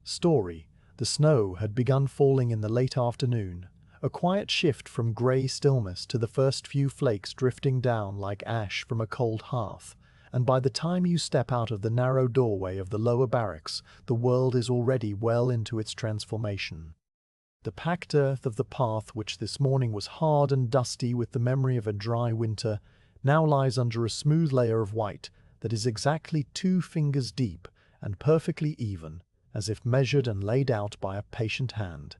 Story. The snow had begun falling in the late afternoon, a quiet shift from grey stillness to the first few flakes drifting down like ash from a cold hearth, and by the time you step out of the narrow doorway of the lower barracks, the world is already well into its transformation. The packed earth of the path, which this morning was hard and dusty with the memory of a dry winter, now lies under a smooth layer of white that is exactly 2 fingers deep and perfectly even, as if measured and laid out by a patient hand.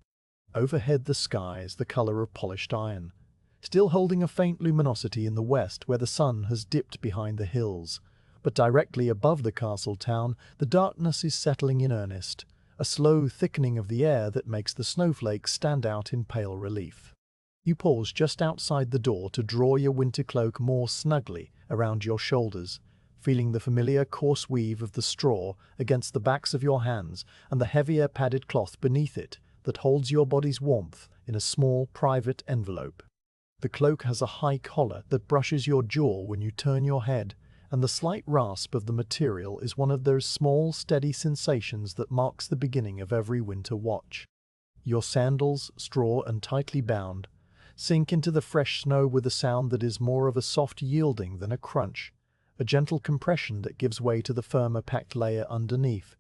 Overhead the sky is the color of polished iron, still holding a faint luminosity in the west where the sun has dipped behind the hills, but directly above the castle town the darkness is settling in earnest, a slow thickening of the air that makes the snowflakes stand out in pale relief. You pause just outside the door to draw your winter cloak more snugly around your shoulders, feeling the familiar coarse weave of the straw against the backs of your hands and the heavier padded cloth beneath it that holds your body's warmth in a small private envelope. The cloak has a high collar that brushes your jaw when you turn your head, and the slight rasp of the material is one of those small, steady sensations that marks the beginning of every winter watch. Your sandals, straw and tightly bound, sink into the fresh snow with a sound that is more of a soft yielding than a crunch, a gentle compression that gives way to the firmer packed layer underneath,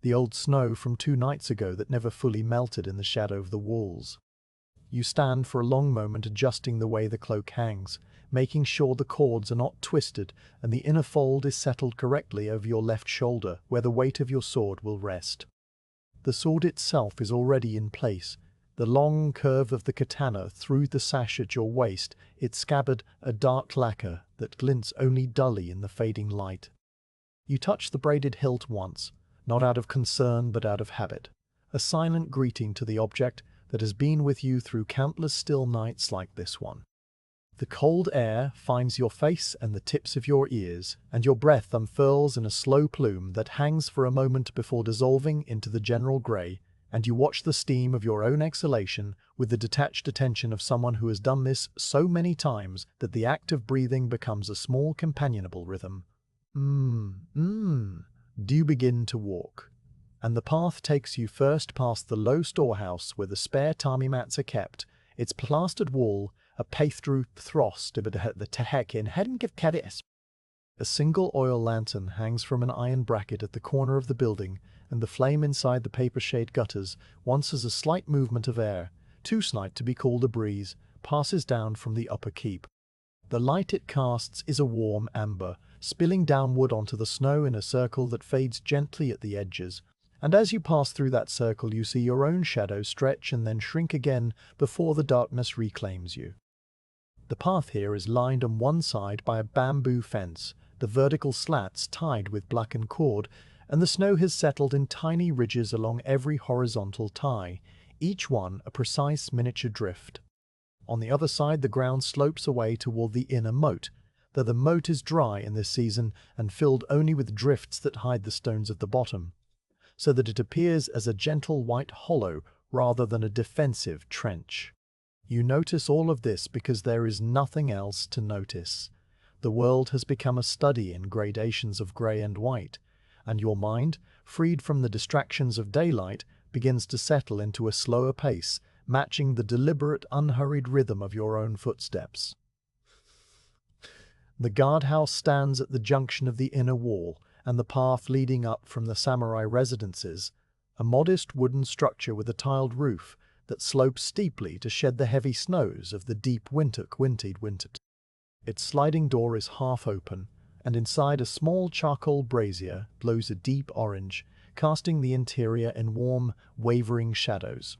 the old snow from 2 nights ago that never fully melted in the shadow of the walls. You stand for a long moment adjusting the way the cloak hangs, making sure the cords are not twisted and the inner fold is settled correctly over your left shoulder where the weight of your sword will rest. The sword itself is already in place, the long curve of the katana through the sash at your waist, its scabbard a dark lacquer that glints only dully in the fading light. You touch the braided hilt once, not out of concern but out of habit, a silent greeting to the object that has been with you through countless still nights like this one. The cold air finds your face and the tips of your ears, and your breath unfurls in a slow plume that hangs for a moment before dissolving into the general grey, and you watch the steam of your own exhalation with the detached attention of someone who has done this so many times that the act of breathing becomes a small companionable rhythm. Do you begin to walk? And the path takes you first past the low storehouse where the spare tammy mats are kept, its plastered wall a paththrough throst the tehek in hadn't give cadis. A single oil lantern hangs from an iron bracket at the corner of the building, and the flame inside the paper shade gutters, once as a slight movement of air, too slight to be called a breeze, passes down from the upper keep. The light it casts is a warm amber, spilling downward onto the snow in a circle that fades gently at the edges, and as you pass through that circle you see your own shadow stretch and then shrink again before the darkness reclaims you. The path here is lined on one side by a bamboo fence, the vertical slats tied with blackened cord, and the snow has settled in tiny ridges along every horizontal tie, each one a precise miniature drift. On the other side the ground slopes away toward the inner moat, though the moat is dry in this season and filled only with drifts that hide the stones at the bottom, so that it appears as a gentle white hollow rather than a defensive trench. You notice all of this because there is nothing else to notice. The world has become a study in gradations of grey and white, and your mind, freed from the distractions of daylight, begins to settle into a slower pace, matching the deliberate, unhurried rhythm of your own footsteps. The guardhouse stands at the junction of the inner wall and the path leading up from the samurai residences, a modest wooden structure with a tiled roof that slopes steeply to shed the heavy snows of the deep winter. Its sliding door is half open, and inside a small charcoal brazier glows a deep orange, casting the interior in warm, wavering shadows.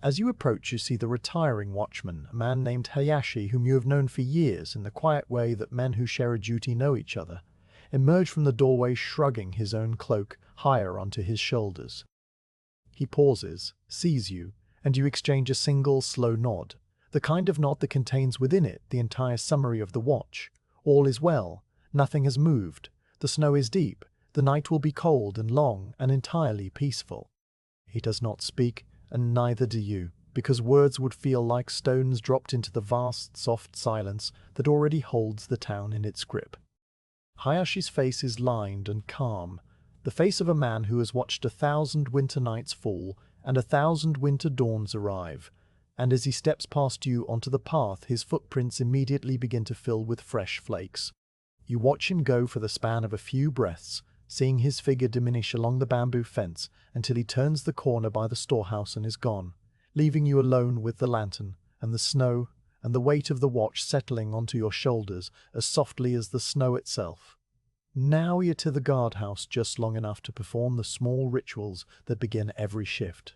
As you approach you see the retiring watchman, a man named Hayashi whom you have known for years in the quiet way that men who share a duty know each other, emerge from the doorway shrugging his own cloak higher onto his shoulders. He pauses, sees you, and you exchange a single slow nod, the kind of nod that contains within it the entire summary of the watch. All is well, nothing has moved, the snow is deep, the night will be cold and long and entirely peaceful. He does not speak, and neither do you, because words would feel like stones dropped into the vast, soft silence that already holds the town in its grip. Hayashi's face is lined and calm, the face of a man who has watched 1,000 winter nights fall and 1,000 winter dawns arrive, and as he steps past you onto the path, his footprints immediately begin to fill with fresh flakes. You watch him go for the span of a few breaths, seeing his figure diminish along the bamboo fence until he turns the corner by the storehouse and is gone, leaving you alone with the lantern and the snow and the weight of the watch settling onto your shoulders as softly as the snow itself. Now you're to the guardhouse just long enough to perform the small rituals that begin every shift.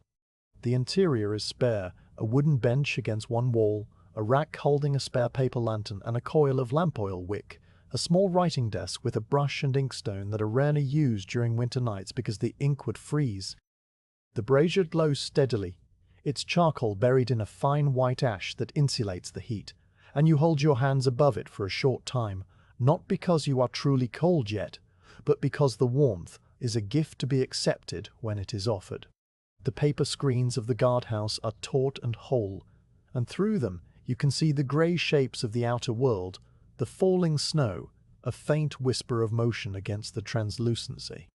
The interior is spare, a wooden bench against one wall, a rack holding a spare paper lantern and a coil of lamp oil wick, a small writing desk with a brush and inkstone that are rarely used during winter nights because the ink would freeze. The brazier glows steadily, its charcoal buried in a fine white ash that insulates the heat, and you hold your hands above it for a short time, not because you are truly cold yet, but because the warmth is a gift to be accepted when it is offered. The paper screens of the guardhouse are taut and whole, and through them you can see the grey shapes of the outer world, the falling snow, a faint whisper of motion against the translucency.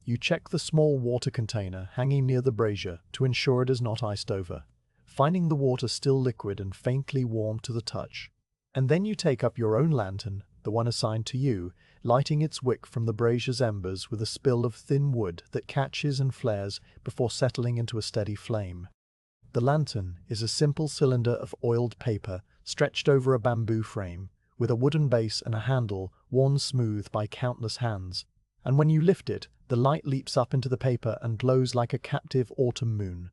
You check the small water container hanging near the brazier to ensure it is not iced over, finding the water still liquid and faintly warm to the touch. And then you take up your own lantern, the one assigned to you, lighting its wick from the brazier's embers with a spill of thin wood that catches and flares before settling into a steady flame. The lantern is a simple cylinder of oiled paper stretched over a bamboo frame, with a wooden base and a handle worn smooth by countless hands, and when you lift it, the light leaps up into the paper and glows like a captive autumn moon.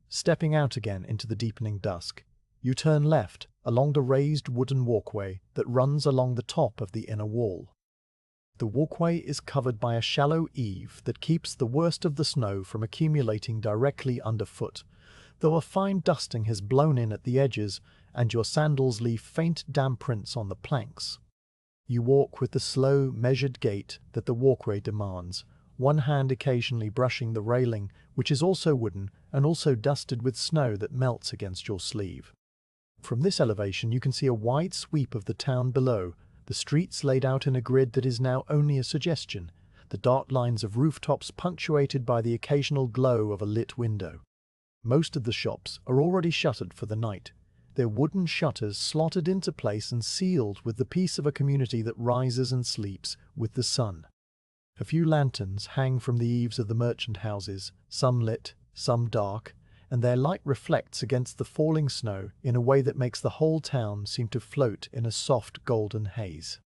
Stepping out again into the deepening dusk, you turn left along the raised wooden walkway that runs along the top of the inner wall. The walkway is covered by a shallow eave that keeps the worst of the snow from accumulating directly underfoot, though a fine dusting has blown in at the edges and your sandals leave faint damp prints on the planks. You walk with the slow, measured gait that the walkway demands, one hand occasionally brushing the railing, which is also wooden and also dusted with snow that melts against your sleeve. From this elevation you can see a wide sweep of the town below, the streets laid out in a grid that is now only a suggestion, the dark lines of rooftops punctuated by the occasional glow of a lit window. Most of the shops are already shuttered for the night, their wooden shutters slotted into place and sealed with the peace of a community that rises and sleeps with the sun. A few lanterns hang from the eaves of the merchant houses, some lit, some dark, and their light reflects against the falling snow in a way that makes the whole town seem to float in a soft golden haze.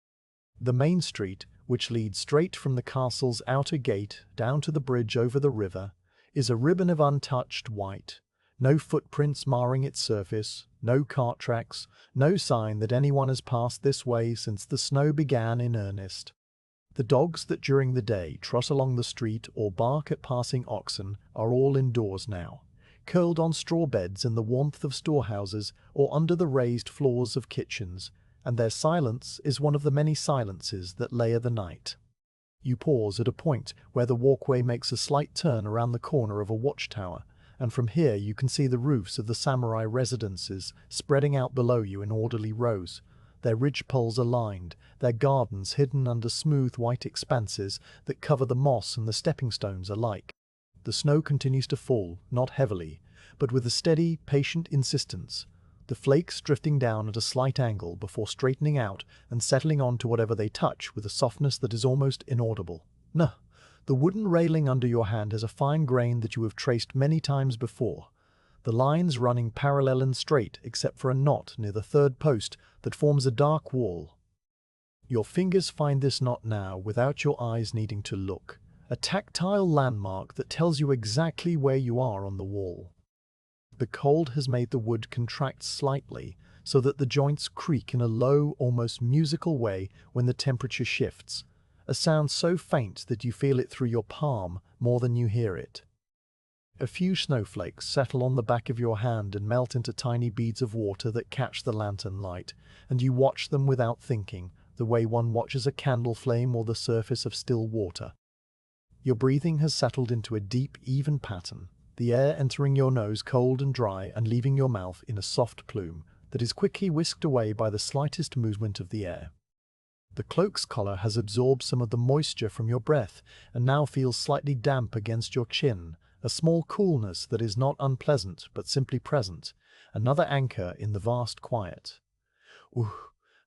The main street, which leads straight from the castle's outer gate down to the bridge over the river, is a ribbon of untouched white, no footprints marring its surface, no cart tracks, no sign that anyone has passed this way since the snow began in earnest. The dogs that during the day trot along the street or bark at passing oxen are all indoors now, curled on straw beds in the warmth of storehouses or under the raised floors of kitchens, and their silence is one of the many silences that layer the night. You pause at a point where the walkway makes a slight turn around the corner of a watchtower, and from here you can see the roofs of the samurai residences spreading out below you in orderly rows, their ridgepoles aligned, their gardens hidden under smooth white expanses that cover the moss and the stepping stones alike. The snow continues to fall, not heavily, but with a steady, patient insistence, the flakes drifting down at a slight angle before straightening out and settling onto whatever they touch with a softness that is almost inaudible. The wooden railing under your hand has a fine grain that you have traced many times before, the lines running parallel and straight except for a knot near the third post that forms a dark wall. Your fingers find this knot now without your eyes needing to look, a tactile landmark that tells you exactly where you are on the wall. The cold has made the wood contract slightly so that the joints creak in a low, almost musical way when the temperature shifts, a sound so faint that you feel it through your palm more than you hear it. A few snowflakes settle on the back of your hand and melt into tiny beads of water that catch the lantern light, and you watch them without thinking, the way one watches a candle flame or the surface of still water. Your breathing has settled into a deep, even pattern, the air entering your nose cold and dry and leaving your mouth in a soft plume that is quickly whisked away by the slightest movement of the air. The cloak's collar has absorbed some of the moisture from your breath and now feels slightly damp against your chin, a small coolness that is not unpleasant but simply present, another anchor in the vast quiet.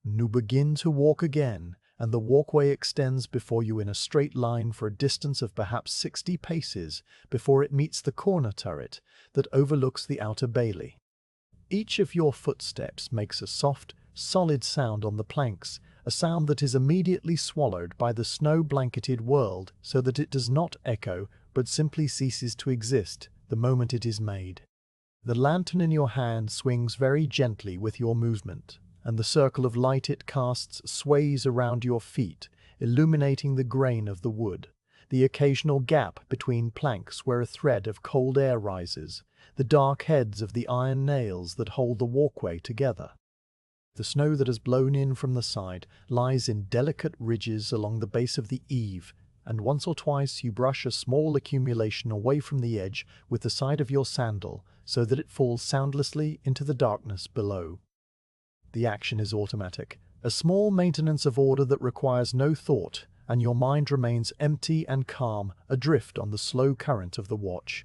You begin to walk again, and the walkway extends before you in a straight line for a distance of perhaps 60 paces before it meets the corner turret that overlooks the outer bailey. Each of your footsteps makes a soft, solid sound on the planks, a sound that is immediately swallowed by the snow-blanketed world so that it does not echo but simply ceases to exist the moment it is made. The lantern in your hand swings very gently with your movement, and the circle of light it casts sways around your feet, illuminating the grain of the wood, the occasional gap between planks where a thread of cold air rises, the dark heads of the iron nails that hold the walkway together. The snow that has blown in from the side lies in delicate ridges along the base of the eave, and once or twice you brush a small accumulation away from the edge with the side of your sandal so that it falls soundlessly into the darkness below. The action is automatic, a small maintenance of order that requires no thought, and your mind remains empty and calm, adrift on the slow current of the watch.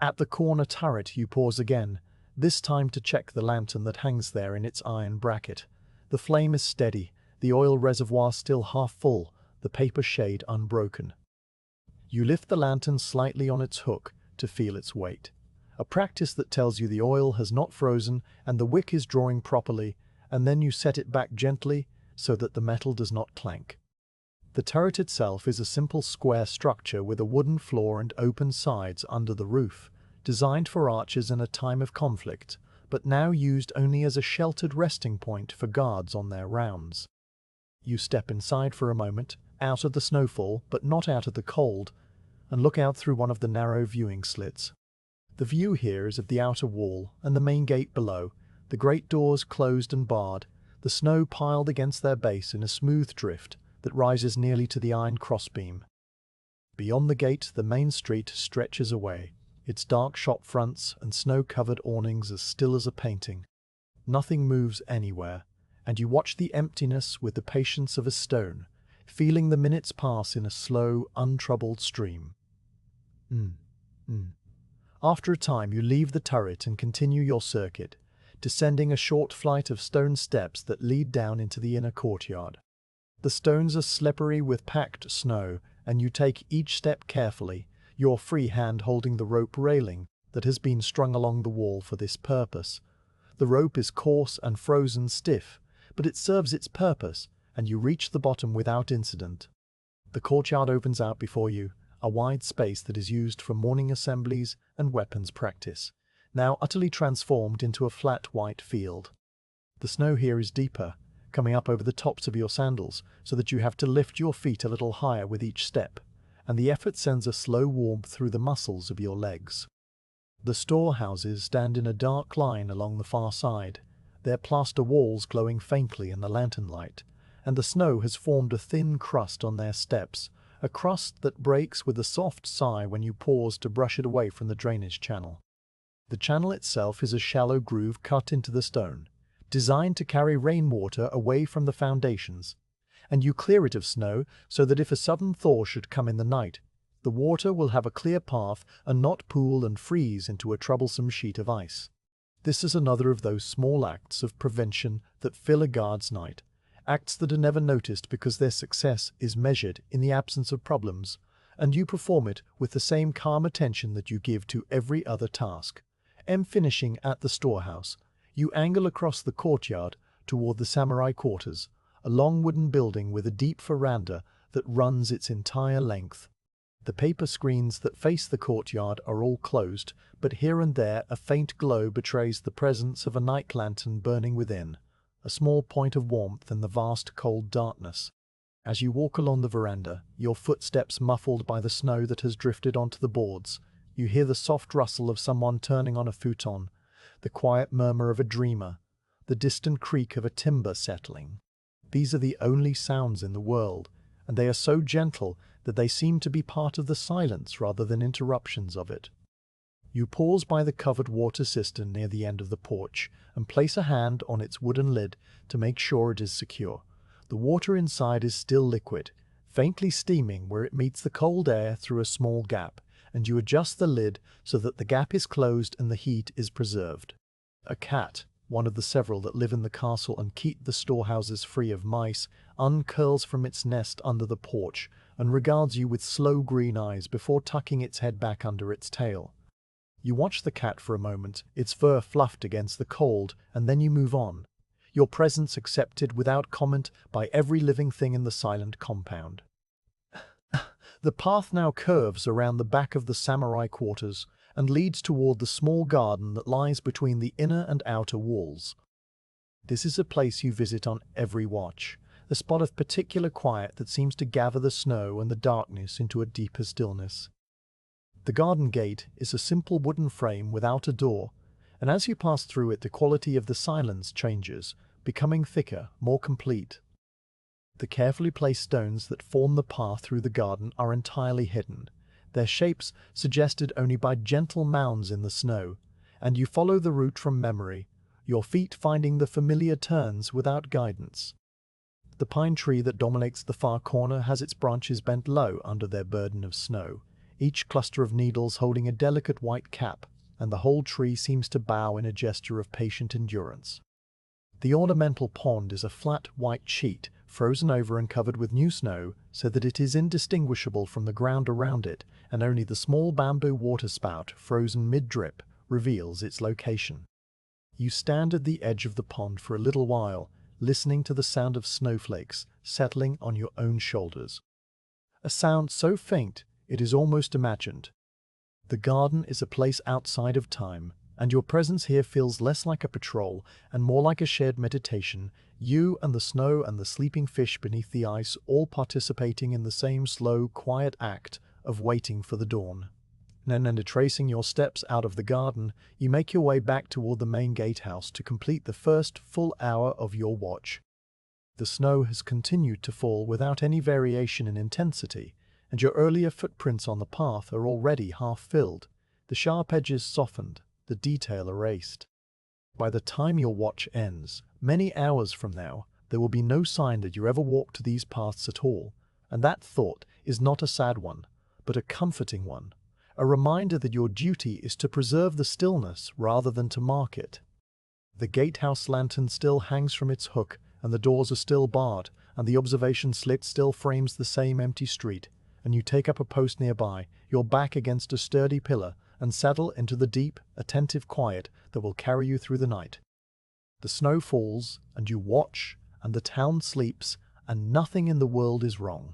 At the corner turret you pause again, this time to check the lantern that hangs there in its iron bracket. The flame is steady, the oil reservoir still half full, the paper shade unbroken. You lift the lantern slightly on its hook to feel its weight, a practice that tells you the oil has not frozen and the wick is drawing properly, and then you set it back gently so that the metal does not clank. The turret itself is a simple square structure with a wooden floor and open sides under the roof, designed for archers in a time of conflict, but now used only as a sheltered resting point for guards on their rounds. You step inside for a moment, out of the snowfall but not out of the cold, and look out through one of the narrow viewing slits. The view here is of the outer wall and the main gate below, the great doors closed and barred, the snow piled against their base in a smooth drift that rises nearly to the iron crossbeam. Beyond the gate the main street stretches away, its dark shop fronts and snow-covered awnings as still as a painting. Nothing moves anywhere, and you watch the emptiness with the patience of a stone, feeling the minutes pass in a slow, untroubled stream. After a time you leave the turret and continue your circuit, descending a short flight of stone steps that lead down into the inner courtyard. The stones are slippery with packed snow, and you take each step carefully, your free hand holding the rope railing that has been strung along the wall for this purpose. The rope is coarse and frozen stiff, but it serves its purpose, and you reach the bottom without incident. The courtyard opens out before you, a wide space that is used for morning assemblies and weapons practice, now utterly transformed into a flat white field. The snow here is deeper, coming up over the tops of your sandals, so that you have to lift your feet a little higher with each step, and the effort sends a slow warmth through the muscles of your legs. The storehouses stand in a dark line along the far side, their plaster walls glowing faintly in the lantern light, and the snow has formed a thin crust on their steps, a crust that breaks with a soft sigh when you pause to brush it away from the drainage channel. The channel itself is a shallow groove cut into the stone, designed to carry rainwater away from the foundations, and you clear it of snow so that if a sudden thaw should come in the night, the water will have a clear path and not pool and freeze into a troublesome sheet of ice. This is another of those small acts of prevention that fill a guard's night, acts that are never noticed because their success is measured in the absence of problems, and you perform it with the same calm attention that you give to every other task. Finishing at the storehouse, you angle across the courtyard toward the samurai quarters, a long wooden building with a deep veranda that runs its entire length. The paper screens that face the courtyard are all closed, but here and there a faint glow betrays the presence of a night lantern burning within, a small point of warmth in the vast cold darkness. As you walk along the veranda, your footsteps muffled by the snow that has drifted onto the boards, you hear the soft rustle of someone turning on a futon, the quiet murmur of a dreamer, the distant creak of a timber settling. These are the only sounds in the world, and they are so gentle that they seem to be part of the silence rather than interruptions of it. You pause by the covered water cistern near the end of the porch and place a hand on its wooden lid to make sure it is secure. The water inside is still liquid, faintly steaming where it meets the cold air through a small gap, and you adjust the lid so that the gap is closed and the heat is preserved. A cat, one of the several that live in the castle and keep the storehouses free of mice, uncurls from its nest under the porch and regards you with slow green eyes before tucking its head back under its tail. You watch the cat for a moment, its fur fluffed against the cold, and then you move on, your presence accepted without comment by every living thing in the silent compound. The path now curves around the back of the samurai quarters and leads toward the small garden that lies between the inner and outer walls. This is a place you visit on every watch, a spot of particular quiet that seems to gather the snow and the darkness into a deeper stillness. The garden gate is a simple wooden frame without a door, and as you pass through it the quality of the silence changes, becoming thicker, more complete. The carefully placed stones that form the path through the garden are entirely hidden, their shapes suggested only by gentle mounds in the snow, and you follow the route from memory, your feet finding the familiar turns without guidance. The pine tree that dominates the far corner has its branches bent low under their burden of snow, each cluster of needles holding a delicate white cap, and the whole tree seems to bow in a gesture of patient endurance. The ornamental pond is a flat white sheet, frozen over and covered with new snow, so that it is indistinguishable from the ground around it, and only the small bamboo waterspout, frozen mid-drip, reveals its location. You stand at the edge of the pond for a little while, listening to the sound of snowflakes settling on your own shoulders. A sound so faint it is almost imagined. The garden is a place outside of time, and your presence here feels less like a patrol and more like a shared meditation, you and the snow and the sleeping fish beneath the ice all participating in the same slow, quiet act of waiting for the dawn. Then, retracing your steps out of the garden, you make your way back toward the main gatehouse to complete the first full hour of your watch. The snow has continued to fall without any variation in intensity, and your earlier footprints on the path are already half filled, the sharp edges softened, the detail erased. By the time your watch ends, many hours from now, there will be no sign that you ever walked these paths at all, and that thought is not a sad one, but a comforting one, a reminder that your duty is to preserve the stillness rather than to mark it. The gatehouse lantern still hangs from its hook, and the doors are still barred, and the observation slit still frames the same empty street, and you take up a post nearby, your back against a sturdy pillar, and settle into the deep, attentive quiet that will carry you through the night. The snow falls, and you watch, and the town sleeps, and nothing in the world is wrong.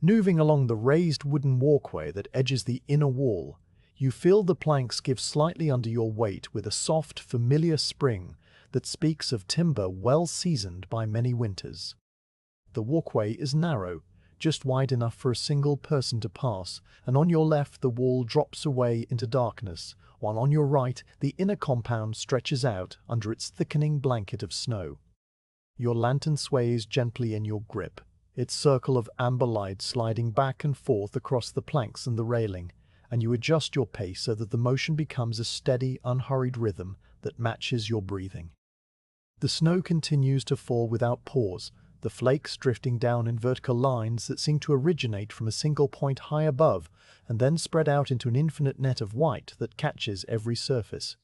Moving along the raised wooden walkway that edges the inner wall, you feel the planks give slightly under your weight with a soft, familiar spring that speaks of timber well seasoned by many winters. The walkway is narrow, just wide enough for a single person to pass, and on your left the wall drops away into darkness, while on your right the inner compound stretches out under its thickening blanket of snow. Your lantern sways gently in your grip, its circle of amber light sliding back and forth across the planks and the railing, and you adjust your pace so that the motion becomes a steady, unhurried rhythm that matches your breathing. The snow continues to fall without pause, the flakes drifting down in vertical lines that seem to originate from a single point high above and then spread out into an infinite net of white that catches every surface.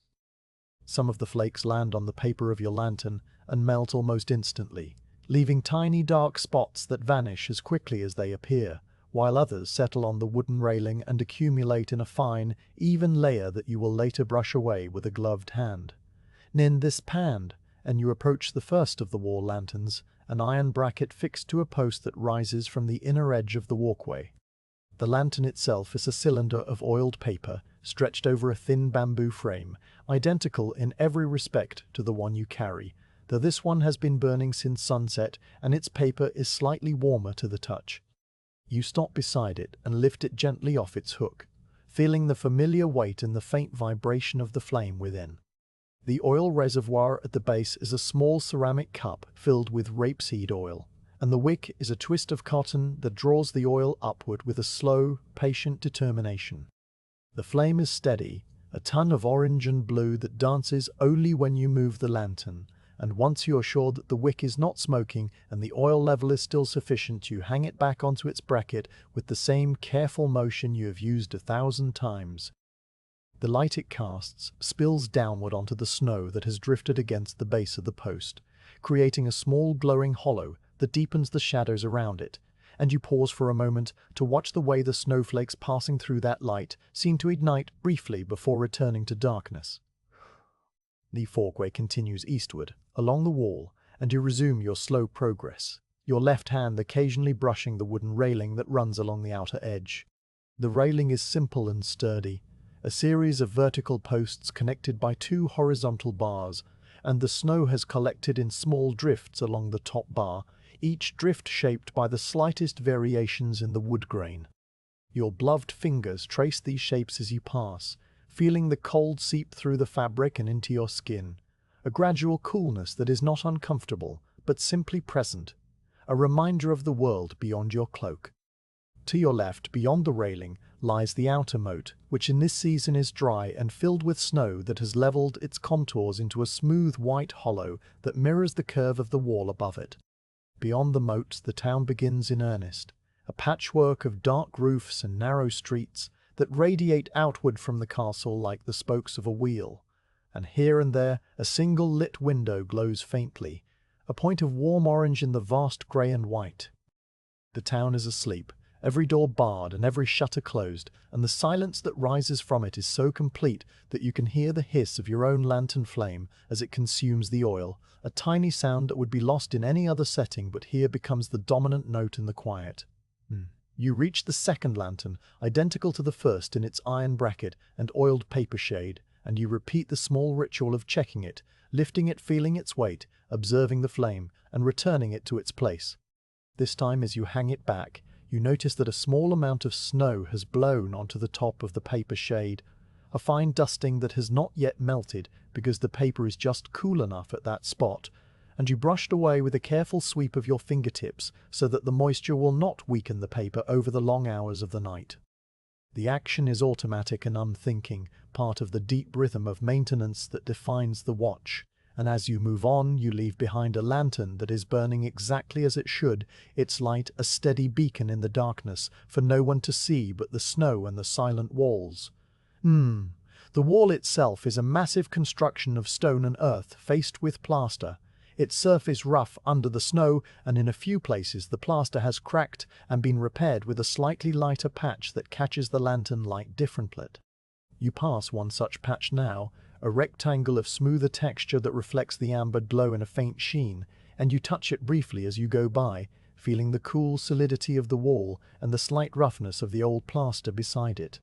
Some of the flakes land on the paper of your lantern and melt almost instantly, leaving tiny dark spots that vanish as quickly as they appear, while others settle on the wooden railing and accumulate in a fine, even layer that you will later brush away with a gloved hand. Then this panned, and you approach the first of the wall lanterns, an iron bracket fixed to a post that rises from the inner edge of the walkway. The lantern itself is a cylinder of oiled paper stretched over a thin bamboo frame, identical in every respect to the one you carry, though this one has been burning since sunset and its paper is slightly warmer to the touch. You stop beside it and lift it gently off its hook, feeling the familiar weight and the faint vibration of the flame within. The oil reservoir at the base is a small ceramic cup filled with rapeseed oil, and the wick is a twist of cotton that draws the oil upward with a slow, patient determination. The flame is steady, a ton of orange and blue that dances only when you move the lantern, and once you're sure that the wick is not smoking and the oil level is still sufficient, you hang it back onto its bracket with the same careful motion you have used 1,000 times. The light it casts spills downward onto the snow that has drifted against the base of the post, creating a small glowing hollow that deepens the shadows around it, and you pause for a moment to watch the way the snowflakes passing through that light seem to ignite briefly before returning to darkness. The walkway continues eastward, along the wall, and you resume your slow progress, your left hand occasionally brushing the wooden railing that runs along the outer edge. The railing is simple and sturdy, a series of vertical posts connected by 2 horizontal bars, and the snow has collected in small drifts along the top bar, each drift shaped by the slightest variations in the wood grain. Your gloved fingers trace these shapes as you pass, feeling the cold seep through the fabric and into your skin, a gradual coolness that is not uncomfortable, but simply present, a reminder of the world beyond your cloak. To your left, beyond the railing, lies the outer moat, which in this season is dry and filled with snow that has leveled its contours into a smooth white hollow that mirrors the curve of the wall above it. Beyond the moat, the town begins in earnest, a patchwork of dark roofs and narrow streets that radiate outward from the castle like the spokes of a wheel, and here and there a single lit window glows faintly, a point of warm orange in the vast grey and white. The town is asleep, every door barred and every shutter closed, and the silence that rises from it is so complete that you can hear the hiss of your own lantern flame as it consumes the oil, a tiny sound that would be lost in any other setting but here becomes the dominant note in the quiet. You reach the second lantern, identical to the first in its iron bracket and oiled paper shade, and you repeat the small ritual of checking it, lifting it, feeling its weight, observing the flame, and returning it to its place. This time, as you hang it back, you notice that a small amount of snow has blown onto the top of the paper shade, a fine dusting that has not yet melted because the paper is just cool enough at that spot, and you brushed away with a careful sweep of your fingertips so that the moisture will not weaken the paper over the long hours of the night. The action is automatic and unthinking, part of the deep rhythm of maintenance that defines the watch, and as you move on, you leave behind a lantern that is burning exactly as it should, its light a steady beacon in the darkness for no one to see but the snow and the silent walls. The wall itself is a massive construction of stone and earth faced with plaster. Its surface rough under the snow, and in a few places the plaster has cracked and been repaired with a slightly lighter patch that catches the lantern light differently. You pass one such patch now, a rectangle of smoother texture that reflects the amber glow in a faint sheen, and you touch it briefly as you go by, feeling the cool solidity of the wall and the slight roughness of the old plaster beside it.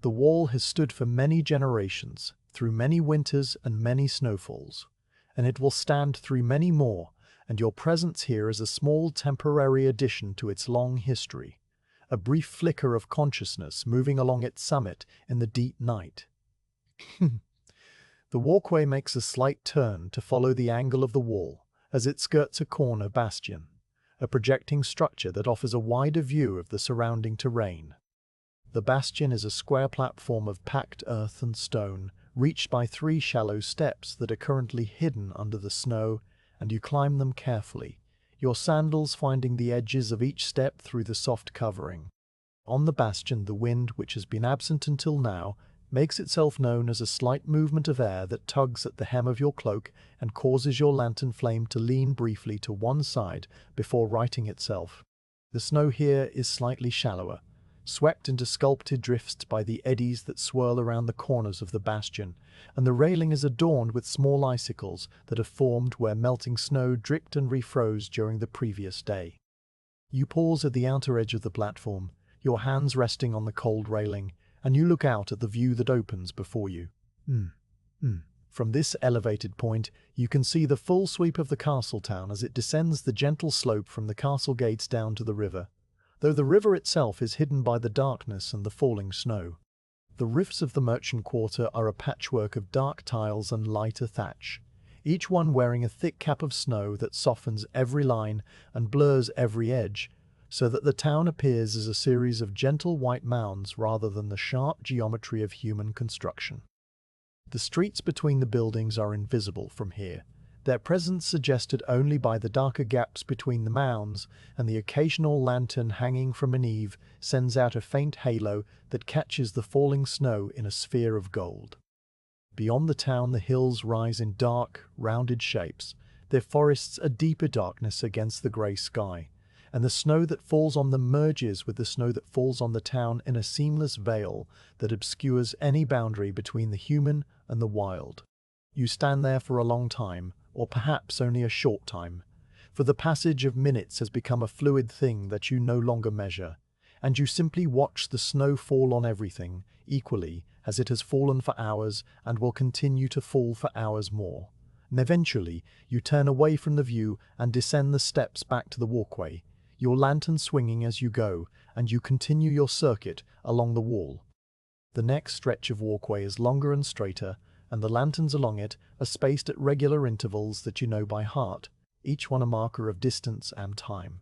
The wall has stood for many generations, through many winters and many snowfalls, and it will stand through many more, and your presence here is a small temporary addition to its long history, a brief flicker of consciousness moving along its summit in the deep night. The walkway makes a slight turn to follow the angle of the wall as it skirts a corner bastion, a projecting structure that offers a wider view of the surrounding terrain. The bastion is a square platform of packed earth and stone, reached by 3 shallow steps that are currently hidden under the snow, and you climb them carefully, your sandals finding the edges of each step through the soft covering. On the bastion, the wind, which has been absent until now, makes itself known as a slight movement of air that tugs at the hem of your cloak and causes your lantern flame to lean briefly to one side before righting itself. The snow here is slightly shallower, swept into sculpted drifts by the eddies that swirl around the corners of the bastion, and the railing is adorned with small icicles that have formed where melting snow dripped and refroze during the previous day. You pause at the outer edge of the platform, your hands resting on the cold railing, and you look out at the view that opens before you. From this elevated point, you can see the full sweep of the castle town as it descends the gentle slope from the castle gates down to the river, though the river itself is hidden by the darkness and the falling snow. The roofs of the merchant quarter are a patchwork of dark tiles and lighter thatch, each one wearing a thick cap of snow that softens every line and blurs every edge, so that the town appears as a series of gentle white mounds rather than the sharp geometry of human construction. The streets between the buildings are invisible from here, their presence suggested only by the darker gaps between the mounds, and the occasional lantern hanging from an eave sends out a faint halo that catches the falling snow in a sphere of gold. Beyond the town, the hills rise in dark, rounded shapes, their forests a deeper darkness against the grey sky, and the snow that falls on them merges with the snow that falls on the town in a seamless veil that obscures any boundary between the human and the wild. You stand there for a long time, or perhaps only a short time, for the passage of minutes has become a fluid thing that you no longer measure, and you simply watch the snow fall on everything, equally as it has fallen for hours and will continue to fall for hours more. And eventually, you turn away from the view and descend the steps back to the walkway, your lantern swinging as you go, and you continue your circuit along the wall. The next stretch of walkway is longer and straighter, and the lanterns along it are spaced at regular intervals that you know by heart, each one a marker of distance and time.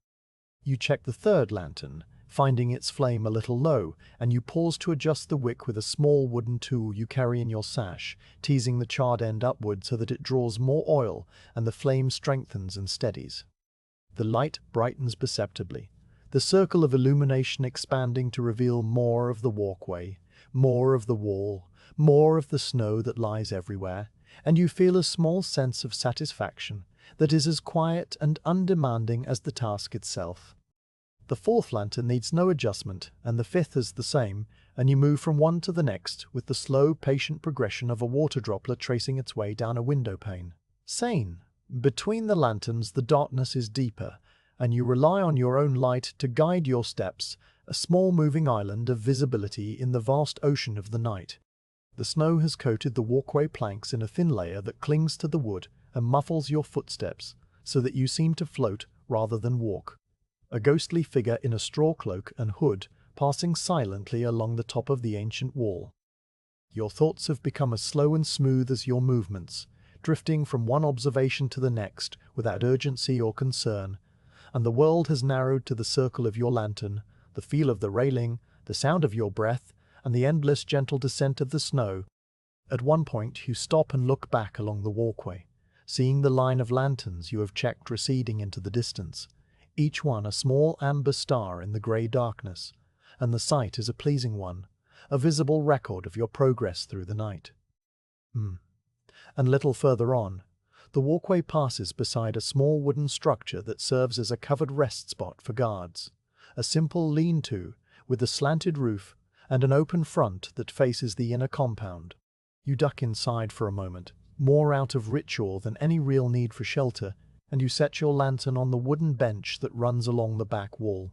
You check the third lantern, finding its flame a little low, and you pause to adjust the wick with a small wooden tool you carry in your sash, teasing the charred end upward so that it draws more oil and the flame strengthens and steadies. The light brightens perceptibly, the circle of illumination expanding to reveal more of the walkway, more of the wall, more of the snow that lies everywhere, and you feel a small sense of satisfaction that is as quiet and undemanding as the task itself. The fourth lantern needs no adjustment, and the fifth is the same, and you move from one to the next with the slow, patient progression of a water droplet tracing its way down a window pane. Sane. Between the lanterns, the darkness is deeper, and you rely on your own light to guide your steps, a small moving island of visibility in the vast ocean of the night. The snow has coated the walkway planks in a thin layer that clings to the wood and muffles your footsteps, so that you seem to float rather than walk. A ghostly figure in a straw cloak and hood passing silently along the top of the ancient wall. Your thoughts have become as slow and smooth as your movements, drifting from one observation to the next without urgency or concern, and the world has narrowed to the circle of your lantern, the feel of the railing, the sound of your breath, and the endless gentle descent of the snow. At one point you stop and look back along the walkway, seeing the line of lanterns you have checked receding into the distance, each one a small amber star in the grey darkness, and the sight is a pleasing one, a visible record of your progress through the night. And little further on, the walkway passes beside a small wooden structure that serves as a covered rest spot for guards, a simple lean-to with a slanted roof and an open front that faces the inner compound. You duck inside for a moment, more out of ritual than any real need for shelter, and you set your lantern on the wooden bench that runs along the back wall.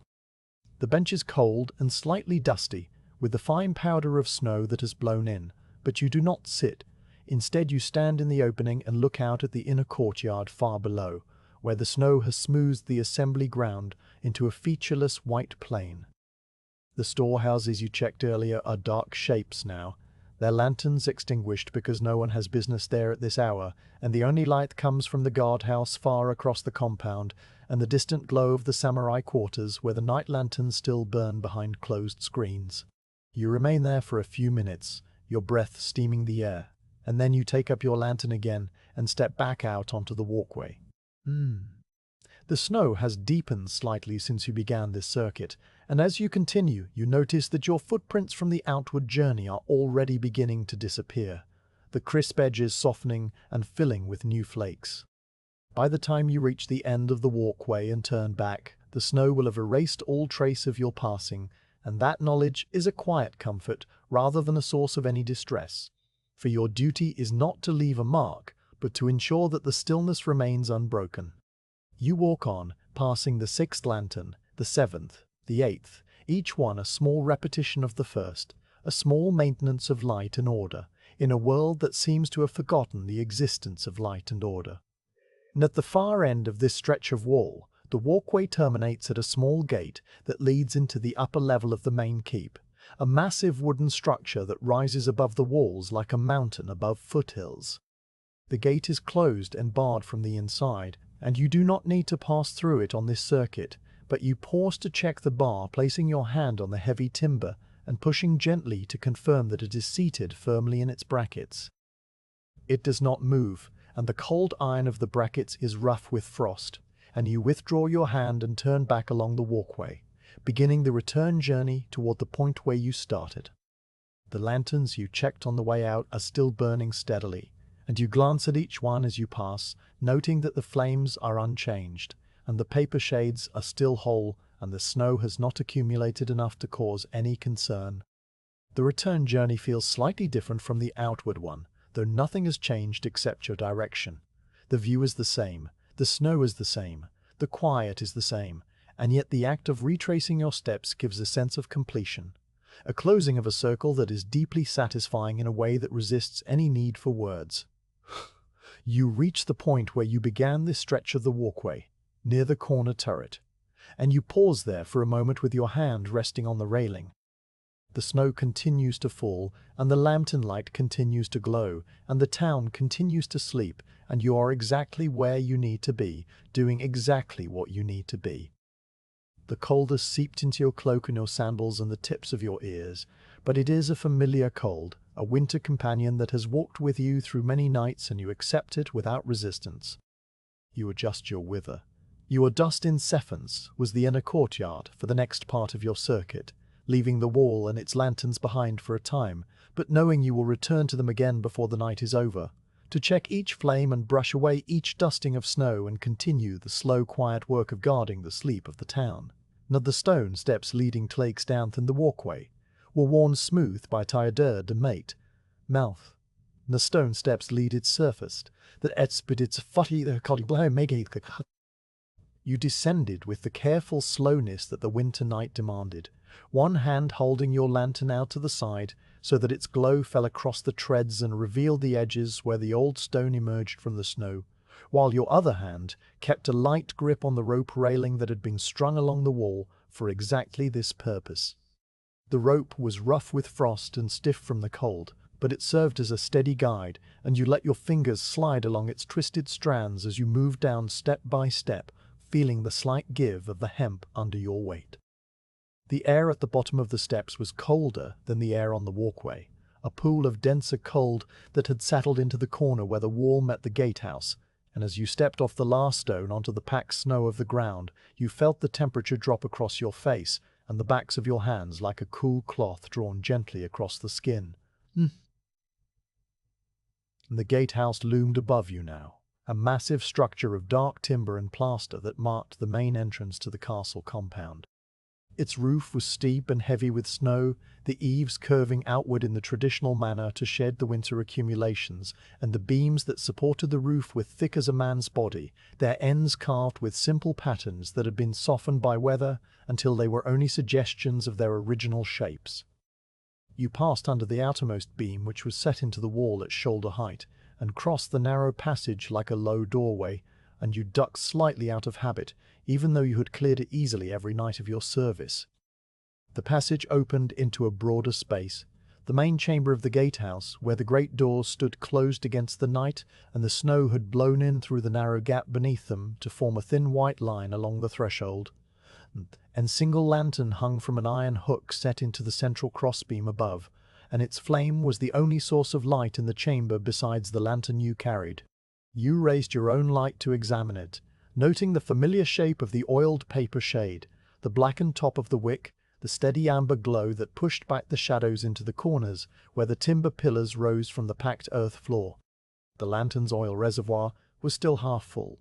The bench is cold and slightly dusty, with the fine powder of snow that has blown in, but you do not sit. Instead, you stand in the opening and look out at the inner courtyard far below, where the snow has smoothed the assembly ground into a featureless white plain. The storehouses you checked earlier are dark shapes now, their lanterns extinguished because no one has business there at this hour, and the only light comes from the guardhouse far across the compound and the distant glow of the samurai quarters where the night lanterns still burn behind closed screens. You remain there for a few minutes, your breath steaming the air, and then you take up your lantern again and step back out onto the walkway. The snow has deepened slightly since you began this circuit, and as you continue, you notice that your footprints from the outward journey are already beginning to disappear, the crisp edges softening and filling with new flakes. By the time you reach the end of the walkway and turn back, the snow will have erased all trace of your passing, and that knowledge is a quiet comfort rather than a source of any distress. For your duty is not to leave a mark, but to ensure that the stillness remains unbroken. You walk on, passing the sixth lantern, the seventh, the eighth, each one a small repetition of the first, a small maintenance of light and order, in a world that seems to have forgotten the existence of light and order. And at the far end of this stretch of wall, the walkway terminates at a small gate that leads into the upper level of the main keep, a massive wooden structure that rises above the walls like a mountain above foothills. The gate is closed and barred from the inside, and you do not need to pass through it on this circuit, but you pause to check the bar, placing your hand on the heavy timber and pushing gently to confirm that it is seated firmly in its brackets. It does not move, and the cold iron of the brackets is rough with frost, and you withdraw your hand and turn back along the walkway, beginning the return journey toward the point where you started. The lanterns you checked on the way out are still burning steadily, and you glance at each one as you pass, noting that the flames are unchanged, and the paper shades are still whole, and the snow has not accumulated enough to cause any concern. The return journey feels slightly different from the outward one, though nothing has changed except your direction. The view is the same, the snow is the same, the quiet is the same, and yet the act of retracing your steps gives a sense of completion, a closing of a circle that is deeply satisfying in a way that resists any need for words. You reach the point where you began this stretch of the walkway, near the corner turret, and you pause there for a moment with your hand resting on the railing. The snow continues to fall, and the lantern light continues to glow, and the town continues to sleep, and you are exactly where you need to be, doing exactly what you need to be. The cold has seeped into your cloak and your sandals and the tips of your ears, but it is a familiar cold, a winter companion that has walked with you through many nights, and you accept it without resistance. You adjust your wither. You are dust in Cephans was the inner courtyard for the next part of your circuit, leaving the wall and its lanterns behind for a time, but knowing you will return to them again before the night is over, to check each flame and brush away each dusting of snow and continue the slow, quiet work of guarding the sleep of the town. Now the stone steps leading Tlakes down the walkway were worn smooth by Tyder de mate, mouth. The stone steps lead its surfaced, that etspid its futty the You descended with the careful slowness that the winter night demanded, one hand holding your lantern out to the side so that its glow fell across the treads and revealed the edges where the old stone emerged from the snow, while your other hand kept a light grip on the rope railing that had been strung along the wall for exactly this purpose. The rope was rough with frost and stiff from the cold, but it served as a steady guide, and you let your fingers slide along its twisted strands as you moved down step by step, feeling the slight give of the hemp under your weight. The air at the bottom of the steps was colder than the air on the walkway, a pool of denser cold that had settled into the corner where the wall met the gatehouse, and as you stepped off the last stone onto the packed snow of the ground, you felt the temperature drop across your face and the backs of your hands like a cool cloth drawn gently across the skin. And the gatehouse loomed above you now, a massive structure of dark timber and plaster that marked the main entrance to the castle compound. Its roof was steep and heavy with snow, the eaves curving outward in the traditional manner to shed the winter accumulations, and the beams that supported the roof were thick as a man's body, their ends carved with simple patterns that had been softened by weather until they were only suggestions of their original shapes. You passed under the outermost beam, which was set into the wall at shoulder height, and crossed the narrow passage like a low doorway, and you ducked slightly out of habit, even though you had cleared it easily every night of your service. The passage opened into a broader space, the main chamber of the gatehouse, where the great doors stood closed against the night, and the snow had blown in through the narrow gap beneath them to form a thin white line along the threshold, and single lantern hung from an iron hook set into the central crossbeam above, and its flame was the only source of light in the chamber besides the lantern you carried. You raised your own light to examine it, noting the familiar shape of the oiled paper shade, the blackened top of the wick, the steady amber glow that pushed back the shadows into the corners where the timber pillars rose from the packed earth floor. The lantern's oil reservoir was still half full,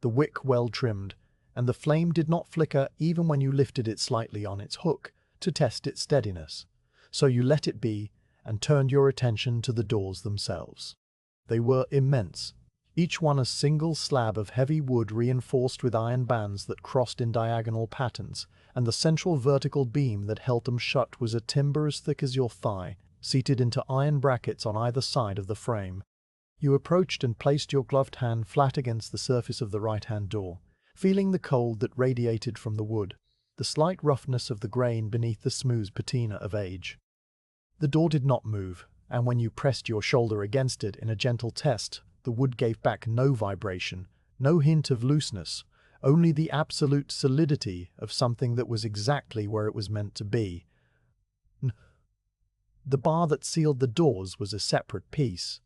the wick well trimmed, and the flame did not flicker even when you lifted it slightly on its hook to test its steadiness. So you let it be and turned your attention to the doors themselves. They were immense, each one a single slab of heavy wood reinforced with iron bands that crossed in diagonal patterns, and the central vertical beam that held them shut was a timber as thick as your thigh, seated into iron brackets on either side of the frame. You approached and placed your gloved hand flat against the surface of the right-hand door, feeling the cold that radiated from the wood, the slight roughness of the grain beneath the smooth patina of age. The door did not move, and when you pressed your shoulder against it in a gentle test, the wood gave back no vibration, no hint of looseness, only the absolute solidity of something that was exactly where it was meant to be. The bar that sealed the doors was a separate piece,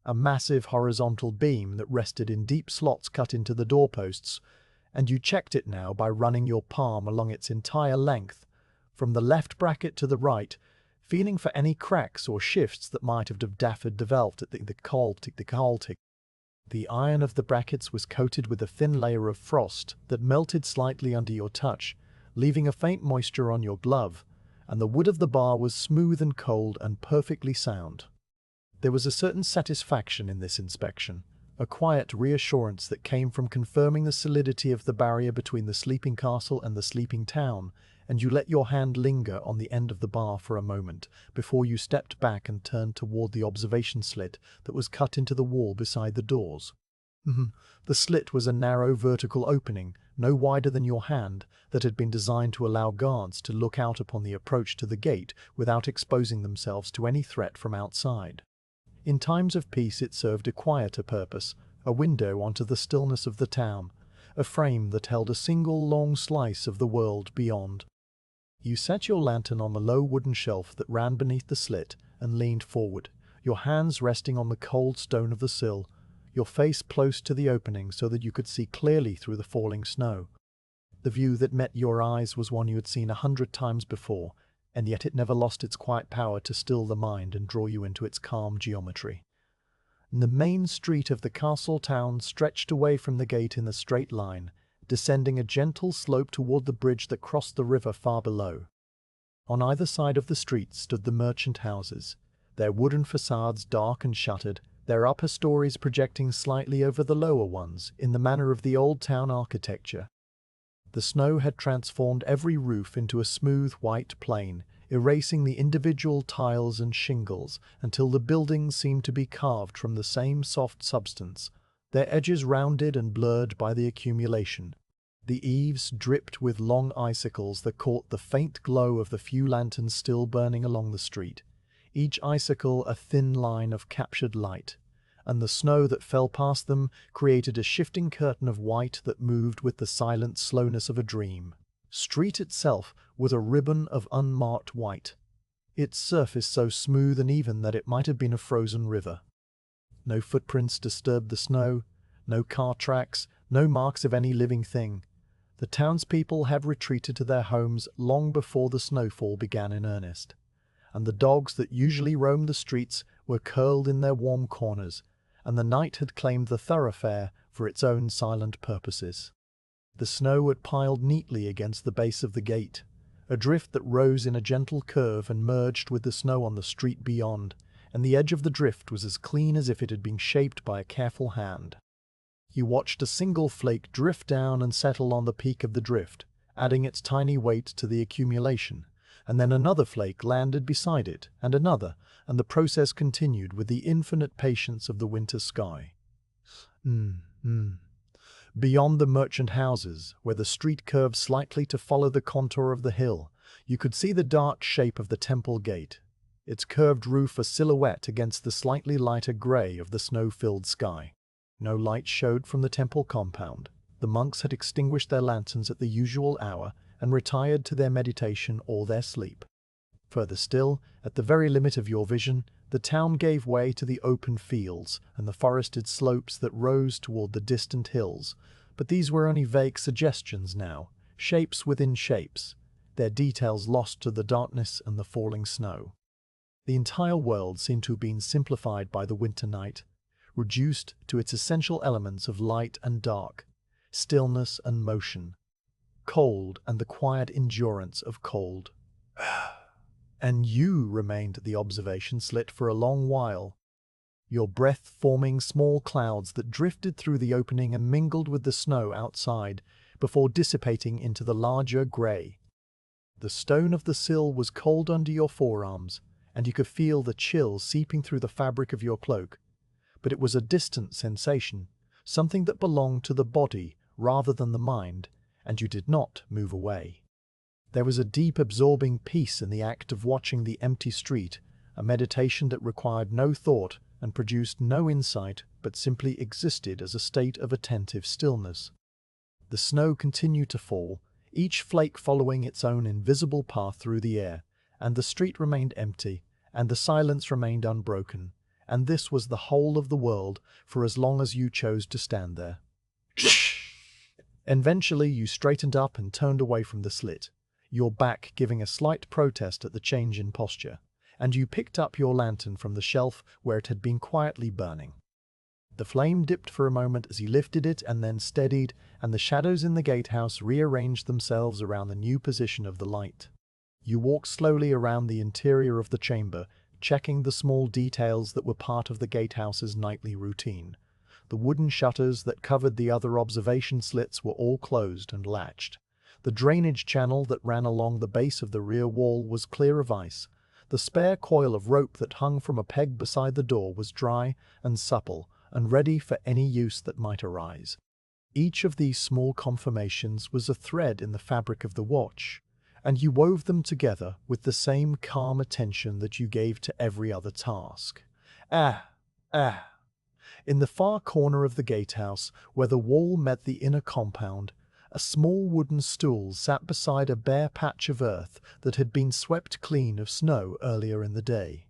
a massive horizontal beam that rested in deep slots cut into the doorposts, and you checked it now by running your palm along its entire length, from the left bracket to the right, feeling for any cracks or shifts that might have developed at the cold. The iron of the brackets was coated with a thin layer of frost that melted slightly under your touch, leaving a faint moisture on your glove, and the wood of the bar was smooth and cold and perfectly sound. There was a certain satisfaction in this inspection, a quiet reassurance that came from confirming the solidity of the barrier between the sleeping castle and the sleeping town, and you let your hand linger on the end of the bar for a moment before you stepped back and turned toward the observation slit that was cut into the wall beside the doors. The slit was a narrow vertical opening, no wider than your hand, that had been designed to allow guards to look out upon the approach to the gate without exposing themselves to any threat from outside. In times of peace it served a quieter purpose, a window onto the stillness of the town, a frame that held a single long slice of the world beyond. You set your lantern on the low wooden shelf that ran beneath the slit and leaned forward, your hands resting on the cold stone of the sill, your face close to the opening so that you could see clearly through the falling snow. The view that met your eyes was one you had seen 100 times before, and yet it never lost its quiet power to still the mind and draw you into its calm geometry. The main street of the castle town stretched away from the gate in a straight line, descending a gentle slope toward the bridge that crossed the river far below. On either side of the street stood the merchant houses, their wooden facades dark and shuttered, their upper stories projecting slightly over the lower ones in the manner of the old town architecture. The snow had transformed every roof into a smooth white plain, erasing the individual tiles and shingles until the buildings seemed to be carved from the same soft substance, their edges rounded and blurred by the accumulation. The eaves dripped with long icicles that caught the faint glow of the few lanterns still burning along the street, each icicle a thin line of captured light, and the snow that fell past them created a shifting curtain of white that moved with the silent slowness of a dream. Street itself was a ribbon of unmarked white, its surface so smooth and even that it might have been a frozen river. No footprints disturbed the snow, no car tracks, no marks of any living thing. The townspeople had retreated to their homes long before the snowfall began in earnest, and the dogs that usually roamed the streets were curled in their warm corners, and the night had claimed the thoroughfare for its own silent purposes. The snow had piled neatly against the base of the gate, a drift that rose in a gentle curve and merged with the snow on the street beyond, and the edge of the drift was as clean as if it had been shaped by a careful hand. You watched a single flake drift down and settle on the peak of the drift, adding its tiny weight to the accumulation, and then another flake landed beside it, and another, and the process continued with the infinite patience of the winter sky. Beyond the merchant houses, where the street curved slightly to follow the contour of the hill, you could see the dark shape of the temple gate, its curved roof a silhouette against the slightly lighter grey of the snow-filled sky. No light showed from the temple compound. The monks had extinguished their lanterns at the usual hour and retired to their meditation or their sleep. Further still, at the very limit of your vision, the town gave way to the open fields and the forested slopes that rose toward the distant hills, but these were only vague suggestions now, shapes within shapes, their details lost to the darkness and the falling snow. The entire world seemed to have been simplified by the winter night, reduced to its essential elements of light and dark, stillness and motion, cold and the quiet endurance of cold. And you remained at the observation slit for a long while, your breath forming small clouds that drifted through the opening and mingled with the snow outside before dissipating into the larger grey. The stone of the sill was cold under your forearms, and you could feel the chill seeping through the fabric of your cloak, but it was a distant sensation, something that belonged to the body rather than the mind, and you did not move away. There was a deep absorbing peace in the act of watching the empty street, a meditation that required no thought and produced no insight but simply existed as a state of attentive stillness. The snow continued to fall, each flake following its own invisible path through the air, and the street remained empty, and the silence remained unbroken, and this was the whole of the world for as long as you chose to stand there. Eventually, you straightened up and turned away from the slit, your back giving a slight protest at the change in posture, and you picked up your lantern from the shelf where it had been quietly burning. The flame dipped for a moment as you lifted it and then steadied, and the shadows in the gatehouse rearranged themselves around the new position of the light. You walked slowly around the interior of the chamber, checking the small details that were part of the gatehouse's nightly routine. The wooden shutters that covered the other observation slits were all closed and latched. The drainage channel that ran along the base of the rear wall was clear of ice. The spare coil of rope that hung from a peg beside the door was dry and supple, and ready for any use that might arise. Each of these small confirmations was a thread in the fabric of the watch, and you wove them together with the same calm attention that you gave to every other task. In the far corner of the gatehouse, where the wall met the inner compound, a small wooden stool sat beside a bare patch of earth that had been swept clean of snow earlier in the day.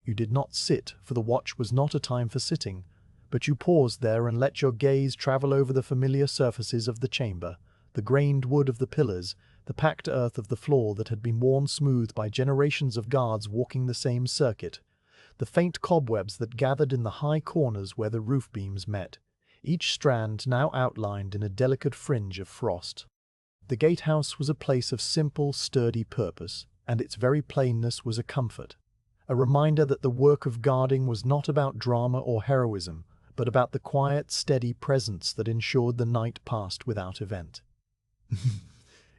You did not sit, for the watch was not a time for sitting, but you paused there and let your gaze travel over the familiar surfaces of the chamber, the grained wood of the pillars, the packed earth of the floor that had been worn smooth by generations of guards walking the same circuit, the faint cobwebs that gathered in the high corners where the roof beams met, each strand now outlined in a delicate fringe of frost. The gatehouse was a place of simple, sturdy purpose, and its very plainness was a comfort, a reminder that the work of guarding was not about drama or heroism, but about the quiet, steady presence that ensured the night passed without event.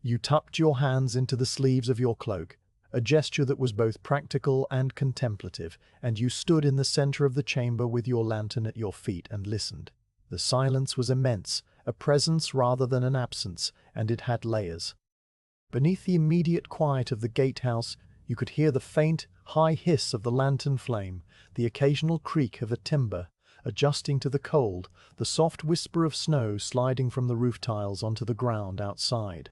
You tucked your hands into the sleeves of your cloak, a gesture that was both practical and contemplative, and you stood in the center of the chamber with your lantern at your feet and listened. The silence was immense, a presence rather than an absence, and it had layers. Beneath the immediate quiet of the gatehouse, you could hear the faint, high hiss of the lantern flame, the occasional creak of a timber adjusting to the cold, the soft whisper of snow sliding from the roof tiles onto the ground outside.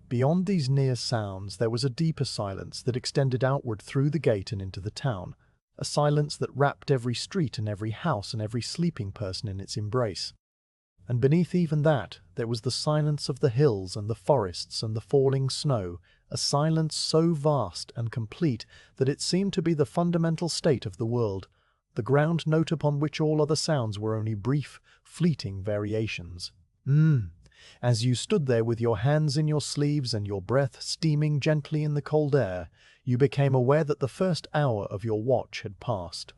Beyond these near sounds, there was a deeper silence that extended outward through the gate and into the town, a silence that wrapped every street and every house and every sleeping person in its embrace. And beneath even that, there was the silence of the hills and the forests and the falling snow, a silence so vast and complete that it seemed to be the fundamental state of the world, the ground note upon which all other sounds were only brief, fleeting variations. As you stood there with your hands in your sleeves and your breath steaming gently in the cold air, you became aware that the first hour of your watch had passed.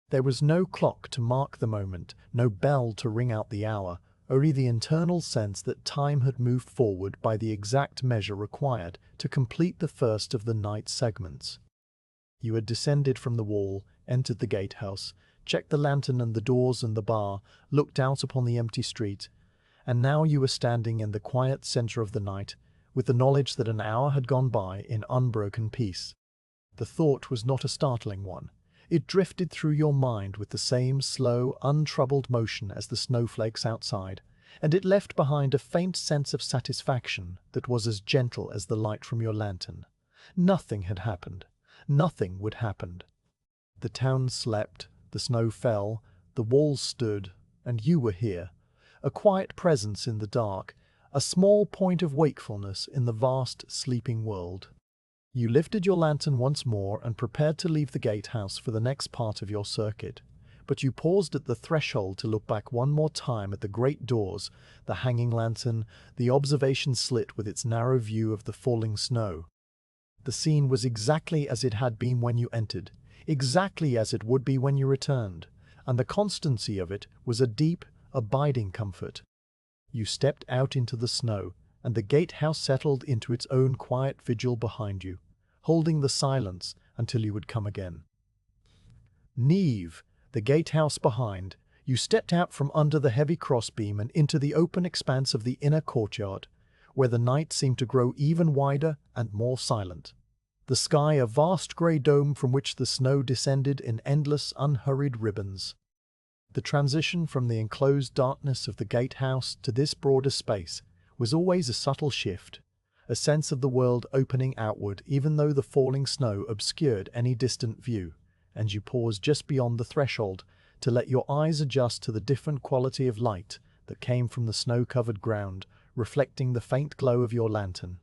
There was no clock to mark the moment, no bell to ring out the hour, only the internal sense that time had moved forward by the exact measure required to complete the first of the night segments. You had descended from the wall, entered the gatehouse, checked the lantern and the doors and the bar, looked out upon the empty street, and now you were standing in the quiet center of the night, with the knowledge that an hour had gone by in unbroken peace. The thought was not a startling one. It drifted through your mind with the same slow, untroubled motion as the snowflakes outside, and it left behind a faint sense of satisfaction that was as gentle as the light from your lantern. Nothing had happened. Nothing would happen. The town slept, the snow fell, the walls stood, and you were here, a quiet presence in the dark, a small point of wakefulness in the vast, sleeping world. You lifted your lantern once more and prepared to leave the gatehouse for the next part of your circuit, but you paused at the threshold to look back one more time at the great doors, the hanging lantern, the observation slit with its narrow view of the falling snow. The scene was exactly as it had been when you entered, exactly as it would be when you returned, and the constancy of it was a deep, abiding comfort. You stepped out into the snow, and the gatehouse settled into its own quiet vigil behind you, holding the silence until you would come again. Neve, the gatehouse behind, you stepped out from under the heavy crossbeam and into the open expanse of the inner courtyard, where the night seemed to grow even wider and more silent. The sky a vast grey dome from which the snow descended in endless, unhurried ribbons. The transition from the enclosed darkness of the gatehouse to this broader space was always a subtle shift, a sense of the world opening outward even though the falling snow obscured any distant view, and you pause just beyond the threshold to let your eyes adjust to the different quality of light that came from the snow-covered ground, reflecting the faint glow of your lantern.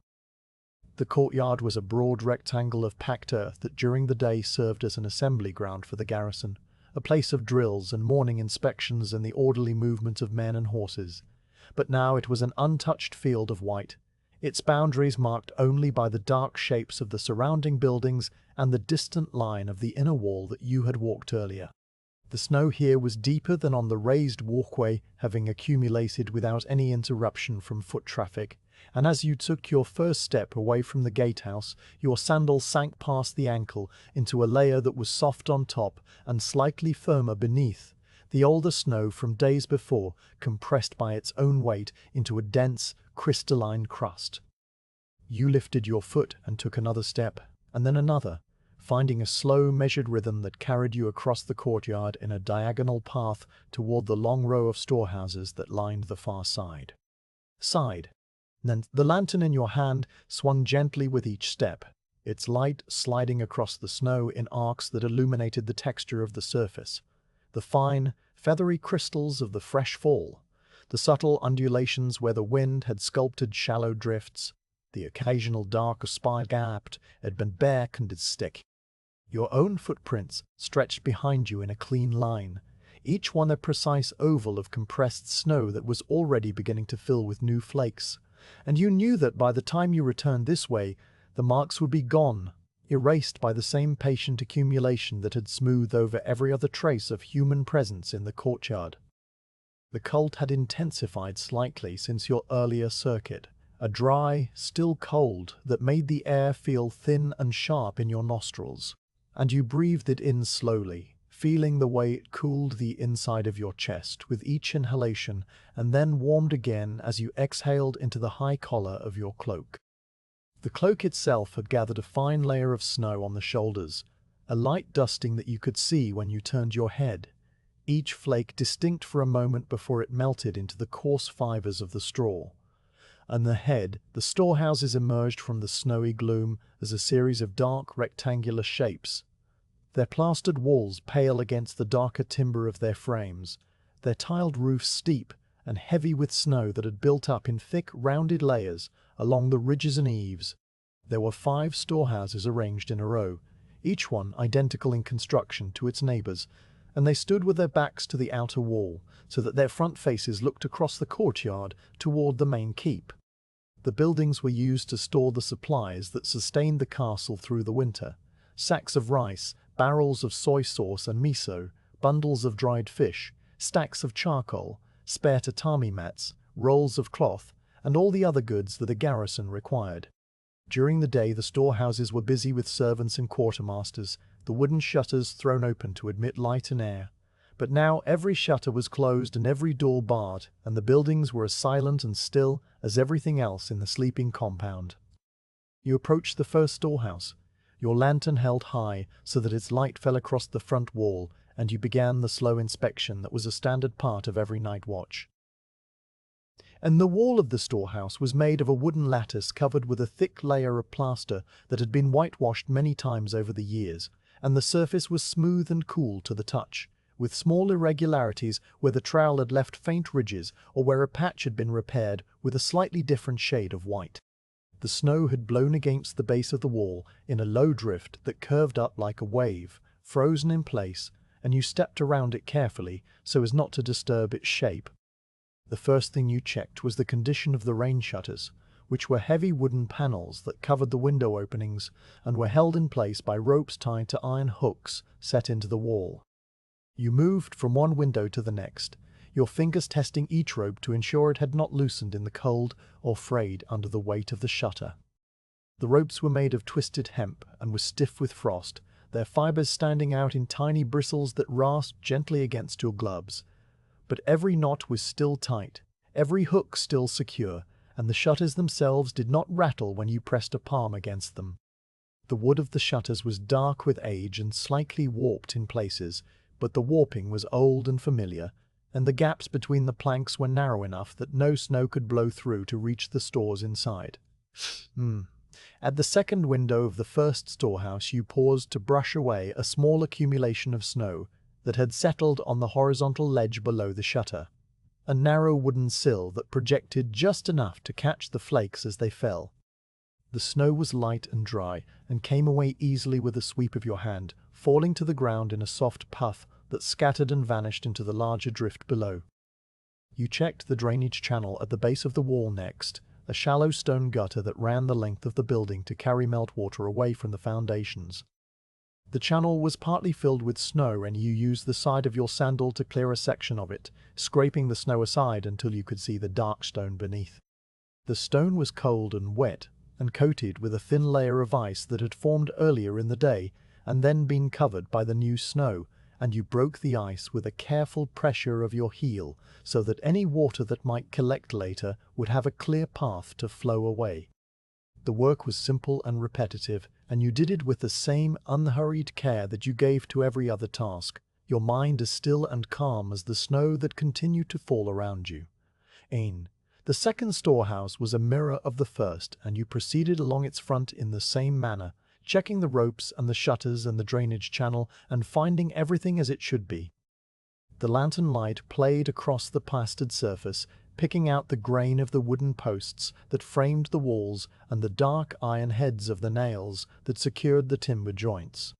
The courtyard was a broad rectangle of packed earth that during the day served as an assembly ground for the garrison, a place of drills and morning inspections and the orderly movement of men and horses. But now it was an untouched field of white, its boundaries marked only by the dark shapes of the surrounding buildings and the distant line of the inner wall that you had walked earlier. The snow here was deeper than on the raised walkway, having accumulated without any interruption from foot traffic, and as you took your first step away from the gatehouse, your sandal sank past the ankle into a layer that was soft on top and slightly firmer beneath, the older snow from days before compressed by its own weight into a dense, crystalline crust. You lifted your foot and took another step, and then another, finding a slow, measured rhythm that carried you across the courtyard in a diagonal path toward the long row of storehouses that lined the far side. Then the lantern in your hand swung gently with each step, its light sliding across the snow in arcs that illuminated the texture of the surface, the fine, feathery crystals of the fresh fall, the subtle undulations where the wind had sculpted shallow drifts, the occasional dark spot gap had been bare-candid stick. Your own footprints stretched behind you in a clean line, each one a precise oval of compressed snow that was already beginning to fill with new flakes, and you knew that by the time you returned this way, the marks would be gone, erased by the same patient accumulation that had smoothed over every other trace of human presence in the courtyard. The cold had intensified slightly since your earlier circuit, a dry, still cold that made the air feel thin and sharp in your nostrils, and you breathed it in slowly, feeling the way it cooled the inside of your chest with each inhalation and then warmed again as you exhaled into the high collar of your cloak. The cloak itself had gathered a fine layer of snow on the shoulders, a light dusting that you could see when you turned your head, each flake distinct for a moment before it melted into the coarse fibers of the straw. And ahead, the storehouses emerged from the snowy gloom as a series of dark rectangular shapes, their plastered walls pale against the darker timber of their frames, their tiled roofs steep and heavy with snow that had built up in thick, rounded layers along the ridges and eaves. There were 5 storehouses arranged in a row, each one identical in construction to its neighbors, and they stood with their backs to the outer wall, so that their front faces looked across the courtyard toward the main keep. The buildings were used to store the supplies that sustained the castle through the winter: sacks of rice, barrels of soy sauce and miso, bundles of dried fish, stacks of charcoal, spare tatami mats, rolls of cloth, and all the other goods that a garrison required. During the day the storehouses were busy with servants and quartermasters, the wooden shutters thrown open to admit light and air. But now every shutter was closed and every door barred, and the buildings were as silent and still as everything else in the sleeping compound. You approached the first storehouse, your lantern held high so that its light fell across the front wall, and you began the slow inspection that was a standard part of every night watch. And the wall of the storehouse was made of a wooden lattice covered with a thick layer of plaster that had been whitewashed many times over the years, and the surface was smooth and cool to the touch, with small irregularities where the trowel had left faint ridges or where a patch had been repaired with a slightly different shade of white. The snow had blown against the base of the wall in a low drift that curved up like a wave, frozen in place, and you stepped around it carefully so as not to disturb its shape. The first thing you checked was the condition of the rain shutters, which were heavy wooden panels that covered the window openings and were held in place by ropes tied to iron hooks set into the wall. You moved from one window to the next, your fingers testing each rope to ensure it had not loosened in the cold or frayed under the weight of the shutter. The ropes were made of twisted hemp and were stiff with frost, their fibers standing out in tiny bristles that rasped gently against your gloves. But every knot was still tight, every hook still secure, and the shutters themselves did not rattle when you pressed a palm against them. The wood of the shutters was dark with age and slightly warped in places, but the warping was old and familiar, and the gaps between the planks were narrow enough that no snow could blow through to reach the stores inside. At the second window of the first storehouse, you paused to brush away a small accumulation of snow that had settled on the horizontal ledge below the shutter, a narrow wooden sill that projected just enough to catch the flakes as they fell. The snow was light and dry and came away easily with a sweep of your hand, falling to the ground in a soft puff that scattered and vanished into the larger drift below. You checked the drainage channel at the base of the wall next, a shallow stone gutter that ran the length of the building to carry meltwater away from the foundations. The channel was partly filled with snow, and you used the side of your sandal to clear a section of it, scraping the snow aside until you could see the dark stone beneath. The stone was cold and wet, and coated with a thin layer of ice that had formed earlier in the day and then been covered by the new snow, and you broke the ice with a careful pressure of your heel so that any water that might collect later would have a clear path to flow away. The work was simple and repetitive, and you did it with the same unhurried care that you gave to every other task, your mind as still and calm as the snow that continued to fall around you. The second storehouse was a mirror of the first, and you proceeded along its front in the same manner, checking the ropes and the shutters and the drainage channel and finding everything as it should be. The lantern light played across the plastered surface, picking out the grain of the wooden posts that framed the walls and the dark iron heads of the nails that secured the timber joints.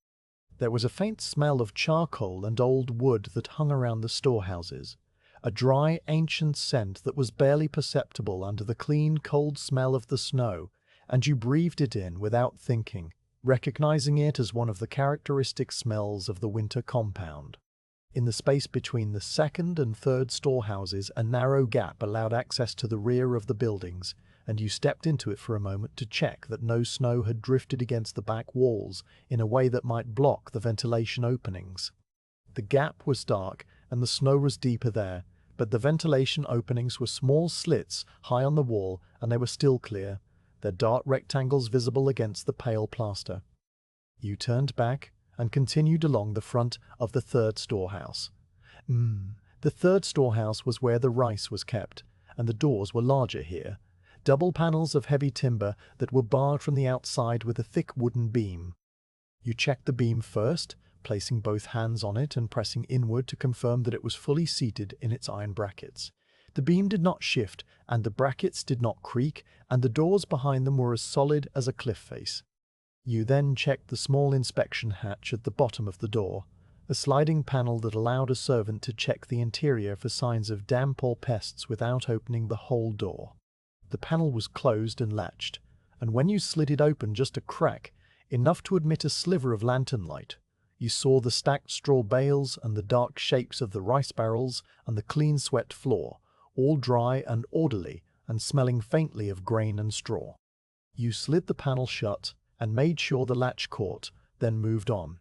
There was a faint smell of charcoal and old wood that hung around the storehouses, a dry, ancient scent that was barely perceptible under the clean, cold smell of the snow, and you breathed it in without thinking, recognizing it as one of the characteristic smells of the winter compound. In the space between the second and third storehouses, a narrow gap allowed access to the rear of the buildings, and you stepped into it for a moment to check that no snow had drifted against the back walls in a way that might block the ventilation openings. The gap was dark, and the snow was deeper there, but the ventilation openings were small slits high on the wall, and they were still clear, their dark rectangles visible against the pale plaster. You turned back and continued along the front of the third storehouse. The third storehouse was where the rice was kept, and the doors were larger here, double panels of heavy timber that were barred from the outside with a thick wooden beam. You checked the beam first, placing both hands on it and pressing inward to confirm that it was fully seated in its iron brackets. The beam did not shift, and the brackets did not creak, and the doors behind them were as solid as a cliff face. You then checked the small inspection hatch at the bottom of the door, a sliding panel that allowed a servant to check the interior for signs of damp or pests without opening the whole door. The panel was closed and latched, and when you slid it open just a crack, enough to admit a sliver of lantern light, you saw the stacked straw bales and the dark shapes of the rice barrels and the clean swept floor, all dry and orderly and smelling faintly of grain and straw. You slid the panel shut and made sure the latch caught, then moved on.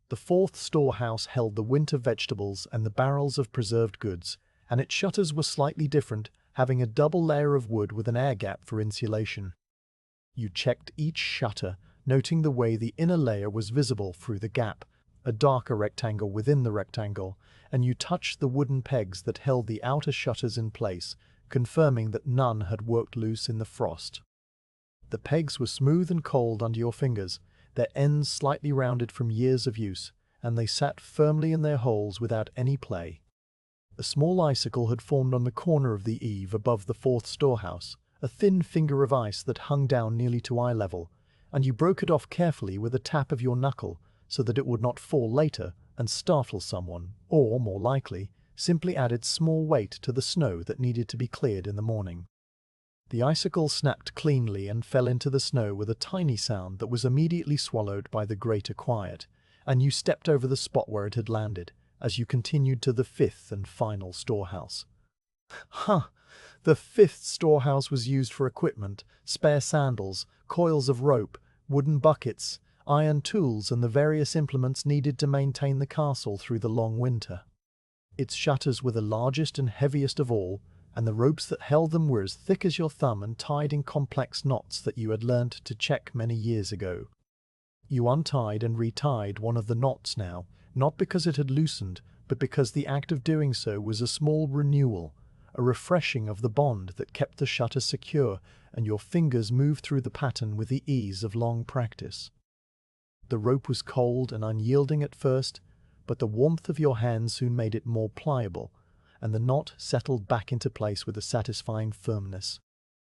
The fourth storehouse held the winter vegetables and the barrels of preserved goods, and its shutters were slightly different, having a double layer of wood with an air gap for insulation. You checked each shutter, noting the way the inner layer was visible through the gap, a darker rectangle within the rectangle, and you touched the wooden pegs that held the outer shutters in place, confirming that none had worked loose in the frost. The pegs were smooth and cold under your fingers, their ends slightly rounded from years of use, and they sat firmly in their holes without any play. A small icicle had formed on the corner of the eave above the fourth storehouse, a thin finger of ice that hung down nearly to eye level, and you broke it off carefully with a tap of your knuckle so that it would not fall later and startle someone, or, more likely, simply added small weight to the snow that needed to be cleared in the morning. The icicle snapped cleanly and fell into the snow with a tiny sound that was immediately swallowed by the greater quiet, and you stepped over the spot where it had landed as you continued to the fifth and final storehouse. The fifth storehouse was used for equipment, spare sandals, coils of rope, wooden buckets, iron tools, and the various implements needed to maintain the castle through the long winter. Its shutters were the largest and heaviest of all, and the ropes that held them were as thick as your thumb and tied in complex knots that you had learned to check many years ago. You untied and retied one of the knots now, not because it had loosened, but because the act of doing so was a small renewal, a refreshing of the bond that kept the shutter secure, and your fingers moved through the pattern with the ease of long practice. The rope was cold and unyielding at first, but the warmth of your hands soon made it more pliable, and the knot settled back into place with a satisfying firmness.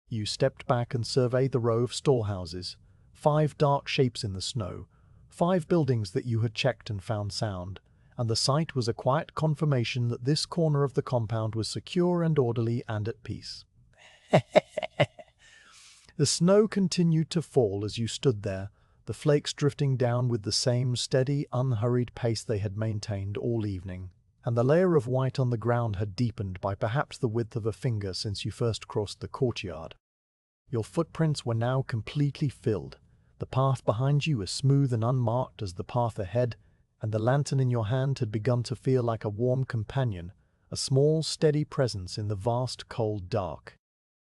You stepped back and surveyed the row of storehouses, 5 dark shapes in the snow, 5 buildings that you had checked and found sound, and the sight was a quiet confirmation that this corner of the compound was secure and orderly and at peace. The snow continued to fall as you stood there, the flakes drifting down with the same steady, unhurried pace they had maintained all evening, and the layer of white on the ground had deepened by perhaps the width of a finger since you first crossed the courtyard. Your footprints were now completely filled, the path behind you as smooth and unmarked as the path ahead, and the lantern in your hand had begun to feel like a warm companion, a small, steady presence in the vast, cold dark.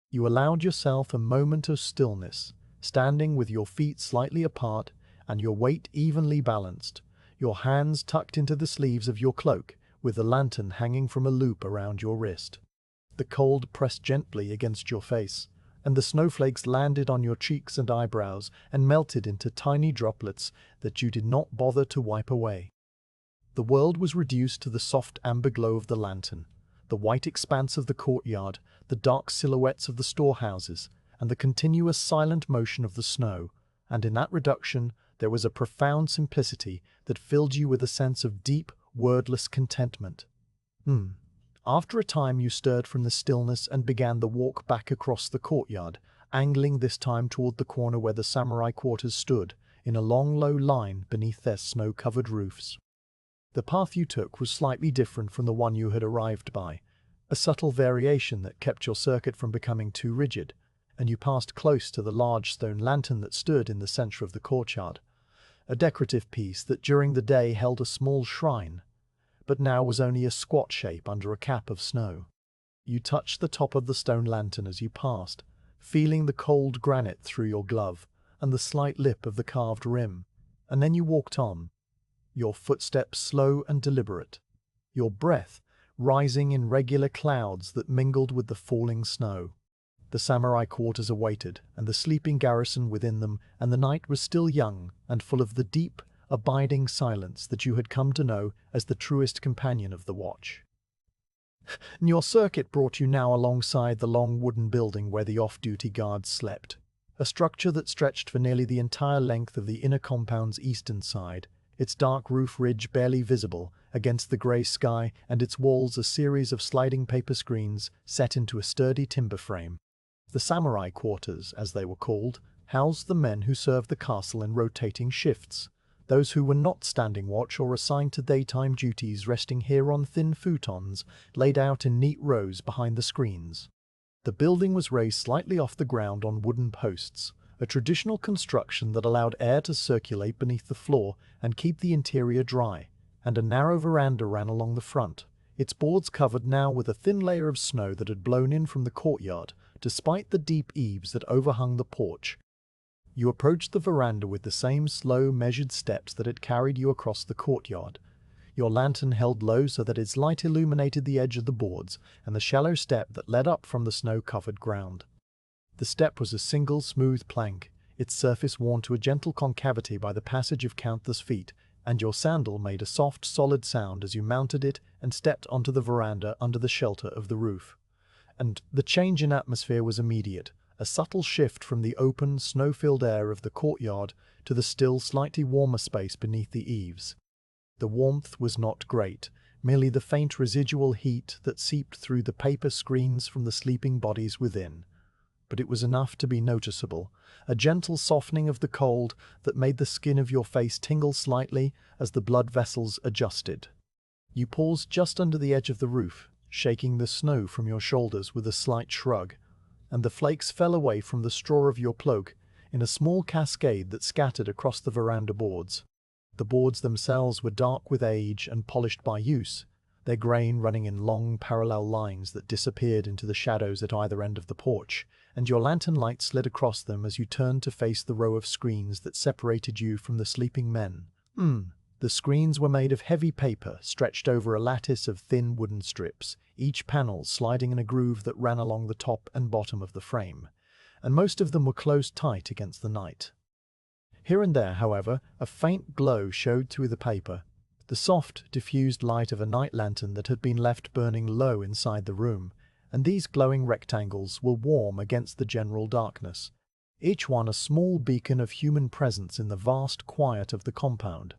You allowed yourself a moment of stillness, standing with your feet slightly apart and your weight evenly balanced, your hands tucked into the sleeves of your cloak, with the lantern hanging from a loop around your wrist. The cold pressed gently against your face, and the snowflakes landed on your cheeks and eyebrows and melted into tiny droplets that you did not bother to wipe away. The world was reduced to the soft amber glow of the lantern, the white expanse of the courtyard, the dark silhouettes of the storehouses, and the continuous silent motion of the snow, and in that reduction there was a profound simplicity that filled you with a sense of deep, wordless contentment. After a time you stirred from the stillness and began the walk back across the courtyard, angling this time toward the corner where the samurai quarters stood, in a long low line beneath their snow-covered roofs. The path you took was slightly different from the one you had arrived by, a subtle variation that kept your circuit from becoming too rigid, and you passed close to the large stone lantern that stood in the center of the courtyard, a decorative piece that during the day held a small shrine, but now was only a squat shape under a cap of snow. You touched the top of the stone lantern as you passed, feeling the cold granite through your glove and the slight lip of the carved rim, and then you walked on, your footsteps slow and deliberate, your breath rising in regular clouds that mingled with the falling snow. The samurai quarters awaited, and the sleeping garrison within them, and the night was still young and full of the deep, abiding silence that you had come to know as the truest companion of the watch. Your circuit brought you now alongside the long wooden building where the off-duty guards slept, a structure that stretched for nearly the entire length of the inner compound's eastern side, its dark roof ridge barely visible against the grey sky and its walls a series of sliding paper screens set into a sturdy timber frame. The samurai quarters, as they were called, housed the men who served the castle in rotating shifts, those who were not standing watch or assigned to daytime duties resting here on thin futons laid out in neat rows behind the screens. The building was raised slightly off the ground on wooden posts, a traditional construction that allowed air to circulate beneath the floor and keep the interior dry, and a narrow veranda ran along the front, its boards covered now with a thin layer of snow that had blown in from the courtyard, despite the deep eaves that overhung the porch. You approached the veranda with the same slow, measured steps that had carried you across the courtyard, your lantern held low so that its light illuminated the edge of the boards and the shallow step that led up from the snow-covered ground. The step was a single, smooth plank, its surface worn to a gentle concavity by the passage of countless feet, and your sandal made a soft, solid sound as you mounted it and stepped onto the veranda under the shelter of the roof. And the change in atmosphere was immediate, a subtle shift from the open, snow-filled air of the courtyard to the still, slightly warmer space beneath the eaves. The warmth was not great, merely the faint residual heat that seeped through the paper screens from the sleeping bodies within. But it was enough to be noticeable, a gentle softening of the cold that made the skin of your face tingle slightly as the blood vessels adjusted. You paused just under the edge of the roof, shaking the snow from your shoulders with a slight shrug, and the flakes fell away from the straw of your cloak in a small cascade that scattered across the veranda boards. The boards themselves were dark with age and polished by use, their grain running in long parallel lines that disappeared into the shadows at either end of the porch, and your lantern light slid across them as you turned to face the row of screens that separated you from the sleeping men. The screens were made of heavy paper stretched over a lattice of thin wooden strips, each panel sliding in a groove that ran along the top and bottom of the frame, and most of them were closed tight against the night. Here and there, however, a faint glow showed through the paper, the soft, diffused light of a night lantern that had been left burning low inside the room, and these glowing rectangles were warm against the general darkness, each one a small beacon of human presence in the vast quiet of the compound.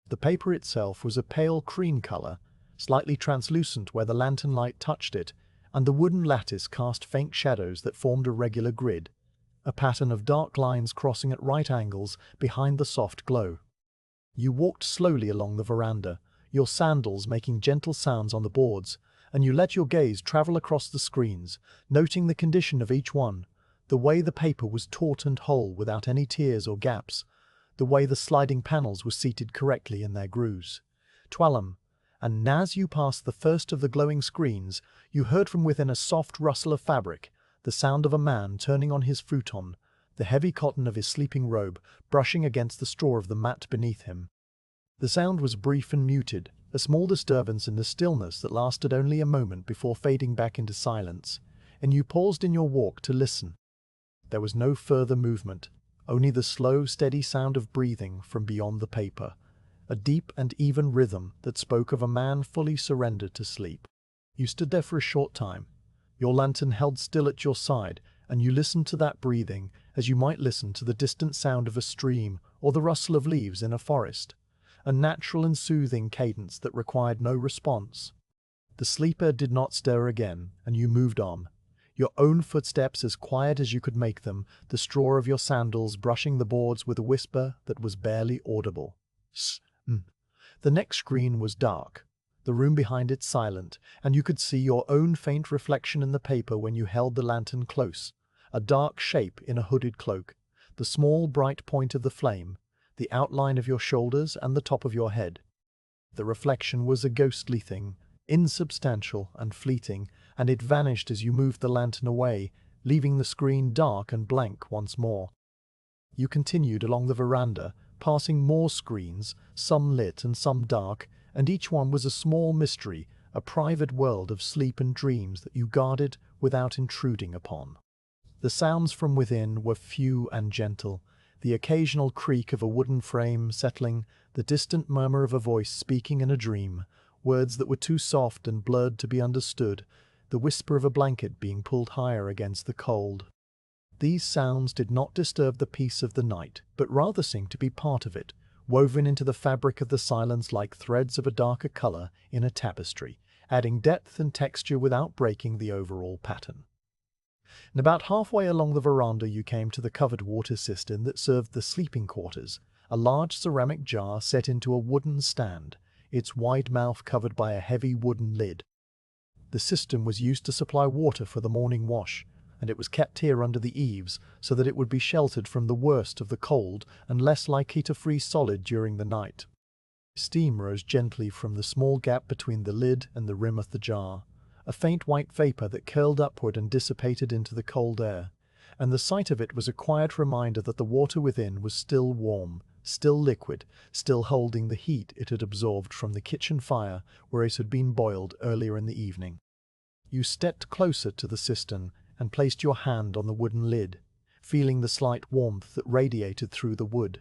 The paper itself was a pale cream color, slightly translucent where the lantern light touched it, and the wooden lattice cast faint shadows that formed a regular grid, a pattern of dark lines crossing at right angles behind the soft glow. You walked slowly along the veranda, your sandals making gentle sounds on the boards, and you let your gaze travel across the screens, noting the condition of each one, the way the paper was taut and whole without any tears or gaps, the way the sliding panels were seated correctly in their grooves. Twalum, and as you passed the first of the glowing screens, you heard from within a soft rustle of fabric, the sound of a man turning on his futon, the heavy cotton of his sleeping robe brushing against the straw of the mat beneath him. The sound was brief and muted, a small disturbance in the stillness that lasted only a moment before fading back into silence, and you paused in your walk to listen. There was no further movement, only the slow, steady sound of breathing from beyond the paper, a deep and even rhythm that spoke of a man fully surrendered to sleep. You stood there for a short time, your lantern held still at your side, and you listened to that breathing as you might listen to the distant sound of a stream or the rustle of leaves in a forest, a natural and soothing cadence that required no response. The sleeper did not stir again, and you moved on, your own footsteps as quiet as you could make them, the straw of your sandals brushing the boards with a whisper that was barely audible. The next screen was dark, the room behind it silent, and you could see your own faint reflection in the paper when you held the lantern close, a dark shape in a hooded cloak, the small bright point of the flame, the outline of your shoulders and the top of your head. The reflection was a ghostly thing, insubstantial and fleeting, and it vanished as you moved the lantern away, leaving the screen dark and blank once more. You continued along the veranda, passing more screens, some lit and some dark, and each one was a small mystery, a private world of sleep and dreams that you guarded without intruding upon. The sounds from within were few and gentle, the occasional creak of a wooden frame settling, the distant murmur of a voice speaking in a dream, words that were too soft and blurred to be understood, the whisper of a blanket being pulled higher against the cold. These sounds did not disturb the peace of the night, but rather seemed to be part of it, woven into the fabric of the silence like threads of a darker color in a tapestry, adding depth and texture without breaking the overall pattern. And about halfway along the veranda you came to the covered water cistern that served the sleeping quarters, a large ceramic jar set into a wooden stand, its wide mouth covered by a heavy wooden lid. The cistern was used to supply water for the morning wash, and it was kept here under the eaves so that it would be sheltered from the worst of the cold and less likely to freeze solid during the night. Steam rose gently from the small gap between the lid and the rim of the jar, a faint white vapor that curled upward and dissipated into the cold air, and the sight of it was a quiet reminder that the water within was still warm, still liquid, still holding the heat it had absorbed from the kitchen fire where it had been boiled earlier in the evening. You stepped closer to the cistern and placed your hand on the wooden lid, feeling the slight warmth that radiated through the wood,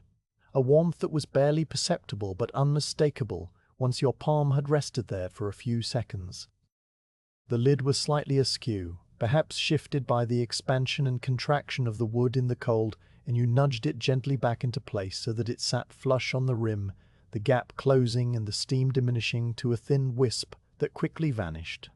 a warmth that was barely perceptible but unmistakable once your palm had rested there for a few seconds. The lid was slightly askew, perhaps shifted by the expansion and contraction of the wood in the cold, and you nudged it gently back into place so that it sat flush on the rim, the gap closing and the steam diminishing to a thin wisp that quickly vanished.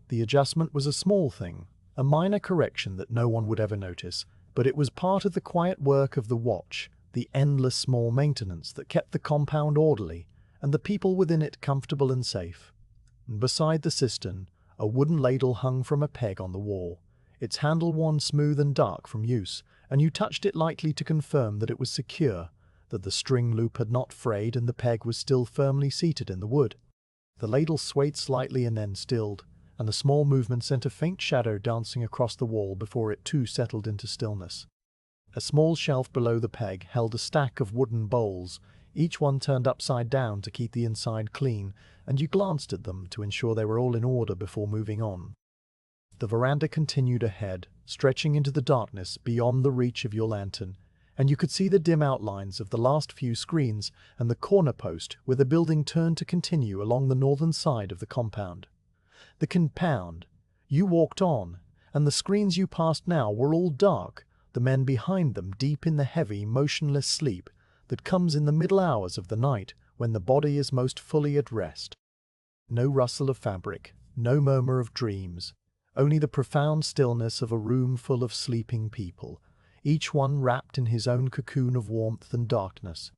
The adjustment was a small thing, a minor correction that no one would ever notice, but it was part of the quiet work of the watch, the endless small maintenance that kept the compound orderly and the people within it comfortable and safe. And beside the cistern, a wooden ladle hung from a peg on the wall, its handle worn smooth and dark from use, and you touched it lightly to confirm that it was secure, that the string loop had not frayed and the peg was still firmly seated in the wood. The ladle swayed slightly and then stilled, and the small movement sent a faint shadow dancing across the wall before it too settled into stillness. A small shelf below the peg held a stack of wooden bowls, each one turned upside down to keep the inside clean, and you glanced at them to ensure they were all in order before moving on. The veranda continued ahead, stretching into the darkness beyond the reach of your lantern, and you could see the dim outlines of the last few screens and the corner post where the building turned to continue along the northern side of the compound. The compound. You walked on, and the screens you passed now were all dark, the men behind them deep in the heavy, motionless sleep that comes in the middle hours of the night when the body is most fully at rest. No rustle of fabric, no murmur of dreams, only the profound stillness of a room full of sleeping people, each one wrapped in his own cocoon of warmth and darkness.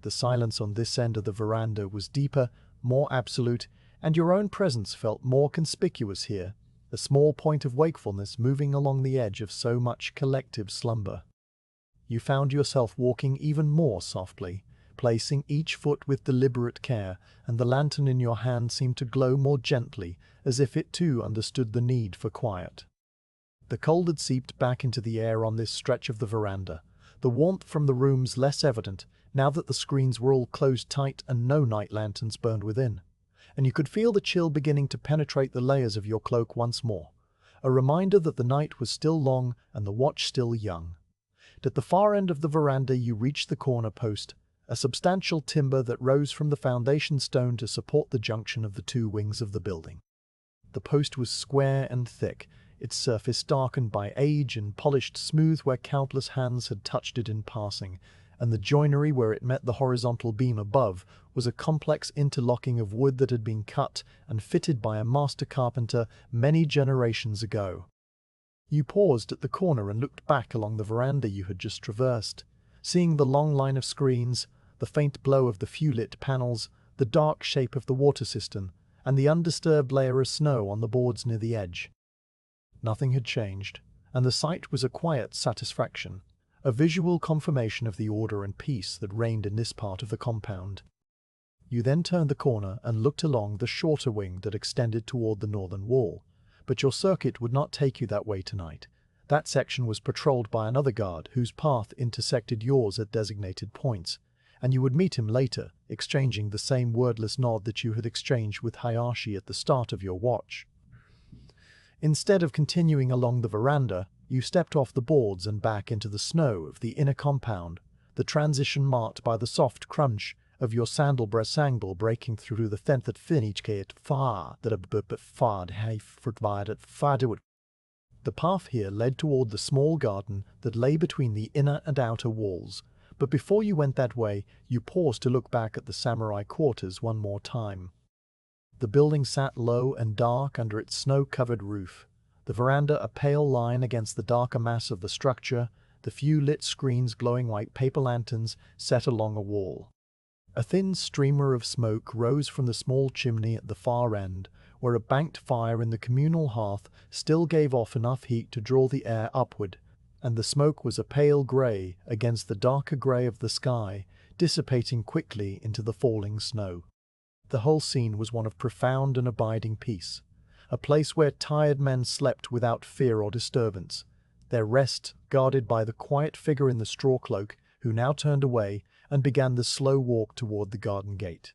The silence on this end of the veranda was deeper, more absolute, and your own presence felt more conspicuous here, a small point of wakefulness moving along the edge of so much collective slumber. You found yourself walking even more softly, placing each foot with deliberate care, and the lantern in your hand seemed to glow more gently, as if it too understood the need for quiet. The cold had seeped back into the air on this stretch of the veranda, the warmth from the rooms less evident now that the screens were all closed tight and no night lanterns burned within. And you could feel the chill beginning to penetrate the layers of your cloak once more, a reminder that the night was still long and the watch still young. At the far end of the veranda you reached the corner post, a substantial timber that rose from the foundation stone to support the junction of the two wings of the building. The post was square and thick, its surface darkened by age and polished smooth where countless hands had touched it in passing, and the joinery where it met the horizontal beam above was a complex interlocking of wood that had been cut and fitted by a master carpenter many generations ago. You paused at the corner and looked back along the veranda you had just traversed, seeing the long line of screens, the faint glow of the few lit panels, the dark shape of the water cistern, and the undisturbed layer of snow on the boards near the edge. Nothing had changed, and the sight was a quiet satisfaction, a visual confirmation of the order and peace that reigned in this part of the compound. You then turned the corner and looked along the shorter wing that extended toward the northern wall, but your circuit would not take you that way tonight. That section was patrolled by another guard whose path intersected yours at designated points, and you would meet him later, exchanging the same wordless nod that you had exchanged with Hayashi at the start of your watch. Instead of continuing along the veranda, you stepped off the boards and back into the snow of the inner compound, the transition marked by the soft crunch of your sandal breaking through the that finchkate far that a fard have. The path here led toward the small garden that lay between the inner and outer walls, but before you went that way, you paused to look back at the samurai quarters one more time. The building sat low and dark under its snow-covered roof, the veranda a pale line against the darker mass of the structure, the few lit screens glowing like paper lanterns set along a wall. A thin streamer of smoke rose from the small chimney at the far end, where a banked fire in the communal hearth still gave off enough heat to draw the air upward, and the smoke was a pale grey against the darker grey of the sky, dissipating quickly into the falling snow. The whole scene was one of profound and abiding peace, a place where tired men slept without fear or disturbance, their rest guarded by the quiet figure in the straw cloak who now turned away and began the slow walk toward the garden gate.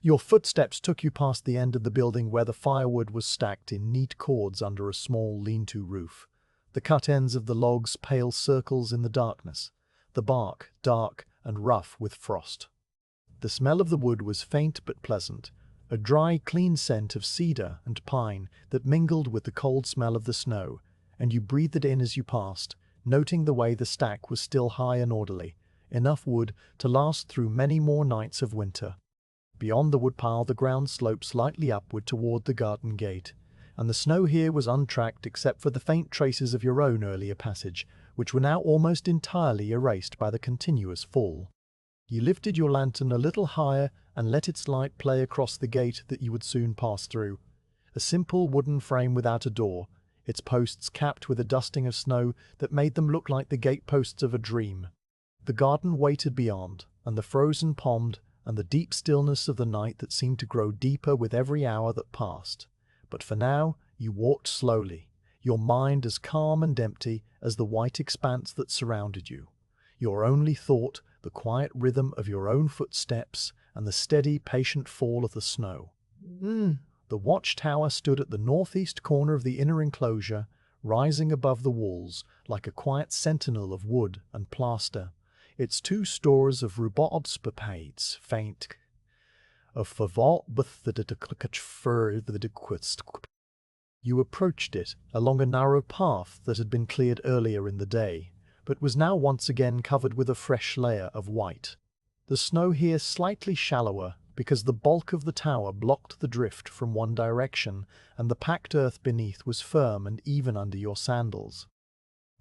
Your footsteps took you past the end of the building where the firewood was stacked in neat cords under a small lean-to roof, the cut ends of the logs pale circles in the darkness, the bark dark and rough with frost. The smell of the wood was faint but pleasant, a dry, clean scent of cedar and pine that mingled with the cold smell of the snow, and you breathed it in as you passed, noting the way the stack was still high and orderly, enough wood to last through many more nights of winter. Beyond the woodpile the ground sloped slightly upward toward the garden gate, and the snow here was untracked except for the faint traces of your own earlier passage, which were now almost entirely erased by the continuous fall. You lifted your lantern a little higher and let its light play across the gate that you would soon pass through, a simple wooden frame without a door, its posts capped with a dusting of snow that made them look like the gateposts of a dream. The garden waited beyond, and the frozen pond, and the deep stillness of the night that seemed to grow deeper with every hour that passed. But for now, you walked slowly, your mind as calm and empty as the white expanse that surrounded you. Your only thought, the quiet rhythm of your own footsteps, and the steady, patient fall of the snow. The watchtower stood at the northeast corner of the inner enclosure, rising above the walls like a quiet sentinel of wood and plaster. Its 2 stores of rubatsbepaids faint of favort with the. You approached it along a narrow path that had been cleared earlier in the day, but was now once again covered with a fresh layer of white. The snow here slightly shallower, because the bulk of the tower blocked the drift from one direction, and the packed earth beneath was firm and even under your sandals.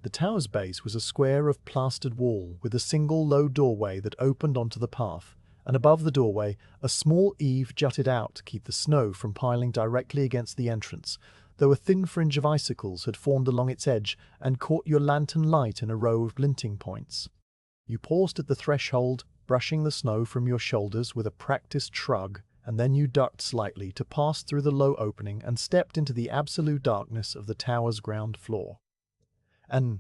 The tower's base was a square of plastered wall with a single low doorway that opened onto the path, and above the doorway a small eave jutted out to keep the snow from piling directly against the entrance, though a thin fringe of icicles had formed along its edge and caught your lantern light in a row of glinting points. You paused at the threshold, brushing the snow from your shoulders with a practiced shrug, and then you ducked slightly to pass through the low opening and stepped into the absolute darkness of the tower's ground floor. And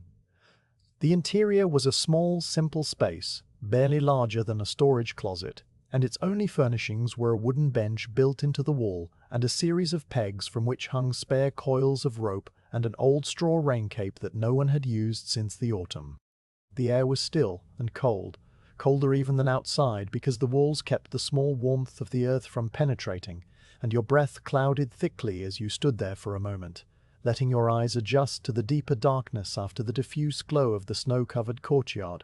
the interior was a small, simple space, barely larger than a storage closet, and its only furnishings were a wooden bench built into the wall and a series of pegs from which hung spare coils of rope and an old straw rain cape that no one had used since the autumn. The air was still and cold, colder even than outside because the walls kept the small warmth of the earth from penetrating, and your breath clouded thickly as you stood there for a moment, letting your eyes adjust to the deeper darkness after the diffuse glow of the snow-covered courtyard.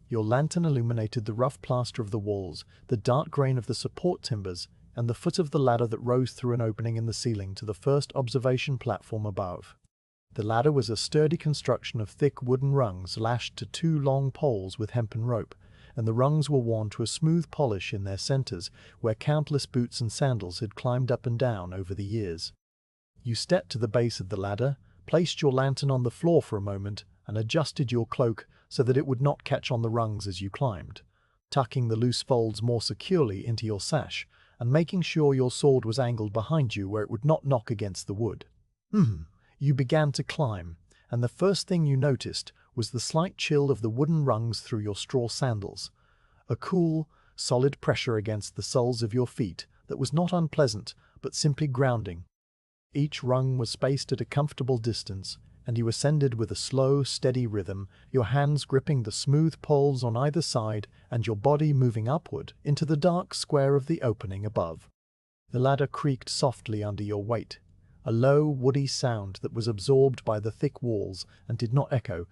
Your lantern illuminated the rough plaster of the walls, the dark grain of the support timbers, and the foot of the ladder that rose through an opening in the ceiling to the first observation platform above. The ladder was a sturdy construction of thick wooden rungs lashed to 2 long poles with hempen rope, and the rungs were worn to a smooth polish in their centers where countless boots and sandals had climbed up and down over the years. You stepped to the base of the ladder, placed your lantern on the floor for a moment, and adjusted your cloak so that it would not catch on the rungs as you climbed, tucking the loose folds more securely into your sash, and making sure your sword was angled behind you where it would not knock against the wood. You began to climb, and the first thing you noticed was the slight chill of the wooden rungs through your straw sandals, a cool, solid pressure against the soles of your feet that was not unpleasant, but simply grounding. Each rung was spaced at a comfortable distance, and you ascended with a slow, steady rhythm, your hands gripping the smooth poles on either side and your body moving upward into the dark square of the opening above. The ladder creaked softly under your weight, a low, woody sound that was absorbed by the thick walls and did not echo,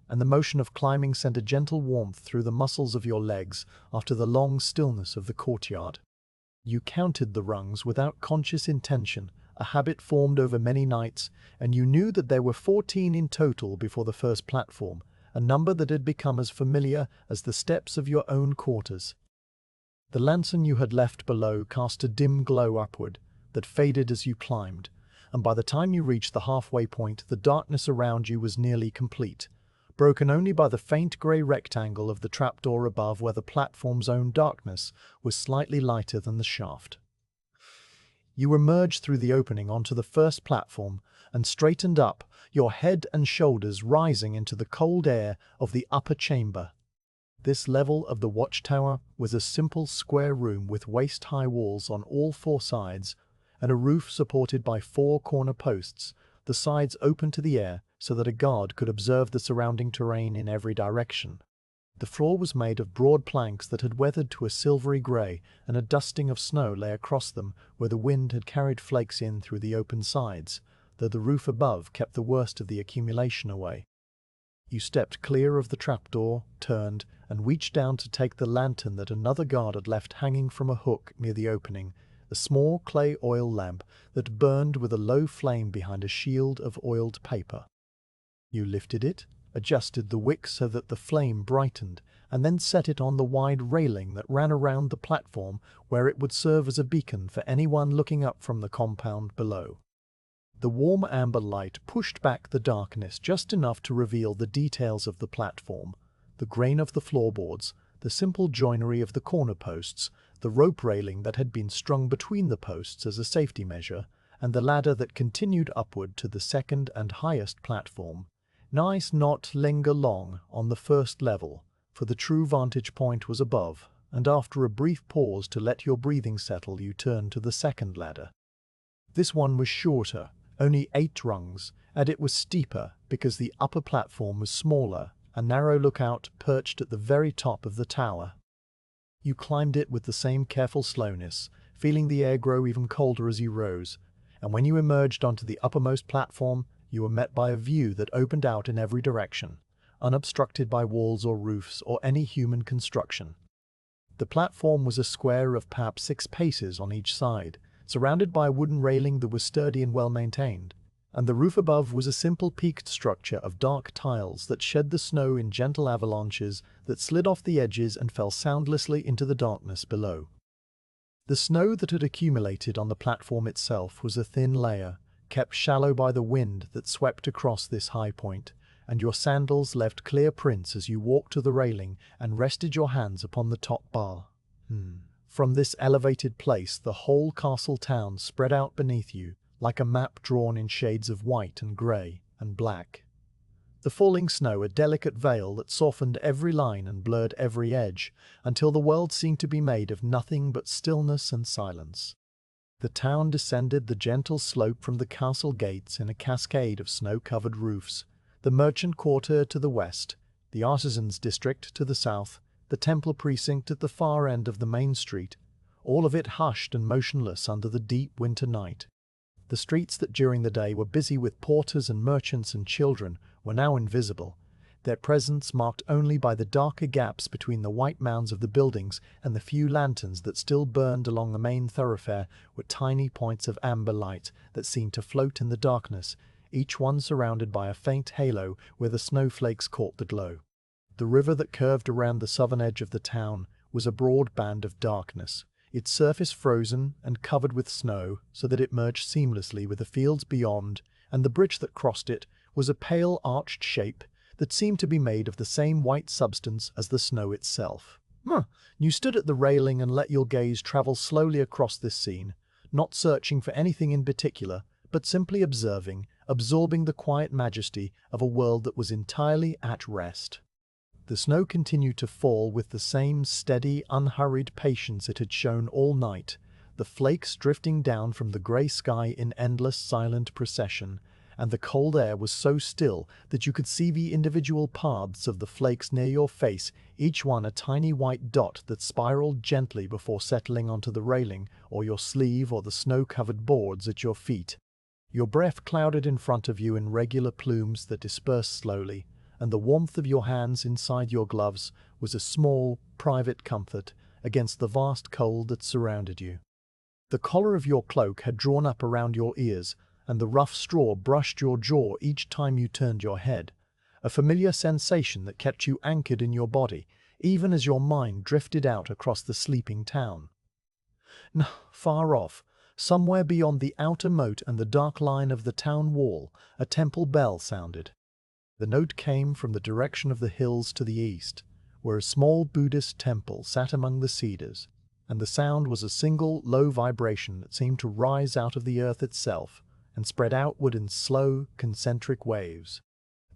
and the motion of climbing sent a gentle warmth through the muscles of your legs after the long stillness of the courtyard. You counted the rungs without conscious intention, a habit formed over many nights, and you knew that there were 14 in total before the first platform, a number that had become as familiar as the steps of your own quarters. The lantern you had left below cast a dim glow upward that faded as you climbed, and by the time you reached the halfway point, the darkness around you was nearly complete, broken only by the faint grey rectangle of the trapdoor above where the platform's own darkness was slightly lighter than the shaft. You emerged through the opening onto the first platform and straightened up, your head and shoulders rising into the cold air of the upper chamber. This level of the watchtower was a simple square room with waist-high walls on all 4 sides, and a roof supported by 4 corner posts, the sides open to the air so that a guard could observe the surrounding terrain in every direction. The floor was made of broad planks that had weathered to a silvery grey, and a dusting of snow lay across them where the wind had carried flakes in through the open sides, though the roof above kept the worst of the accumulation away. You stepped clear of the trapdoor, turned, and reached down to take the lantern that another guard had left hanging from a hook near the opening, a small clay oil lamp that burned with a low flame behind a shield of oiled paper. You lifted it, adjusted the wick so that the flame brightened, and then set it on the wide railing that ran around the platform where it would serve as a beacon for anyone looking up from the compound below. The warm amber light pushed back the darkness just enough to reveal the details of the platform, the grain of the floorboards, the simple joinery of the corner posts, the rope railing that had been strung between the posts as a safety measure, and the ladder that continued upward to the second and highest platform. Nice not linger long on the first level, for the true vantage point was above, and after a brief pause to let your breathing settle, you turned to the second ladder. This one was shorter, only 8 rungs, and it was steeper because the upper platform was smaller, a narrow lookout perched at the very top of the tower. You climbed it with the same careful slowness, feeling the air grow even colder as you rose, and when you emerged onto the uppermost platform, you were met by a view that opened out in every direction, unobstructed by walls or roofs or any human construction. The platform was a square of perhaps 6 paces on each side, surrounded by a wooden railing that was sturdy and well maintained, and the roof above was a simple peaked structure of dark tiles that shed the snow in gentle avalanches that slid off the edges and fell soundlessly into the darkness below. The snow that had accumulated on the platform itself was a thin layer, kept shallow by the wind that swept across this high point, and your sandals left clear prints as you walked to the railing and rested your hands upon the top bar. From this elevated place, the whole castle town spread out beneath you, like a map drawn in shades of white and grey and black. The falling snow a delicate veil that softened every line and blurred every edge, until the world seemed to be made of nothing but stillness and silence. The town descended the gentle slope from the castle gates in a cascade of snow-covered roofs, the merchant quarter to the west, the artisans' district to the south, the temple precinct at the far end of the main street, all of it hushed and motionless under the deep winter night. The streets that during the day were busy with porters and merchants and children were now invisible, their presence marked only by the darker gaps between the white mounds of the buildings, and the few lanterns that still burned along the main thoroughfare were tiny points of amber light that seemed to float in the darkness, each one surrounded by a faint halo where the snowflakes caught the glow. The river that curved around the southern edge of the town was a broad band of darkness, its surface frozen and covered with snow so that it merged seamlessly with the fields beyond, and the bridge that crossed it was a pale arched shape that seemed to be made of the same white substance as the snow itself. You stood at the railing and let your gaze travel slowly across this scene, not searching for anything in particular, but simply observing, absorbing the quiet majesty of a world that was entirely at rest. The snow continued to fall with the same steady, unhurried patience it had shown all night, the flakes drifting down from the grey sky in endless silent procession, and the cold air was so still that you could see the individual paths of the flakes near your face, each one a tiny white dot that spiraled gently before settling onto the railing or your sleeve or the snow-covered boards at your feet. Your breath clouded in front of you in regular plumes that dispersed slowly, and the warmth of your hands inside your gloves was a small, private comfort against the vast cold that surrounded you. The collar of your cloak had drawn up around your ears, and the rough straw brushed your jaw each time you turned your head, a familiar sensation that kept you anchored in your body, even as your mind drifted out across the sleeping town. Far off, somewhere beyond the outer moat and the dark line of the town wall, a temple bell sounded. The note came from the direction of the hills to the east, where a small Buddhist temple sat among the cedars, and the sound was a single, low vibration that seemed to rise out of the earth itself and spread outward in slow, concentric waves.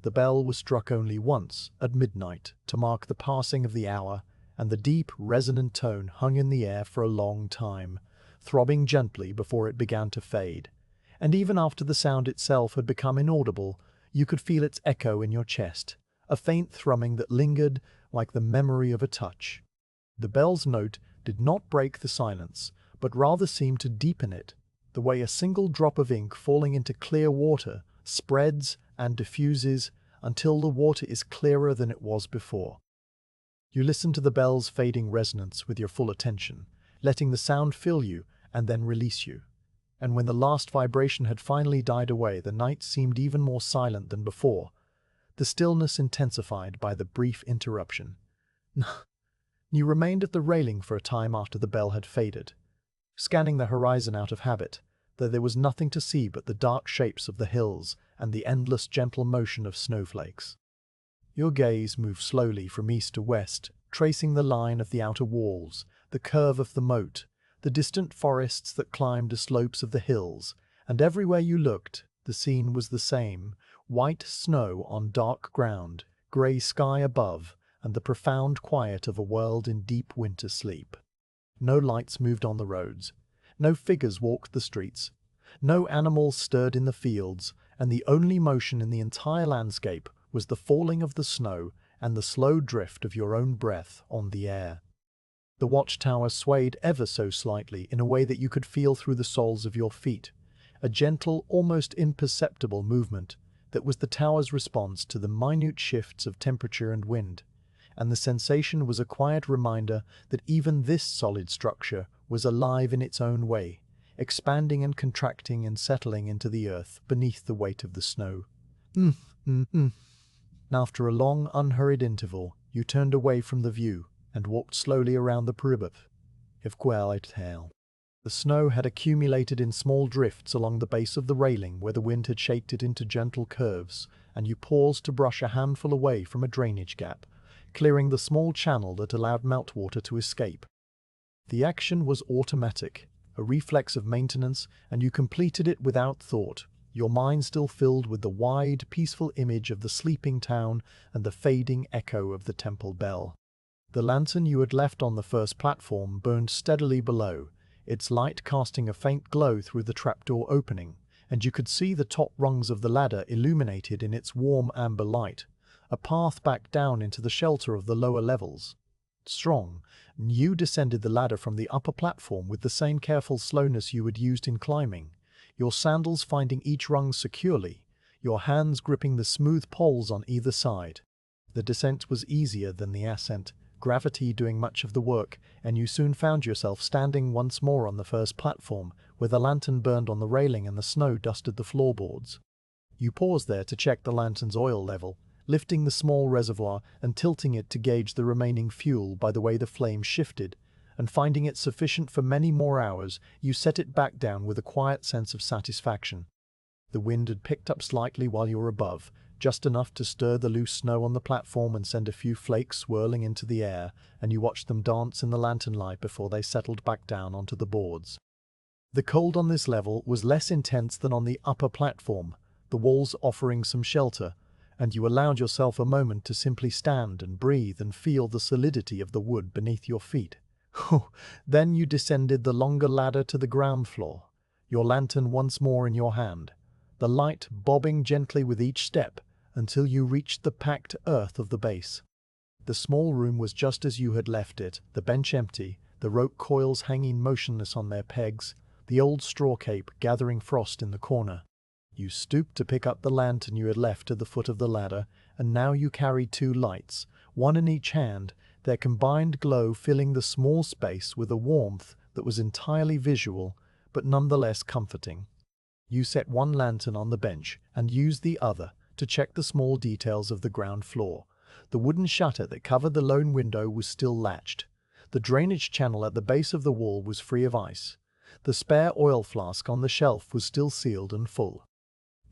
The bell was struck only once, at midnight, to mark the passing of the hour, and the deep, resonant tone hung in the air for a long time, throbbing gently before it began to fade, and even after the sound itself had become inaudible, you could feel its echo in your chest, a faint thrumming that lingered like the memory of a touch. The bell's note did not break the silence, but rather seemed to deepen it, the way a single drop of ink falling into clear water spreads and diffuses until the water is clearer than it was before. You listened to the bell's fading resonance with your full attention, letting the sound fill you and then release you. And when the last vibration had finally died away, the night seemed even more silent than before, the stillness intensified by the brief interruption. You remained at the railing for a time after the bell had faded, scanning the horizon out of habit, though there was nothing to see but the dark shapes of the hills and the endless gentle motion of snowflakes. Your gaze moved slowly from east to west, tracing the line of the outer walls, the curve of the moat, the distant forests that climbed the slopes of the hills, and everywhere you looked, the scene was the same: white snow on dark ground, grey sky above, and the profound quiet of a world in deep winter sleep. No lights moved on the roads. No figures walked the streets. No animals stirred in the fields, and the only motion in the entire landscape was the falling of the snow and the slow drift of your own breath on the air. The watchtower swayed ever so slightly in a way that you could feel through the soles of your feet, a gentle, almost imperceptible movement that was the tower's response to the minute shifts of temperature and wind, and the sensation was a quiet reminder that even this solid structure was alive in its own way, expanding and contracting and settling into the earth beneath the weight of the snow. After a long, unhurried interval, you turned away from the view and walked slowly around the perimeter. The snow had accumulated in small drifts along the base of the railing where the wind had shaped it into gentle curves, and you paused to brush a handful away from a drainage gap, clearing the small channel that allowed meltwater to escape. The action was automatic, a reflex of maintenance, and you completed it without thought, your mind still filled with the wide, peaceful image of the sleeping town and the fading echo of the temple bell. The lantern you had left on the first platform burned steadily below, its light casting a faint glow through the trapdoor opening, and you could see the top rungs of the ladder illuminated in its warm amber light, a path back down into the shelter of the lower levels. Strong, you descended the ladder from the upper platform with the same careful slowness you had used in climbing, your sandals finding each rung securely, your hands gripping the smooth poles on either side. The descent was easier than the ascent, gravity doing much of the work, and you soon found yourself standing once more on the first platform, where the lantern burned on the railing and the snow dusted the floorboards. You paused there to check the lantern's oil level, lifting the small reservoir and tilting it to gauge the remaining fuel by the way the flame shifted, and finding it sufficient for many more hours, you set it back down with a quiet sense of satisfaction. The wind had picked up slightly while you were above, just enough to stir the loose snow on the platform and send a few flakes swirling into the air, and you watched them dance in the lantern light before they settled back down onto the boards. The cold on this level was less intense than on the upper platform, the walls offering some shelter, and you allowed yourself a moment to simply stand and breathe and feel the solidity of the wood beneath your feet. Then you descended the longer ladder to the ground floor, your lantern once more in your hand, the light bobbing gently with each step until you reached the packed earth of the base. The small room was just as you had left it, the bench empty, the rope coils hanging motionless on their pegs, the old straw cape gathering frost in the corner. You stooped to pick up the lantern you had left at the foot of the ladder, and now you carried two lights, one in each hand, their combined glow filling the small space with a warmth that was entirely visual, but nonetheless comforting. You set one lantern on the bench and used the other to check the small details of the ground floor. The wooden shutter that covered the lone window was still latched. The drainage channel at the base of the wall was free of ice. The spare oil flask on the shelf was still sealed and full.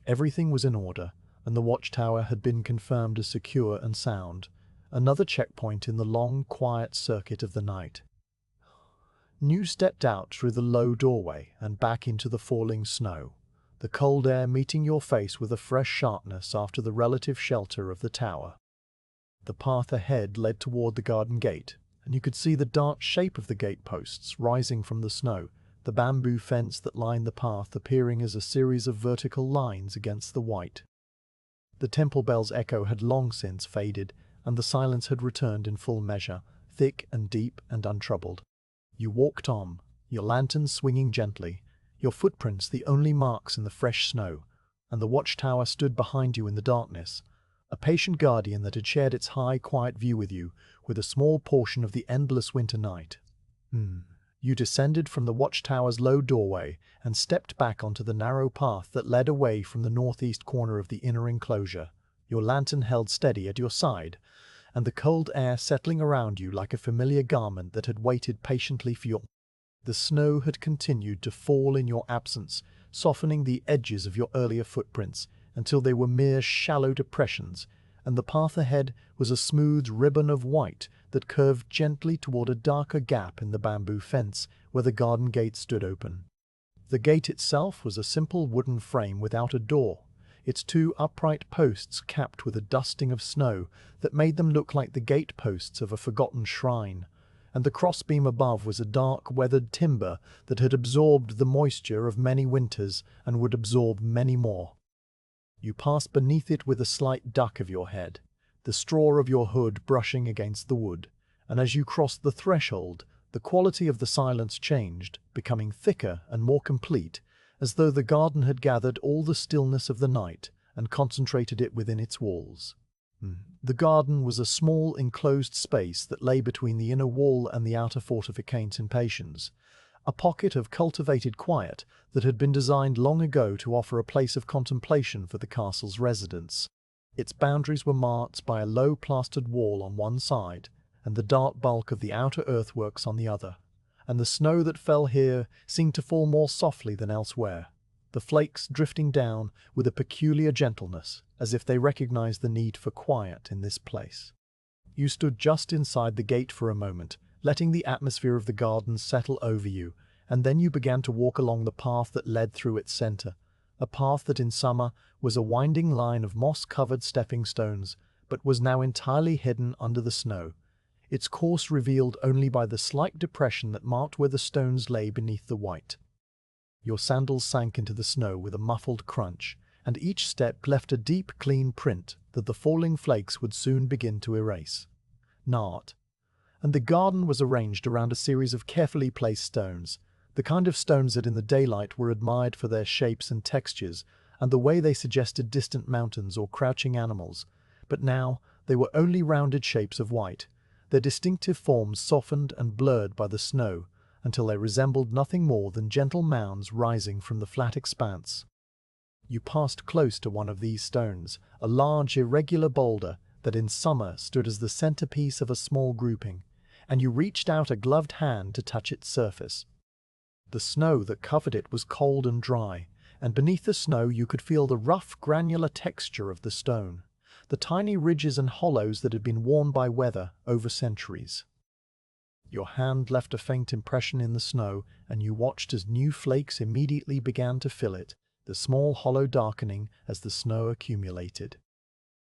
Everything was in order, and the watchtower had been confirmed as secure and sound, another checkpoint in the long, quiet circuit of the night. You stepped out through the low doorway and back into the falling snow, the cold air meeting your face with a fresh sharpness after the relative shelter of the tower. The path ahead led toward the garden gate, and you could see the dark shape of the gate posts rising from the snow, the bamboo fence that lined the path appearing as a series of vertical lines against the white. The temple bell's echo had long since faded, and the silence had returned in full measure, thick and deep and untroubled. You walked on, your lantern swinging gently, your footprints the only marks in the fresh snow, and the watchtower stood behind you in the darkness, a patient guardian that had shared its high, quiet view with you, with a small portion of the endless winter night. You descended from the watchtower's low doorway and stepped back onto the narrow path that led away from the northeast corner of the inner enclosure, your lantern held steady at your side, and the cold air settling around you like a familiar garment that had waited patiently for you. The snow had continued to fall in your absence, softening the edges of your earlier footprints until they were mere shallow depressions, and the path ahead was a smooth ribbon of white that curved gently toward a darker gap in the bamboo fence where the garden gate stood open. The gate itself was a simple wooden frame without a door, its two upright posts capped with a dusting of snow that made them look like the gate posts of a forgotten shrine, and the crossbeam above was a dark, weathered timber that had absorbed the moisture of many winters and would absorb many more. You passed beneath it with a slight duck of your head, the straw of your hood brushing against the wood, and as you crossed the threshold, the quality of the silence changed, becoming thicker and more complete, as though the garden had gathered all the stillness of the night and concentrated it within its walls. The garden was a small enclosed space that lay between the inner wall and the outer fortifications, a pocket of cultivated quiet that had been designed long ago to offer a place of contemplation for the castle's residents. Its boundaries were marked by a low plastered wall on one side and the dark bulk of the outer earthworks on the other, and the snow that fell here seemed to fall more softly than elsewhere, the flakes drifting down with a peculiar gentleness, as if they recognized the need for quiet in this place. You stood just inside the gate for a moment, letting the atmosphere of the garden settle over you, and then you began to walk along the path that led through its center, a path that in summer was a winding line of moss-covered stepping stones, but was now entirely hidden under the snow, its course revealed only by the slight depression that marked where the stones lay beneath the white. Your sandals sank into the snow with a muffled crunch, and each step left a deep, clean print that the falling flakes would soon begin to erase. Not. And the garden was arranged around a series of carefully placed stones, the kind of stones that in the daylight were admired for their shapes and textures, and the way they suggested distant mountains or crouching animals, but now they were only rounded shapes of white, their distinctive forms softened and blurred by the snow, until they resembled nothing more than gentle mounds rising from the flat expanse. You passed close to one of these stones, a large irregular boulder that in summer stood as the centerpiece of a small grouping, and you reached out a gloved hand to touch its surface. The snow that covered it was cold and dry, and beneath the snow you could feel the rough, granular texture of the stone, the tiny ridges and hollows that had been worn by weather over centuries. Your hand left a faint impression in the snow, and you watched as new flakes immediately began to fill it, the small hollow darkening as the snow accumulated.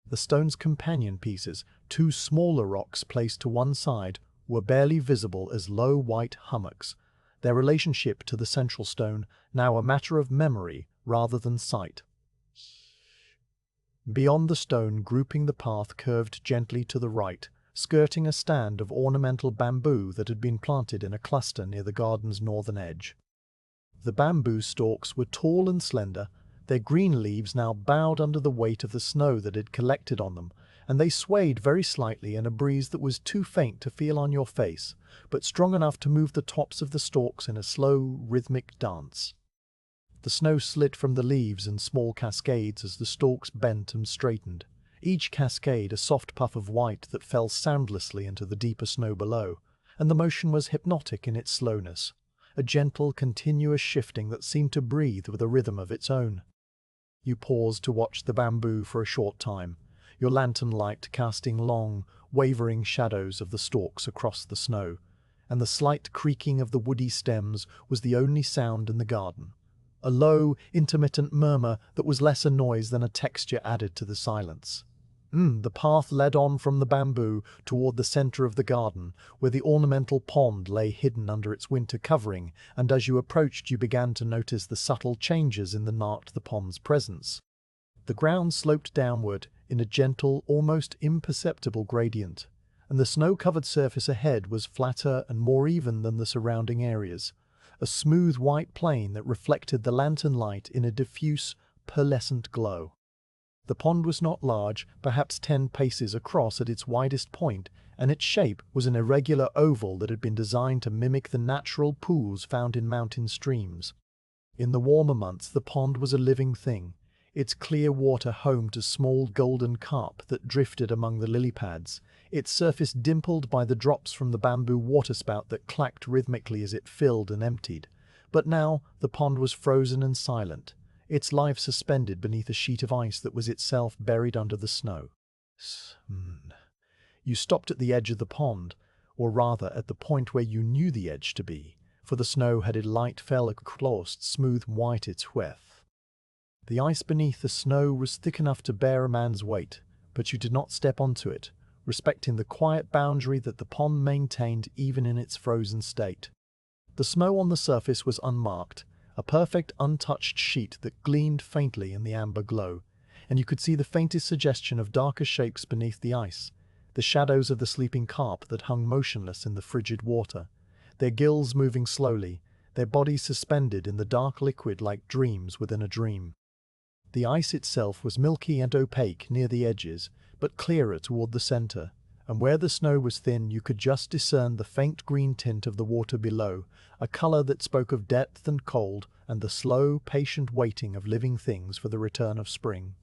The stone's companion pieces, two smaller rocks placed to one side, were barely visible as low white hummocks, their relationship to the central stone now a matter of memory rather than sight. Beyond the stone grouping the path curved gently to the right, skirting a stand of ornamental bamboo that had been planted in a cluster near the garden's northern edge. The bamboo stalks were tall and slender, their green leaves now bowed under the weight of the snow that had collected on them, and they swayed very slightly in a breeze that was too faint to feel on your face, but strong enough to move the tops of the stalks in a slow, rhythmic dance. The snow slid from the leaves in small cascades as the stalks bent and straightened, each cascade a soft puff of white that fell soundlessly into the deeper snow below, and the motion was hypnotic in its slowness, a gentle, continuous shifting that seemed to breathe with a rhythm of its own. You paused to watch the bamboo for a short time, your lantern light casting long, wavering shadows of the stalks across the snow, and the slight creaking of the woody stems was the only sound in the garden, a low, intermittent murmur that was less a noise than a texture added to the silence. The path led on from the bamboo toward the center of the garden, where the ornamental pond lay hidden under its winter covering, and as you approached you began to notice the subtle changes in the pond's presence. The ground sloped downward in a gentle, almost imperceptible gradient, and the snow-covered surface ahead was flatter and more even than the surrounding areas, a smooth white plain that reflected the lantern light in a diffuse, pearlescent glow. The pond was not large, perhaps 10 paces across at its widest point, and its shape was an irregular oval that had been designed to mimic the natural pools found in mountain streams. In the warmer months the pond was a living thing, its clear water home to small golden carp that drifted among the lily pads, its surface dimpled by the drops from the bamboo waterspout that clacked rhythmically as it filled and emptied. But now the pond was frozen and silent, its life suspended beneath a sheet of ice that was itself buried under the snow. You stopped at the edge of the pond, or rather at the point where you knew the edge to be, for the snow had a light fell across smooth white its width. The ice beneath the snow was thick enough to bear a man's weight, but you did not step onto it, respecting the quiet boundary that the pond maintained even in its frozen state. The snow on the surface was unmarked, a perfect untouched sheet that gleamed faintly in the amber glow, and you could see the faintest suggestion of darker shapes beneath the ice, the shadows of the sleeping carp that hung motionless in the frigid water, their gills moving slowly, their bodies suspended in the dark liquid like dreams within a dream. The ice itself was milky and opaque near the edges, but clearer toward the center, and where the snow was thin you could just discern the faint green tint of the water below, a color that spoke of depth and cold and the slow, patient waiting of living things for the return of spring.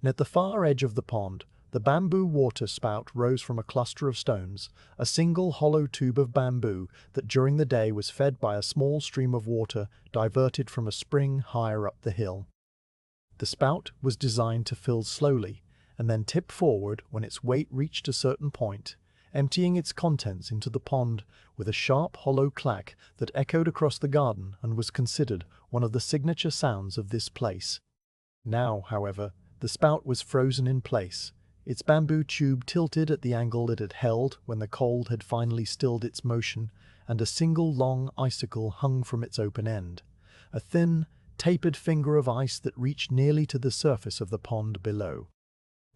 And at the far edge of the pond, the bamboo water spout rose from a cluster of stones, a single hollow tube of bamboo that during the day was fed by a small stream of water diverted from a spring higher up the hill. The spout was designed to fill slowly, and then tip forward when its weight reached a certain point, emptying its contents into the pond with a sharp hollow clack that echoed across the garden and was considered one of the signature sounds of this place. Now, however, the spout was frozen in place, its bamboo tube tilted at the angle it had held when the cold had finally stilled its motion, and a single long icicle hung from its open end, a thin, tapered finger of ice that reached nearly to the surface of the pond below.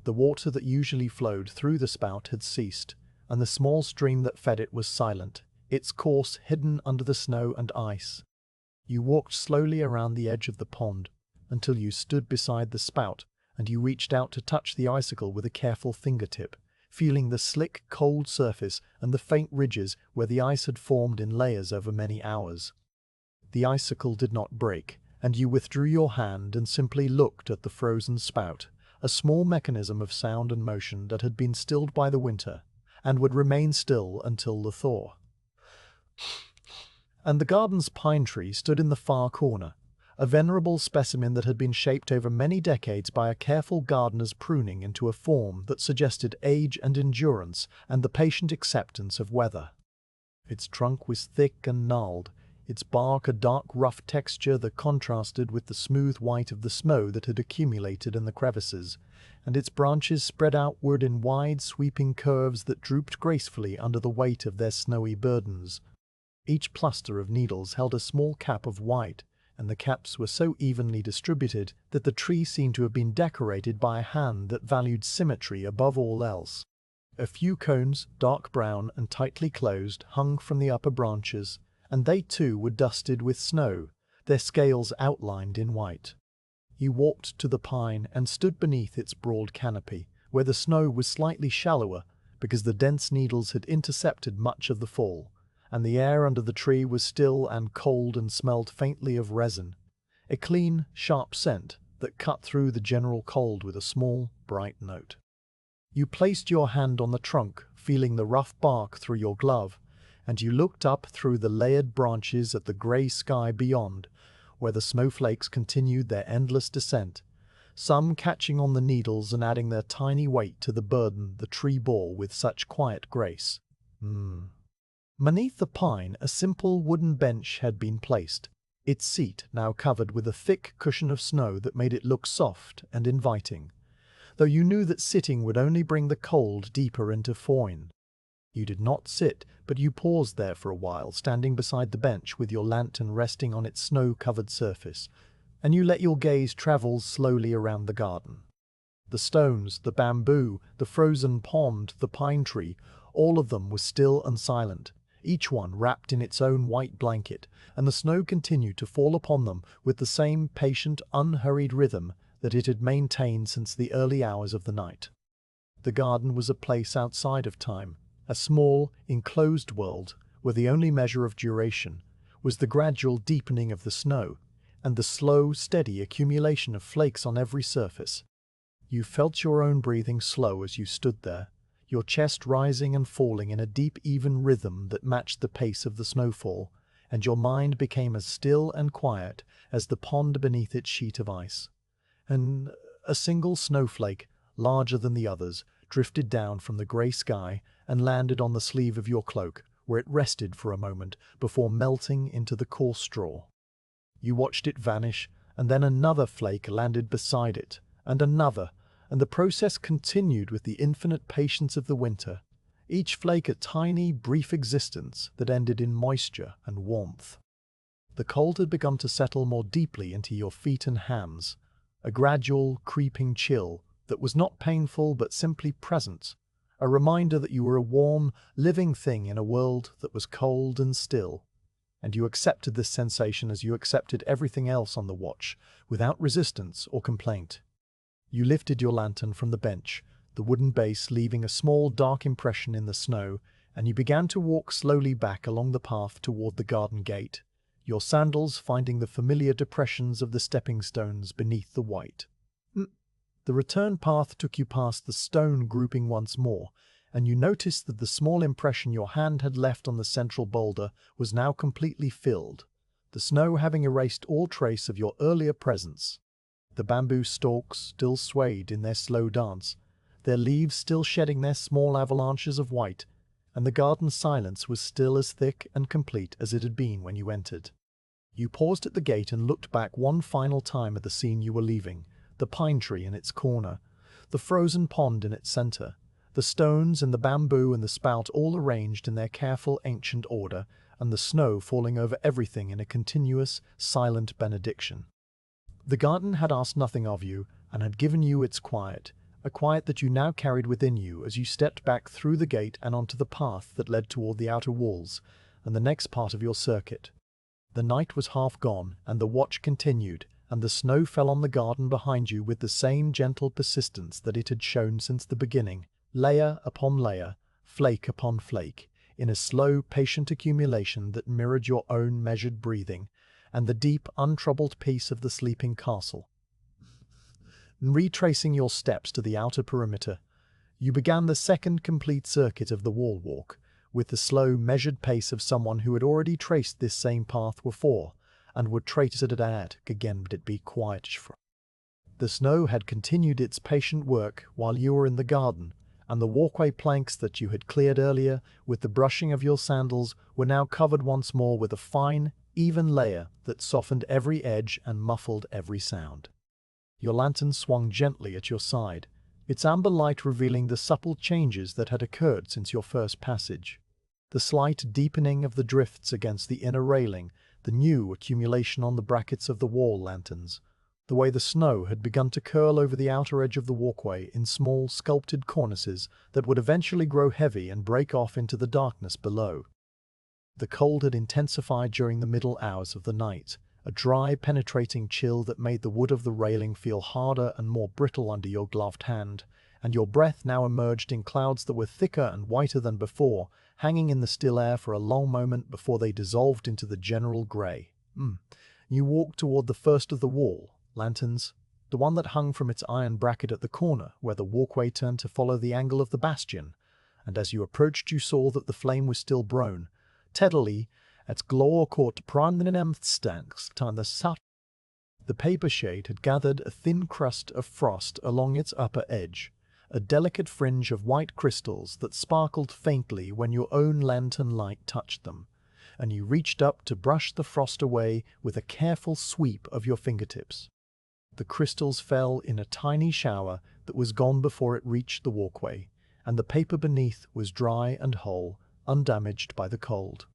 The water that usually flowed through the spout had ceased, and the small stream that fed it was silent, its course hidden under the snow and ice. You walked slowly around the edge of the pond until you stood beside the spout, and you reached out to touch the icicle with a careful fingertip, feeling the slick, cold surface and the faint ridges where the ice had formed in layers over many hours. The icicle did not break, and you withdrew your hand and simply looked at the frozen spout, a small mechanism of sound and motion that had been stilled by the winter, and would remain still until the thaw. And the garden's pine tree stood in the far corner, a venerable specimen that had been shaped over many decades by a careful gardener's pruning into a form that suggested age and endurance and the patient acceptance of weather. Its trunk was thick and gnarled, its bark a dark rough texture that contrasted with the smooth white of the snow that had accumulated in the crevices, and its branches spread outward in wide sweeping curves that drooped gracefully under the weight of their snowy burdens. Each cluster of needles held a small cap of white, and the caps were so evenly distributed that the tree seemed to have been decorated by a hand that valued symmetry above all else. A few cones, dark brown and tightly closed, hung from the upper branches, and they too were dusted with snow, their scales outlined in white. You walked to the pine and stood beneath its broad canopy, where the snow was slightly shallower because the dense needles had intercepted much of the fall, and the air under the tree was still and cold and smelled faintly of resin, a clean, sharp scent that cut through the general cold with a small, bright note. You placed your hand on the trunk, feeling the rough bark through your glove, and you looked up through the layered branches at the grey sky beyond, where the snowflakes continued their endless descent, some catching on the needles and adding their tiny weight to the burden the tree bore with such quiet grace. Beneath the pine, a simple wooden bench had been placed, its seat now covered with a thick cushion of snow that made it look soft and inviting, though you knew that sitting would only bring the cold deeper into Foyne. You did not sit, but you paused there for a while, standing beside the bench with your lantern resting on its snow-covered surface, and you let your gaze travel slowly around the garden. The stones, the bamboo, the frozen pond, the pine tree, all of them were still and silent, each one wrapped in its own white blanket, and the snow continued to fall upon them with the same patient, unhurried rhythm that it had maintained since the early hours of the night. The garden was a place outside of time, a small, enclosed world where the only measure of duration was the gradual deepening of the snow and the slow, steady accumulation of flakes on every surface. You felt your own breathing slow as you stood there, your chest rising and falling in a deep, even rhythm that matched the pace of the snowfall, and your mind became as still and quiet as the pond beneath its sheet of ice. And a single snowflake, larger than the others, drifted down from the grey sky and landed on the sleeve of your cloak, where it rested for a moment before melting into the coarse straw. You watched it vanish, and then another flake landed beside it, and another, and the process continued with the infinite patience of the winter, each flake a tiny, brief existence that ended in moisture and warmth. The cold had begun to settle more deeply into your feet and hands, a gradual, creeping chill that was not painful but simply present, a reminder that you were a warm, living thing in a world that was cold and still. And you accepted this sensation as you accepted everything else on the watch, without resistance or complaint. You lifted your lantern from the bench, the wooden base leaving a small dark impression in the snow, and you began to walk slowly back along the path toward the garden gate, your sandals finding the familiar depressions of the stepping stones beneath the white. The return path took you past the stone grouping once more, and you noticed that the small impression your hand had left on the central boulder was now completely filled, the snow having erased all trace of your earlier presence. The bamboo stalks still swayed in their slow dance, their leaves still shedding their small avalanches of white, and the garden silence was still as thick and complete as it had been when you entered. You paused at the gate and looked back one final time at the scene you were leaving, the pine tree in its corner, the frozen pond in its center, the stones and the bamboo and the spout all arranged in their careful ancient order, and the snow falling over everything in a continuous, silent benediction. The garden had asked nothing of you, and had given you its quiet, a quiet that you now carried within you as you stepped back through the gate and onto the path that led toward the outer walls, and the next part of your circuit. The night was half gone, and the watch continued, and the snow fell on the garden behind you with the same gentle persistence that it had shown since the beginning, layer upon layer, flake upon flake, in a slow, patient accumulation that mirrored your own measured breathing, and the deep, untroubled peace of the sleeping castle. Retracing your steps to the outer perimeter, you began the second complete circuit of the wall walk, with the slow, measured pace of someone who had already traced this same path before, and would trace it again, but it be quiet. The snow had continued its patient work while you were in the garden, and the walkway planks that you had cleared earlier with the brushing of your sandals were now covered once more with a fine, even layer that softened every edge and muffled every sound. Your lantern swung gently at your side, its amber light revealing the subtle changes that had occurred since your first passage. The slight deepening of the drifts against the inner railing, the new accumulation on the brackets of the wall lanterns, the way the snow had begun to curl over the outer edge of the walkway in small sculpted cornices that would eventually grow heavy and break off into the darkness below. The cold had intensified during the middle hours of the night, a dry, penetrating chill that made the wood of the railing feel harder and more brittle under your gloved hand, and your breath now emerged in clouds that were thicker and whiter than before, hanging in the still air for a long moment before they dissolved into the general grey. You walked toward the first of the wall lanterns, the one that hung from its iron bracket at the corner where the walkway turned to follow the angle of the bastion, and as you approached you saw that the flame was still blown, steadily, its glow caught prominent stanks on the south. The paper shade had gathered a thin crust of frost along its upper edge, a delicate fringe of white crystals that sparkled faintly when your own lantern light touched them, and you reached up to brush the frost away with a careful sweep of your fingertips. The crystals fell in a tiny shower that was gone before it reached the walkway, and the paper beneath was dry and whole, undamaged by the cold.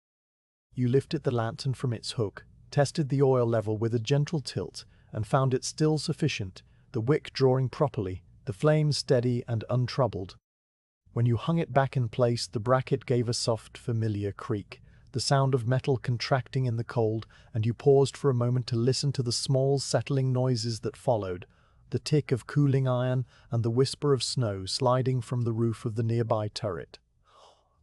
You lifted the lantern from its hook, tested the oil level with a gentle tilt, and found it still sufficient, the wick drawing properly, the flame steady and untroubled. When you hung it back in place, the bracket gave a soft, familiar creak, the sound of metal contracting in the cold, and you paused for a moment to listen to the small, settling noises that followed, the tick of cooling iron and the whisper of snow sliding from the roof of the nearby turret.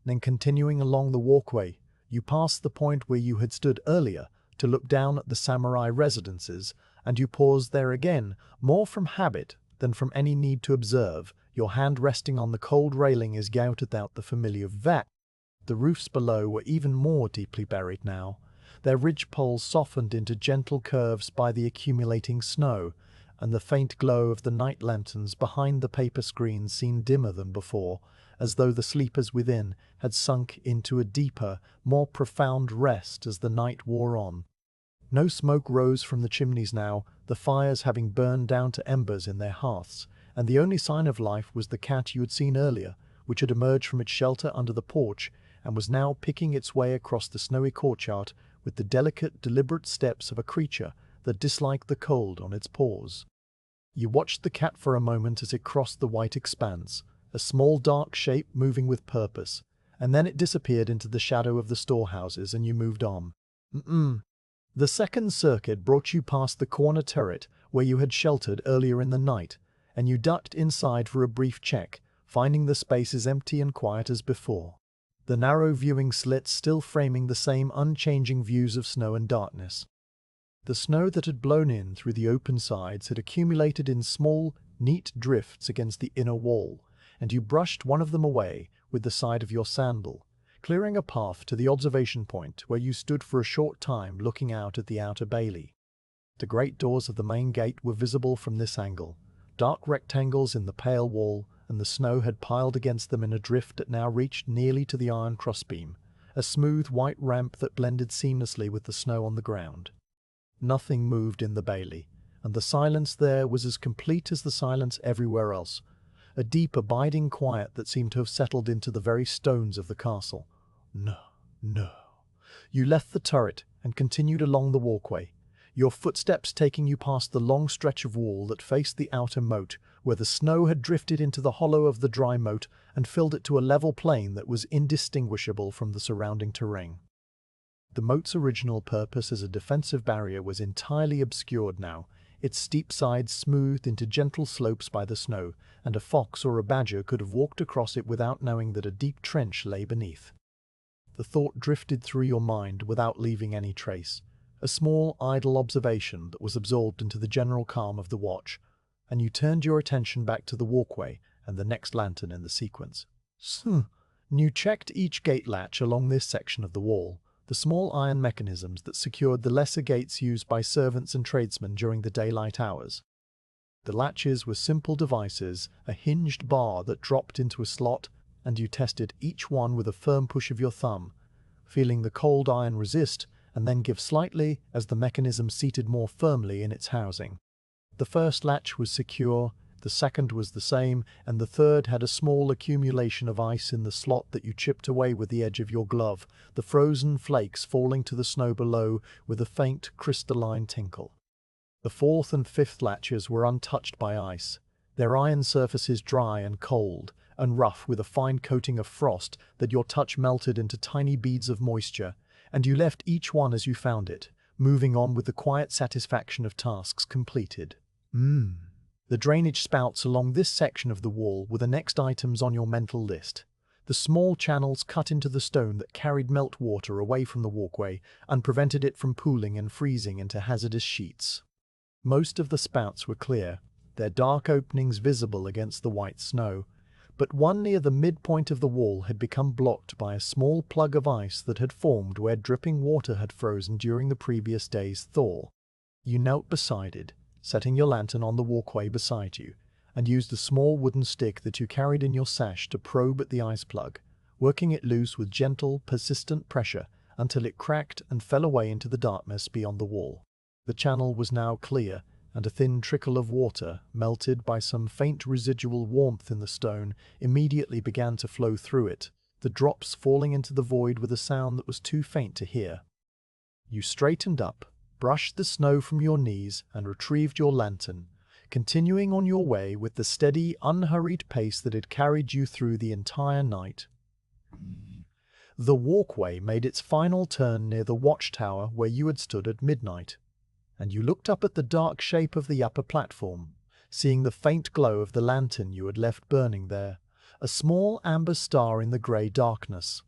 Then continuing along the walkway, you passed the point where you had stood earlier to look down at the samurai residences, and you paused there again, more from habit than from any need to observe, your hand resting on the cold railing as you gazed out the familiar vat. The roofs below were even more deeply buried now, their ridgepoles softened into gentle curves by the accumulating snow, and the faint glow of the night lanterns behind the paper screens seemed dimmer than before, as though the sleepers within had sunk into a deeper, more profound rest as the night wore on. No smoke rose from the chimneys now, the fires having burned down to embers in their hearths, and the only sign of life was the cat you had seen earlier, which had emerged from its shelter under the porch and was now picking its way across the snowy courtyard with the delicate, deliberate steps of a creature that disliked the cold on its paws. You watched the cat for a moment as it crossed the white expanse, a small dark shape moving with purpose, and then it disappeared into the shadow of the storehouses and you moved on. The second circuit brought you past the corner turret where you had sheltered earlier in the night, and you ducked inside for a brief check, finding the space as empty and quiet as before. The narrow viewing slits still framing the same unchanging views of snow and darkness. The snow that had blown in through the open sides had accumulated in small, neat drifts against the inner wall, and you brushed one of them away with the side of your sandal, clearing a path to the observation point where you stood for a short time looking out at the outer bailey. The great doors of the main gate were visible from this angle, dark rectangles in the pale wall, and the snow had piled against them in a drift that now reached nearly to the iron crossbeam, a smooth white ramp that blended seamlessly with the snow on the ground. Nothing moved in the bailey, and the silence there was as complete as the silence everywhere else, a deep abiding quiet that seemed to have settled into the very stones of the castle. No. You left the turret and continued along the walkway, your footsteps taking you past the long stretch of wall that faced the outer moat, where the snow had drifted into the hollow of the dry moat and filled it to a level plain that was indistinguishable from the surrounding terrain. The moat's original purpose as a defensive barrier was entirely obscured now, its steep sides smoothed into gentle slopes by the snow, and a fox or a badger could have walked across it without knowing that a deep trench lay beneath. The thought drifted through your mind without leaving any trace, a small, idle observation that was absorbed into the general calm of the watch, and you turned your attention back to the walkway and the next lantern in the sequence. You checked each gate latch along this section of the wall, the small iron mechanisms that secured the lesser gates used by servants and tradesmen during the daylight hours. The latches were simple devices, a hinged bar that dropped into a slot, and you tested each one with a firm push of your thumb, feeling the cold iron resist and then give slightly as the mechanism seated more firmly in its housing. The first latch was secure, the second was the same, and the third had a small accumulation of ice in the slot that you chipped away with the edge of your glove, the frozen flakes falling to the snow below with a faint crystalline tinkle. The fourth and fifth latches were untouched by ice, their iron surfaces dry and cold, and rough with a fine coating of frost that your touch melted into tiny beads of moisture, and you left each one as you found it, moving on with the quiet satisfaction of tasks completed. The drainage spouts along this section of the wall were the next items on your mental list. The small channels cut into the stone that carried meltwater away from the walkway and prevented it from pooling and freezing into hazardous sheets. Most of the spouts were clear, their dark openings visible against the white snow, but one near the midpoint of the wall had become blocked by a small plug of ice that had formed where dripping water had frozen during the previous day's thaw. You knelt beside it, setting your lantern on the walkway beside you, and used the small wooden stick that you carried in your sash to probe at the ice plug, working it loose with gentle, persistent pressure until it cracked and fell away into the darkness beyond the wall. The channel was now clear, and a thin trickle of water, melted by some faint residual warmth in the stone, immediately began to flow through it, the drops falling into the void with a sound that was too faint to hear. You straightened up, brushed the snow from your knees, and retrieved your lantern, continuing on your way with the steady, unhurried pace that had carried you through the entire night. The walkway made its final turn near the watchtower where you had stood at midnight, and you looked up at the dark shape of the upper platform, seeing the faint glow of the lantern you had left burning there, a small amber star in the grey darkness.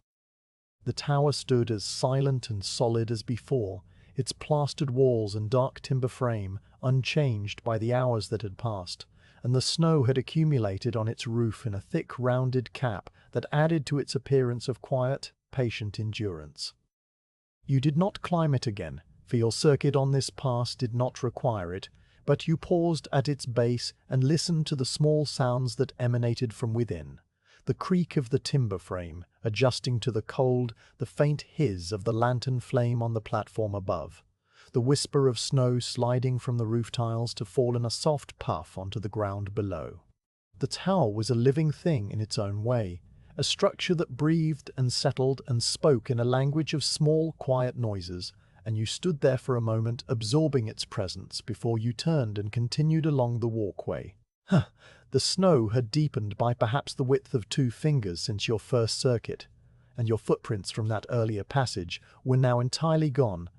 The tower stood as silent and solid as before, its plastered walls and dark timber frame unchanged by the hours that had passed, and the snow had accumulated on its roof in a thick rounded cap that added to its appearance of quiet, patient endurance. You did not climb it again, for your circuit on this pass did not require it, but you paused at its base and listened to the small sounds that emanated from within, the creak of the timber frame adjusting to the cold, the faint hiss of the lantern flame on the platform above, the whisper of snow sliding from the roof tiles to fall in a soft puff onto the ground below. The tower was a living thing in its own way, a structure that breathed and settled and spoke in a language of small, quiet noises, and you stood there for a moment absorbing its presence before you turned and continued along the walkway. The snow had deepened by perhaps the width of 2 fingers since your first circuit, and your footprints from that earlier passage were now entirely gone,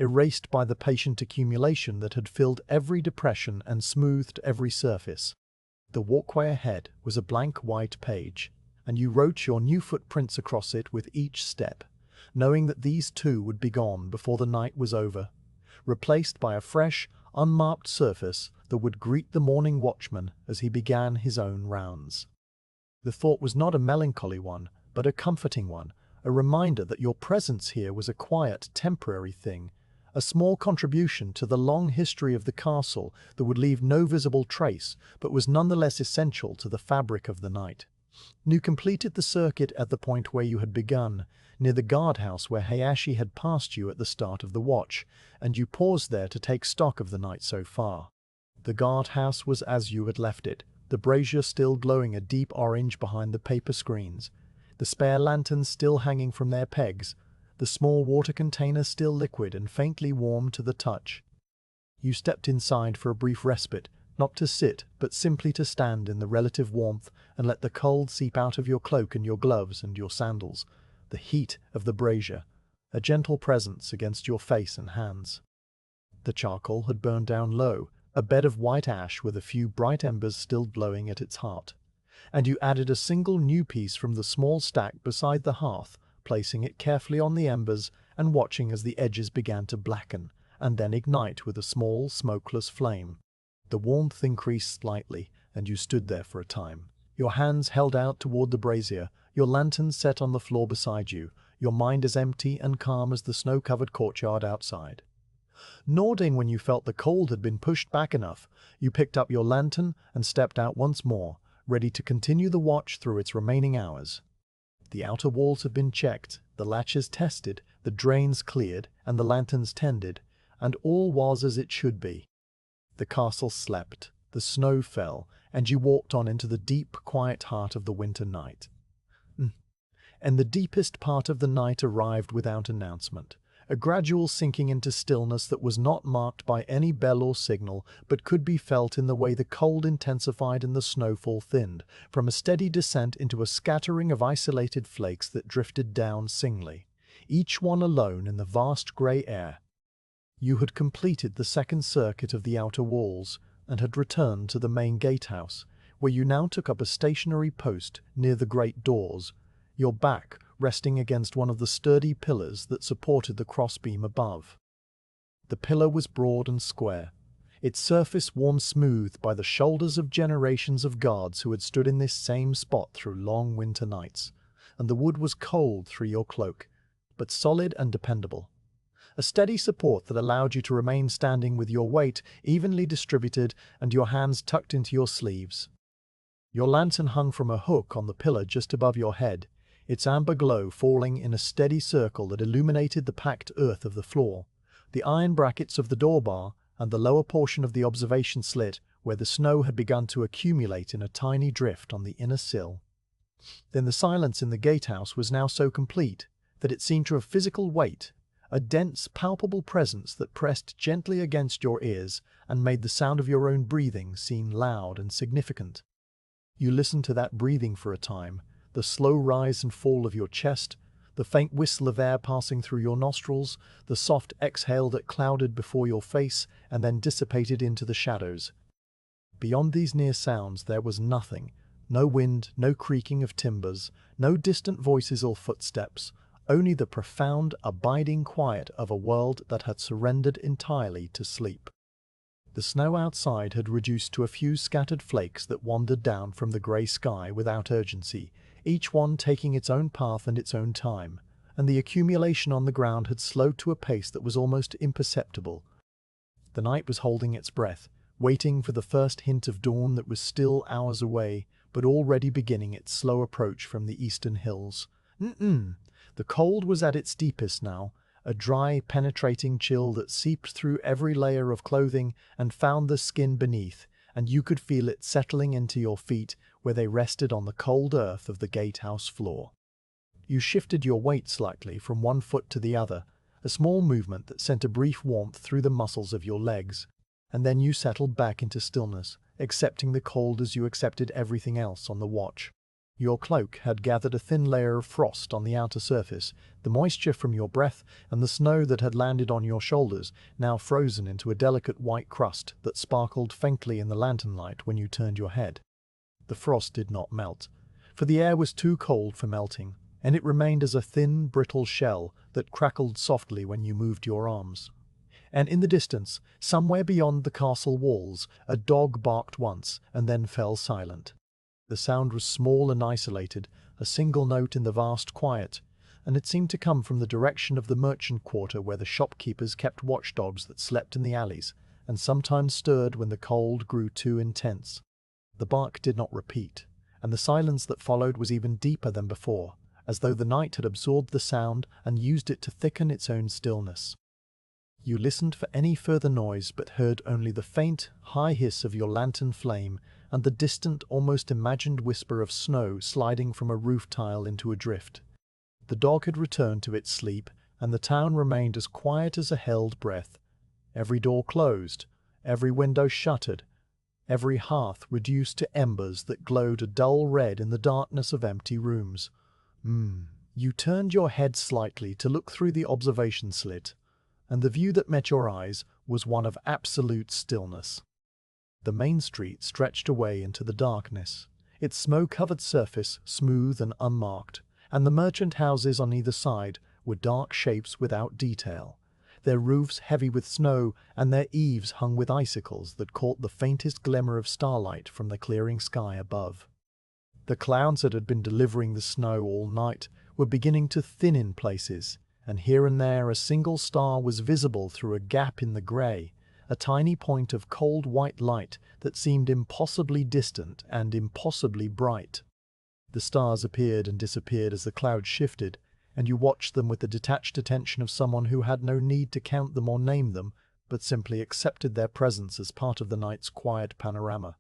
erased by the patient accumulation that had filled every depression and smoothed every surface. The walkway ahead was a blank white page, and you wrote your new footprints across it with each step, knowing that these too would be gone before the night was over, replaced by a fresh, unmarked surface that would greet the morning watchman as he began his own rounds. The thought was not a melancholy one, but a comforting one, a reminder that your presence here was a quiet, temporary thing, a small contribution to the long history of the castle that would leave no visible trace, but was nonetheless essential to the fabric of the night. You completed the circuit at the point where you had begun, near the guardhouse where Hayashi had passed you at the start of the watch, and you paused there to take stock of the night so far. The guardhouse was as you had left it, the brazier still glowing a deep orange behind the paper screens, the spare lanterns still hanging from their pegs, the small water container still liquid and faintly warm to the touch. You stepped inside for a brief respite, not to sit, but simply to stand in the relative warmth and let the cold seep out of your cloak and your gloves and your sandals, the heat of the brazier, a gentle presence against your face and hands. The charcoal had burned down low, a bed of white ash with a few bright embers still glowing at its heart, and you added a single new piece from the small stack beside the hearth, placing it carefully on the embers and watching as the edges began to blacken and then ignite with a small, smokeless flame. The warmth increased slightly, and you stood there for a time, your hands held out toward the brazier, your lantern set on the floor beside you, your mind as empty and calm as the snow-covered courtyard outside. Nodding when you felt the cold had been pushed back enough, you picked up your lantern and stepped out once more, ready to continue the watch through its remaining hours. The outer walls had been checked, the latches tested, the drains cleared, and the lanterns tended, and all was as it should be. The castle slept, the snow fell, and you walked on into the deep, quiet heart of the winter night. And the deepest part of the night arrived without announcement, a gradual sinking into stillness that was not marked by any bell or signal, but could be felt in the way the cold intensified and the snowfall thinned, from a steady descent into a scattering of isolated flakes that drifted down singly, each one alone in the vast grey air. You had completed the second circuit of the outer walls, and had returned to the main gatehouse, where you now took up a stationary post near the great doors, your back resting against one of the sturdy pillars that supported the crossbeam above. The pillar was broad and square, its surface worn smooth by the shoulders of generations of guards who had stood in this same spot through long winter nights, and the wood was cold through your cloak, but solid and dependable. A steady support that allowed you to remain standing with your weight evenly distributed and your hands tucked into your sleeves. Your lantern hung from a hook on the pillar just above your head, its amber glow falling in a steady circle that illuminated the packed earth of the floor, the iron brackets of the door bar, and the lower portion of the observation slit where the snow had begun to accumulate in a tiny drift on the inner sill. Then the silence in the gatehouse was now so complete that it seemed to have physical weight, a dense, palpable presence that pressed gently against your ears and made the sound of your own breathing seem loud and significant. You listened to that breathing for a time, the slow rise and fall of your chest, the faint whistle of air passing through your nostrils, the soft exhale that clouded before your face and then dissipated into the shadows. Beyond these near sounds there was nothing, no wind, no creaking of timbers, no distant voices or footsteps, only the profound, abiding quiet of a world that had surrendered entirely to sleep. The snow outside had reduced to a few scattered flakes that wandered down from the grey sky without urgency, each one taking its own path and its own time, and the accumulation on the ground had slowed to a pace that was almost imperceptible. The night was holding its breath, waiting for the first hint of dawn that was still hours away, but already beginning its slow approach from the eastern hills. The cold was at its deepest now, a dry, penetrating chill that seeped through every layer of clothing and found the skin beneath, and you could feel it settling into your feet where they rested on the cold earth of the gatehouse floor. You shifted your weight slightly from one foot to the other, a small movement that sent a brief warmth through the muscles of your legs, and then you settled back into stillness, accepting the cold as you accepted everything else on the watch. Your cloak had gathered a thin layer of frost on the outer surface, the moisture from your breath and the snow that had landed on your shoulders now frozen into a delicate white crust that sparkled faintly in the lantern light when you turned your head. The frost did not melt, for the air was too cold for melting, and it remained as a thin, brittle shell that crackled softly when you moved your arms. And in the distance, somewhere beyond the castle walls, a dog barked once and then fell silent. The sound was small and isolated, a single note in the vast quiet, and it seemed to come from the direction of the merchant quarter where the shopkeepers kept watchdogs that slept in the alleys, and sometimes stirred when the cold grew too intense. The bark did not repeat, and the silence that followed was even deeper than before, as though the night had absorbed the sound and used it to thicken its own stillness. You listened for any further noise, but heard only the faint, high hiss of your lantern flame and the distant, almost imagined whisper of snow sliding from a roof tile into a drift. The dog had returned to its sleep, and the town remained as quiet as a held breath. Every door closed, every window shuttered, every hearth reduced to embers that glowed a dull red in the darkness of empty rooms. You turned your head slightly to look through the observation slit, and the view that met your eyes was one of absolute stillness. The main street stretched away into the darkness, its snow-covered surface smooth and unmarked, and the merchant houses on either side were dark shapes without detail, their roofs heavy with snow and their eaves hung with icicles that caught the faintest glimmer of starlight from the clearing sky above. The clouds that had been delivering the snow all night were beginning to thin in places, and here and there a single star was visible through a gap in the grey, a tiny point of cold white light that seemed impossibly distant and impossibly bright. The stars appeared and disappeared as the clouds shifted, and you watched them with the detached attention of someone who had no need to count them or name them, but simply accepted their presence as part of the night's quiet panorama.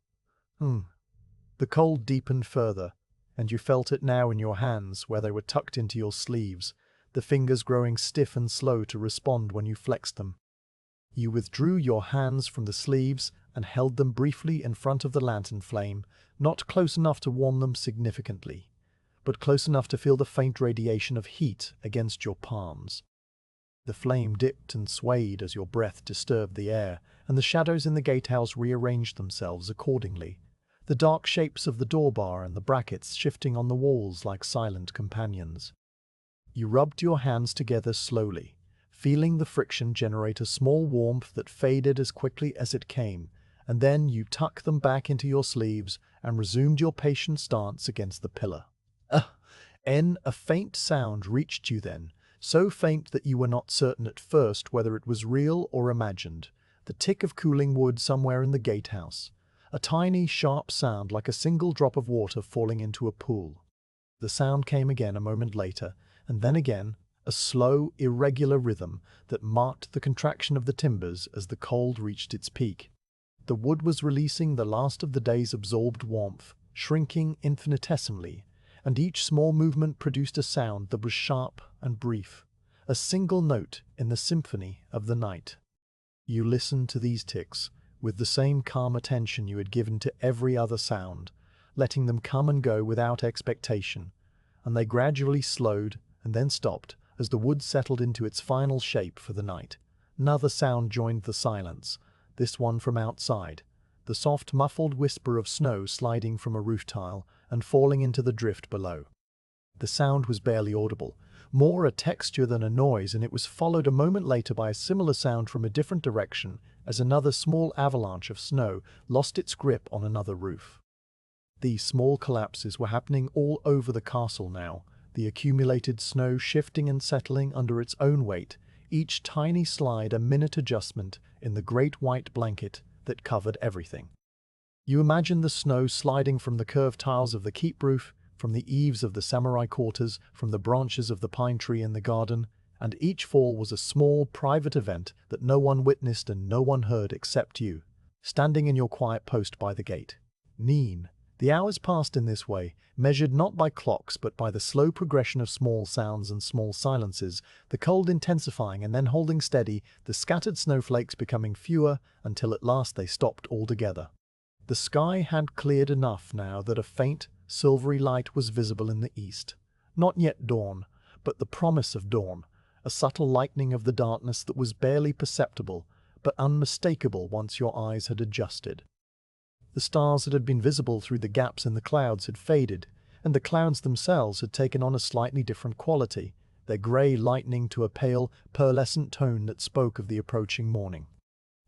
The cold deepened further, and you felt it now in your hands where they were tucked into your sleeves, the fingers growing stiff and slow to respond when you flexed them. You withdrew your hands from the sleeves and held them briefly in front of the lantern flame, not close enough to warm them significantly, but close enough to feel the faint radiation of heat against your palms. The flame dipped and swayed as your breath disturbed the air, and the shadows in the gatehouse rearranged themselves accordingly, the dark shapes of the door bar and the brackets shifting on the walls like silent companions. You rubbed your hands together slowly, feeling the friction generate a small warmth that faded as quickly as it came, and then you tucked them back into your sleeves and resumed your patient stance against the pillar. A faint sound reached you then, so faint that you were not certain at first whether it was real or imagined, the tick of cooling wood somewhere in the gatehouse, a tiny, sharp sound like a single drop of water falling into a pool. The sound came again a moment later, and then again, a slow, irregular rhythm that marked the contraction of the timbers as the cold reached its peak. The wood was releasing the last of the day's absorbed warmth, shrinking infinitesimally, and each small movement produced a sound that was sharp and brief, a single note in the symphony of the night. You listened to these ticks with the same calm attention you had given to every other sound, letting them come and go without expectation, and they gradually slowed and then stopped as the wood settled into its final shape for the night. Another sound joined the silence, this one from outside, the soft muffled whisper of snow sliding from a roof tile and falling into the drift below. The sound was barely audible, more a texture than a noise, and it was followed a moment later by a similar sound from a different direction as another small avalanche of snow lost its grip on another roof. These small collapses were happening all over the castle now, the accumulated snow shifting and settling under its own weight, each tiny slide a minute adjustment in the great white blanket that covered everything. You imagined the snow sliding from the curved tiles of the keep roof, from the eaves of the samurai quarters, from the branches of the pine tree in the garden, and each fall was a small, private event that no one witnessed and no one heard except you, standing in your quiet post by the gate. The hours passed in this way, measured not by clocks but by the slow progression of small sounds and small silences, the cold intensifying and then holding steady, the scattered snowflakes becoming fewer until at last they stopped altogether. The sky had cleared enough now that a faint, silvery light was visible in the east. Not yet dawn, but the promise of dawn, a subtle lightening of the darkness that was barely perceptible, but unmistakable once your eyes had adjusted. The stars that had been visible through the gaps in the clouds had faded, and the clouds themselves had taken on a slightly different quality, their grey lightening to a pale, pearlescent tone that spoke of the approaching morning.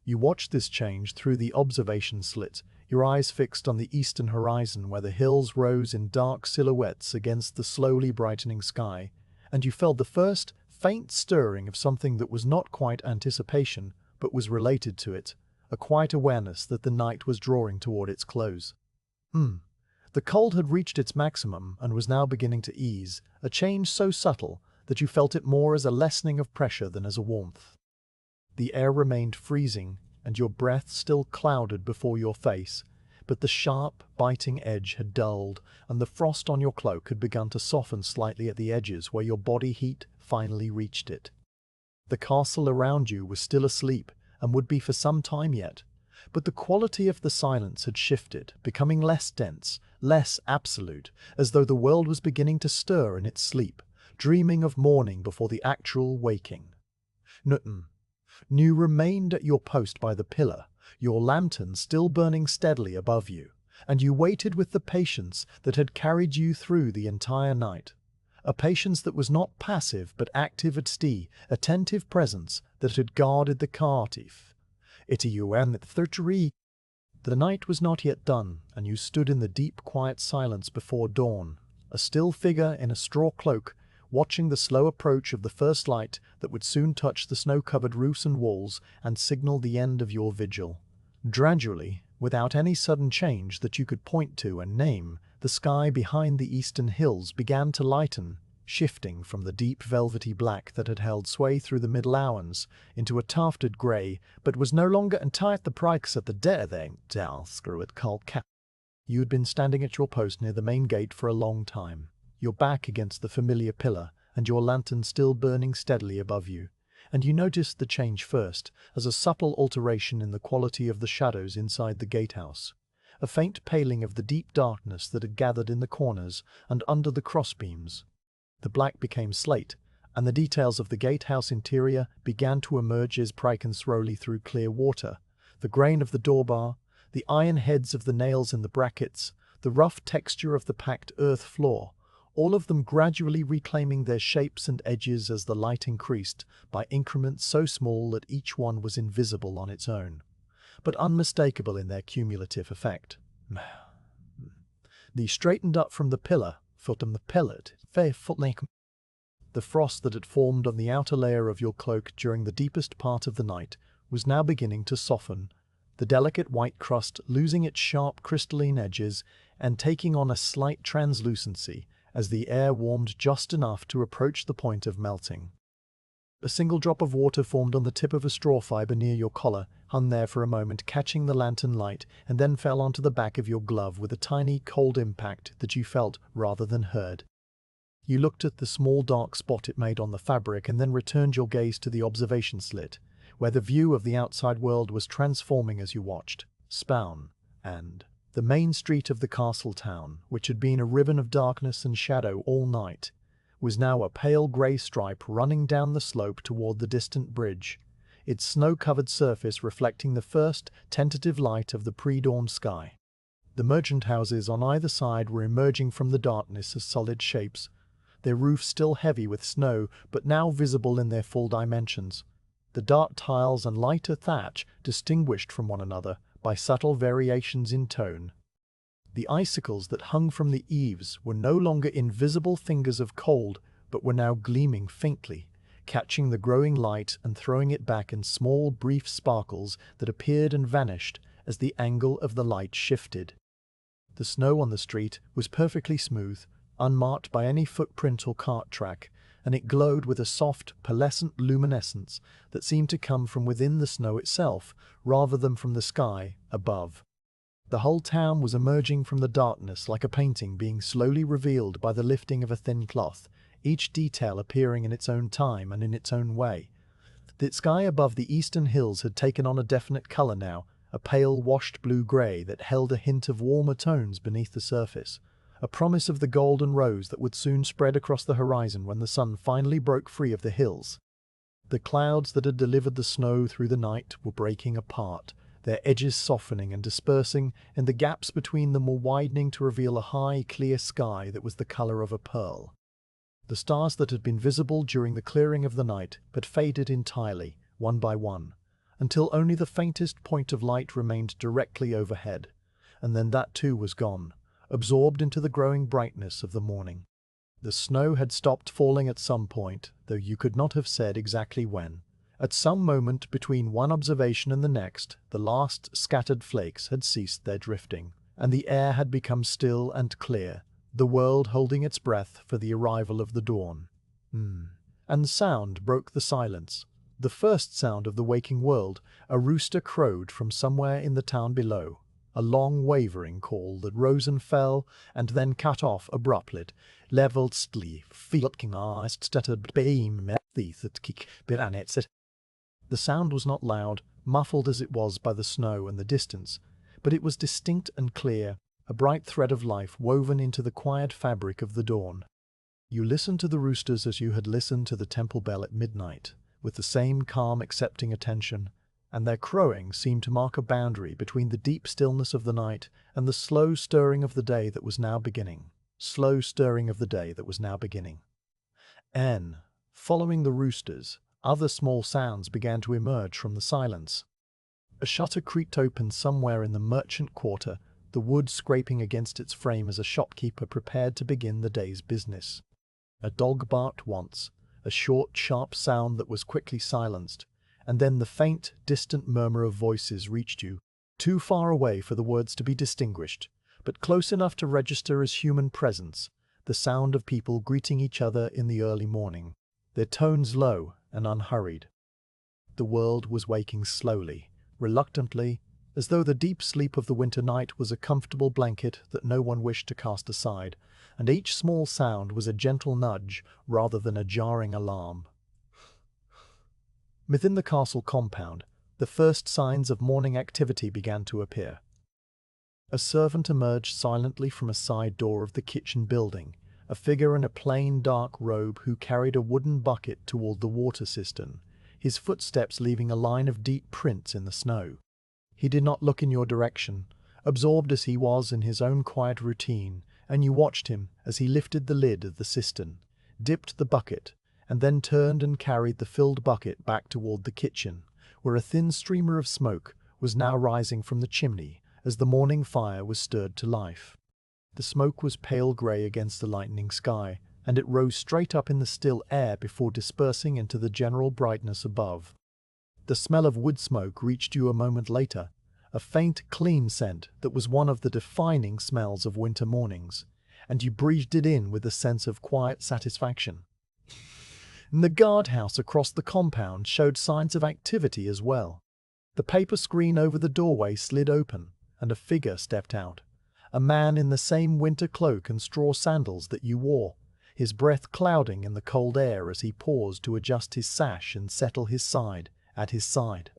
You watched this change through the observation slit, your eyes fixed on the eastern horizon where the hills rose in dark silhouettes against the slowly brightening sky, and you felt the first, faint stirring of something that was not quite anticipation, but was related to it, a quiet awareness that the night was drawing toward its close. The cold had reached its maximum and was now beginning to ease, a change so subtle that you felt it more as a lessening of pressure than as a warmth. The air remained freezing, and your breath still clouded before your face, but the sharp, biting edge had dulled, and the frost on your cloak had begun to soften slightly at the edges where your body heat finally reached it. The castle around you was still asleep, and would be for some time yet, but the quality of the silence had shifted, becoming less dense, less absolute, as though the world was beginning to stir in its sleep, dreaming of morning before the actual waking. You remained at your post by the pillar, your lantern still burning steadily above you, and you waited with the patience that had carried you through the entire night. A patience that was not passive but active at sea, attentive presence that had guarded the Cartif. The night was not yet done, and you stood in the deep quiet silence before dawn, a still figure in a straw cloak, watching the slow approach of the first light that would soon touch the snow-covered roofs and walls and signal the end of your vigil. Gradually, without any sudden change that you could point to and name, the sky behind the eastern hills began to lighten, shifting from the deep velvety black that had held sway through the middle hours into a tufted grey, but was no longer entire the price at the cap. You had been standing at your post near the main gate for a long time, your back against the familiar pillar, and your lantern still burning steadily above you, and you noticed the change first as a subtle alteration in the quality of the shadows inside the gatehouse, a faint paling of the deep darkness that had gathered in the corners and under the crossbeams. The black became slate, and the details of the gatehouse interior began to emerge as pricken slowly through clear water, the grain of the doorbar, the iron heads of the nails in the brackets, the rough texture of the packed earth floor, all of them gradually reclaiming their shapes and edges as the light increased by increments so small that each one was invisible on its own, but unmistakable in their cumulative effect. They straightened up from the pillar, the frost that had formed on the outer layer of your cloak during the deepest part of the night was now beginning to soften, the delicate white crust losing its sharp crystalline edges and taking on a slight translucency as the air warmed just enough to approach the point of melting. A single drop of water formed on the tip of a straw fibre near your collar, hung there for a moment, catching the lantern light, and then fell onto the back of your glove with a tiny, cold impact that you felt rather than heard. You looked at the small dark spot it made on the fabric and then returned your gaze to the observation slit, where the view of the outside world was transforming as you watched. Spawn, and the main street of the castle town, which had been a ribbon of darkness and shadow all night, was now a pale grey stripe running down the slope toward the distant bridge, its snow-covered surface reflecting the first tentative light of the pre-dawn sky. The merchant houses on either side were emerging from the darkness as solid shapes, their roofs still heavy with snow but now visible in their full dimensions, the dark tiles and lighter thatch distinguished from one another by subtle variations in tone. The icicles that hung from the eaves were no longer invisible fingers of cold, but were now gleaming faintly, catching the growing light and throwing it back in small, brief sparkles that appeared and vanished as the angle of the light shifted. The snow on the street was perfectly smooth, unmarked by any footprint or cart track, and it glowed with a soft, pearlescent luminescence that seemed to come from within the snow itself rather than from the sky above. The whole town was emerging from the darkness like a painting being slowly revealed by the lifting of a thin cloth, each detail appearing in its own time and in its own way. The sky above the eastern hills had taken on a definite color now, a pale washed blue-gray that held a hint of warmer tones beneath the surface, a promise of the golden rose that would soon spread across the horizon when the sun finally broke free of the hills. The clouds that had delivered the snow through the night were breaking apart, their edges softening and dispersing, and the gaps between them were widening to reveal a high, clear sky that was the color of a pearl. The stars that had been visible during the clearing of the night had faded entirely, one by one, until only the faintest point of light remained directly overhead, and then that too was gone, absorbed into the growing brightness of the morning. The snow had stopped falling at some point, though you could not have said exactly when. At some moment between one observation and the next, the last scattered flakes had ceased their drifting, and the air had become still and clear, the world holding its breath for the arrival of the dawn. And sound broke the silence. The first sound of the waking world, a rooster crowed from somewhere in the town below, a long wavering call that rose and fell and then cut off abruptly, leveled stly, The sound was not loud, muffled as it was by the snow and the distance, but it was distinct and clear, a bright thread of life woven into the quiet fabric of the dawn. You listened to the roosters as you had listened to the temple bell at midnight, with the same calm, accepting attention, and their crowing seemed to mark a boundary between the deep stillness of the night and the slow stirring of the day that was now beginning. And, following the roosters, other small sounds began to emerge from the silence. A shutter creaked open somewhere in the merchant quarter, the wood scraping against its frame as a shopkeeper prepared to begin the day's business. A dog barked once, a short, sharp sound that was quickly silenced, and then the faint, distant murmur of voices reached you, too far away for the words to be distinguished, but close enough to register as human presence, the sound of people greeting each other in the early morning, their tones low and unhurried. The world was waking slowly, reluctantly, as though the deep sleep of the winter night was a comfortable blanket that no one wished to cast aside, and each small sound was a gentle nudge rather than a jarring alarm. Within the castle compound, the first signs of morning activity began to appear. A servant emerged silently from a side door of the kitchen building, a figure in a plain dark robe who carried a wooden bucket toward the water cistern, his footsteps leaving a line of deep prints in the snow. He did not look in your direction, absorbed as he was in his own quiet routine, and you watched him as he lifted the lid of the cistern, dipped the bucket, and then turned and carried the filled bucket back toward the kitchen, where a thin streamer of smoke was now rising from the chimney as the morning fire was stirred to life. The smoke was pale grey against the lightening sky, and it rose straight up in the still air before dispersing into the general brightness above. The smell of wood smoke reached you a moment later, a faint, clean scent that was one of the defining smells of winter mornings, and you breathed it in with a sense of quiet satisfaction. The guardhouse across the compound showed signs of activity as well. The paper screen over the doorway slid open, and a figure stepped out. A man in the same winter cloak and straw sandals that you wore, his breath clouding in the cold air as he paused to adjust his sash and settle his side at his side.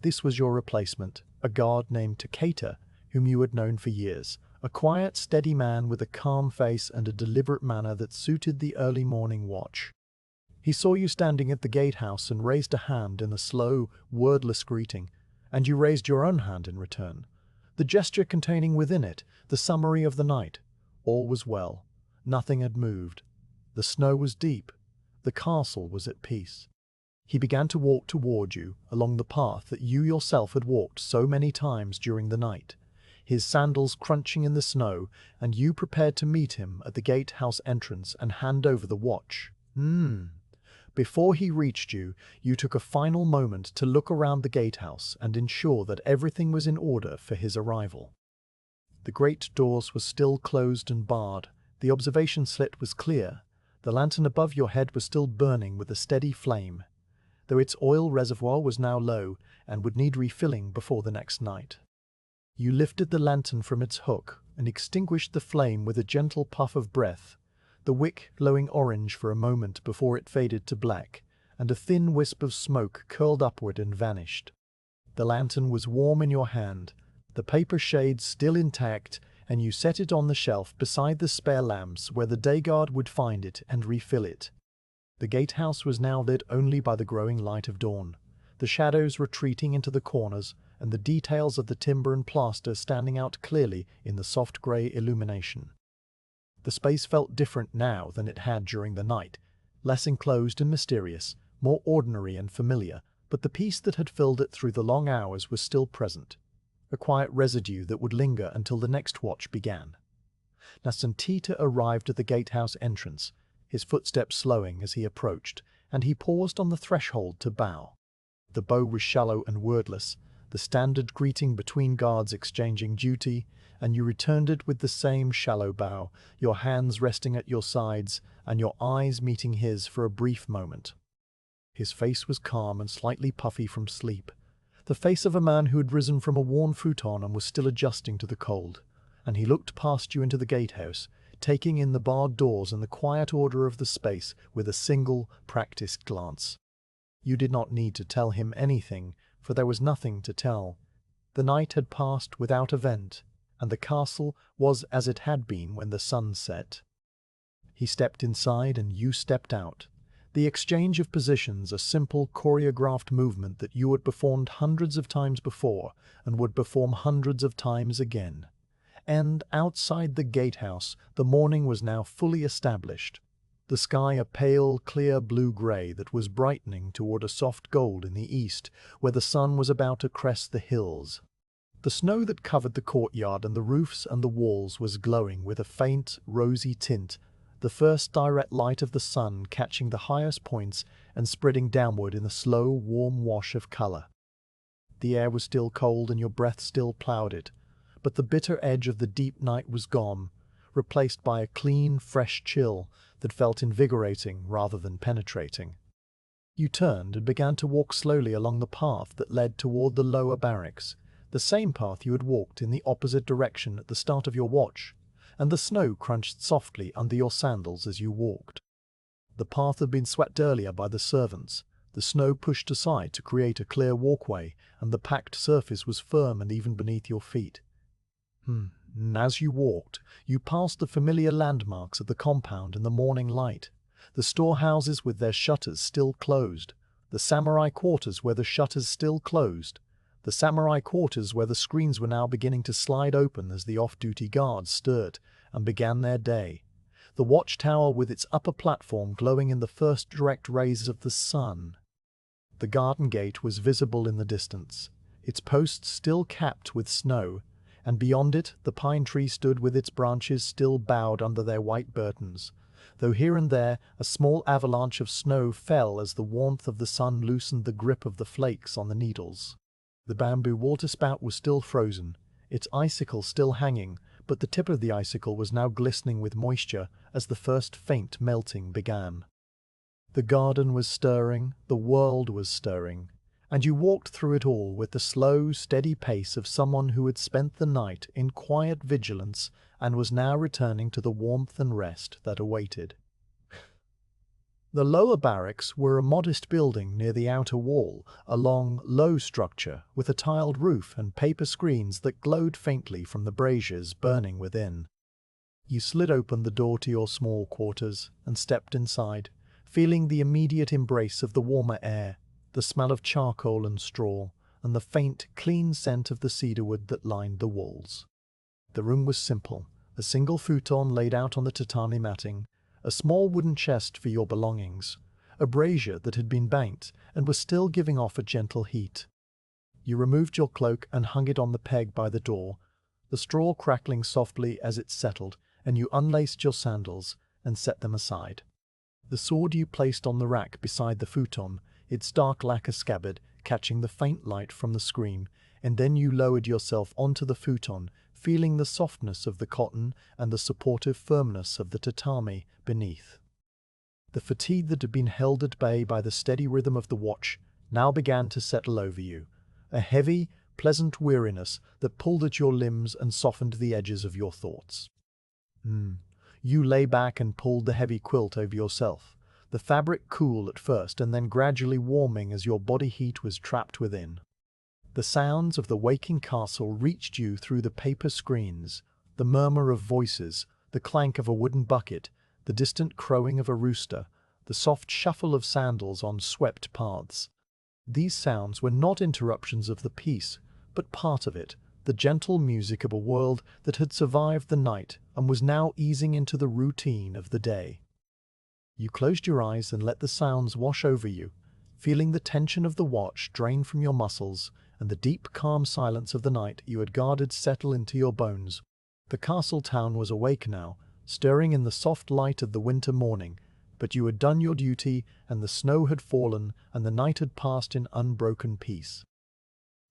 This was your replacement, a guard named Takeda, whom you had known for years, a quiet, steady man with a calm face and a deliberate manner that suited the early morning watch. He saw you standing at the gatehouse and raised a hand in a slow, wordless greeting, and you raised your own hand in return, the gesture containing within it the summary of the night. All was well. Nothing had moved. The snow was deep. The castle was at peace. He began to walk toward you along the path that you yourself had walked so many times during the night, his sandals crunching in the snow, and you prepared to meet him at the gatehouse entrance and hand over the watch. Before he reached you, you took a final moment to look around the gatehouse and ensure that everything was in order for his arrival. The great doors were still closed and barred, the observation slit was clear, The lantern above your head was still burning with a steady flame, though its oil reservoir was now low and would need refilling before the next night. You lifted the lantern from its hook and extinguished the flame with a gentle puff of breath, the wick glowing orange for a moment before it faded to black, and a thin wisp of smoke curled upward and vanished. The lantern was warm in your hand, the paper shade still intact, and you set it on the shelf beside the spare lamps where the day guard would find it and refill it. The gatehouse was now lit only by the growing light of dawn, the shadows retreating into the corners and the details of the timber and plaster standing out clearly in the soft grey illumination. The space felt different now than it had during the night, less enclosed and mysterious, more ordinary and familiar, but the peace that had filled it through the long hours was still present, a quiet residue that would linger until the next watch began. Nascentita arrived at the gatehouse entrance, his footsteps slowing as he approached, and he paused on the threshold to bow. The bow was shallow and wordless, the standard greeting between guards exchanging duty, and you returned it with the same shallow bow, your hands resting at your sides and your eyes meeting his for a brief moment. His face was calm and slightly puffy from sleep, the face of a man who had risen from a worn futon and was still adjusting to the cold, and he looked past you into the gatehouse, taking in the barred doors and the quiet order of the space with a single, practiced glance. You did not need to tell him anything, for there was nothing to tell. The night had passed without event, and the castle was as it had been when the sun set. He stepped inside and you stepped out. The exchange of positions, a simple choreographed movement that you had performed hundreds of times before and would perform hundreds of times again. And outside the gatehouse, the morning was now fully established. The sky a pale, clear blue-grey that was brightening toward a soft gold in the east, where the sun was about to crest the hills. The snow that covered the courtyard and the roofs and the walls was glowing with a faint, rosy tint, the first direct light of the sun catching the highest points and spreading downward in a slow, warm wash of color. The air was still cold and your breath still ploughed it, but the bitter edge of the deep night was gone, replaced by a clean, fresh chill that felt invigorating rather than penetrating. You turned and began to walk slowly along the path that led toward the lower barracks, the same path you had walked in the opposite direction at the start of your watch, and the snow crunched softly under your sandals as you walked. The path had been swept earlier by the servants, the snow pushed aside to create a clear walkway, and the packed surface was firm and even beneath your feet. And as you walked, you passed the familiar landmarks of the compound in the morning light, the storehouses with their shutters still closed, the samurai quarters where the shutters still closed, the samurai quarters where the screens were now beginning to slide open as the off-duty guards stirred and began their day, the watchtower with its upper platform glowing in the first direct rays of the sun. The garden gate was visible in the distance, its posts still capped with snow, and beyond it the pine tree stood with its branches still bowed under their white burdens, though here and there a small avalanche of snow fell as the warmth of the sun loosened the grip of the flakes on the needles. The bamboo waterspout was still frozen, its icicle still hanging, but the tip of the icicle was now glistening with moisture as the first faint melting began. The garden was stirring, the world was stirring, and you walked through it all with the slow, steady pace of someone who had spent the night in quiet vigilance and was now returning to the warmth and rest that awaited. The lower barracks were a modest building near the outer wall, a long, low structure with a tiled roof and paper screens that glowed faintly from the braziers burning within. You slid open the door to your small quarters and stepped inside, feeling the immediate embrace of the warmer air, the smell of charcoal and straw, and the faint, clean scent of the cedarwood that lined the walls. The room was simple, a single futon laid out on the tatami matting, a small wooden chest for your belongings, a brazier that had been banked and was still giving off a gentle heat. You removed your cloak and hung it on the peg by the door, the straw crackling softly as it settled, and you unlaced your sandals and set them aside. The sword you placed on the rack beside the futon, its dark lacquer scabbard catching the faint light from the screen, and then you lowered yourself onto the futon, feeling the softness of the cotton and the supportive firmness of the tatami beneath. The fatigue that had been held at bay by the steady rhythm of the watch now began to settle over you, a heavy, pleasant weariness that pulled at your limbs and softened the edges of your thoughts. You lay back and pulled the heavy quilt over yourself, the fabric cool at first and then gradually warming as your body heat was trapped within. The sounds of the waking castle reached you through the paper screens, the murmur of voices, the clank of a wooden bucket, the distant crowing of a rooster, the soft shuffle of sandals on swept paths. These sounds were not interruptions of the peace, but part of it, the gentle music of a world that had survived the night and was now easing into the routine of the day. You closed your eyes and let the sounds wash over you, feeling the tension of the watch drain from your muscles and the deep, calm silence of the night you had guarded settle into your bones. The castle town was awake now, stirring in the soft light of the winter morning, but you had done your duty and the snow had fallen and the night had passed in unbroken peace.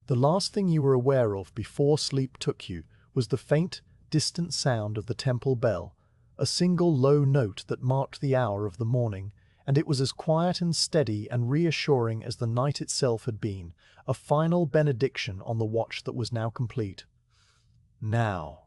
The last thing you were aware of before sleep took you was the faint, distant sound of the temple bell, a single low note that marked the hour of the morning, and it was as quiet and steady and reassuring as the night itself had been, a final benediction on the watch that was now complete. Now,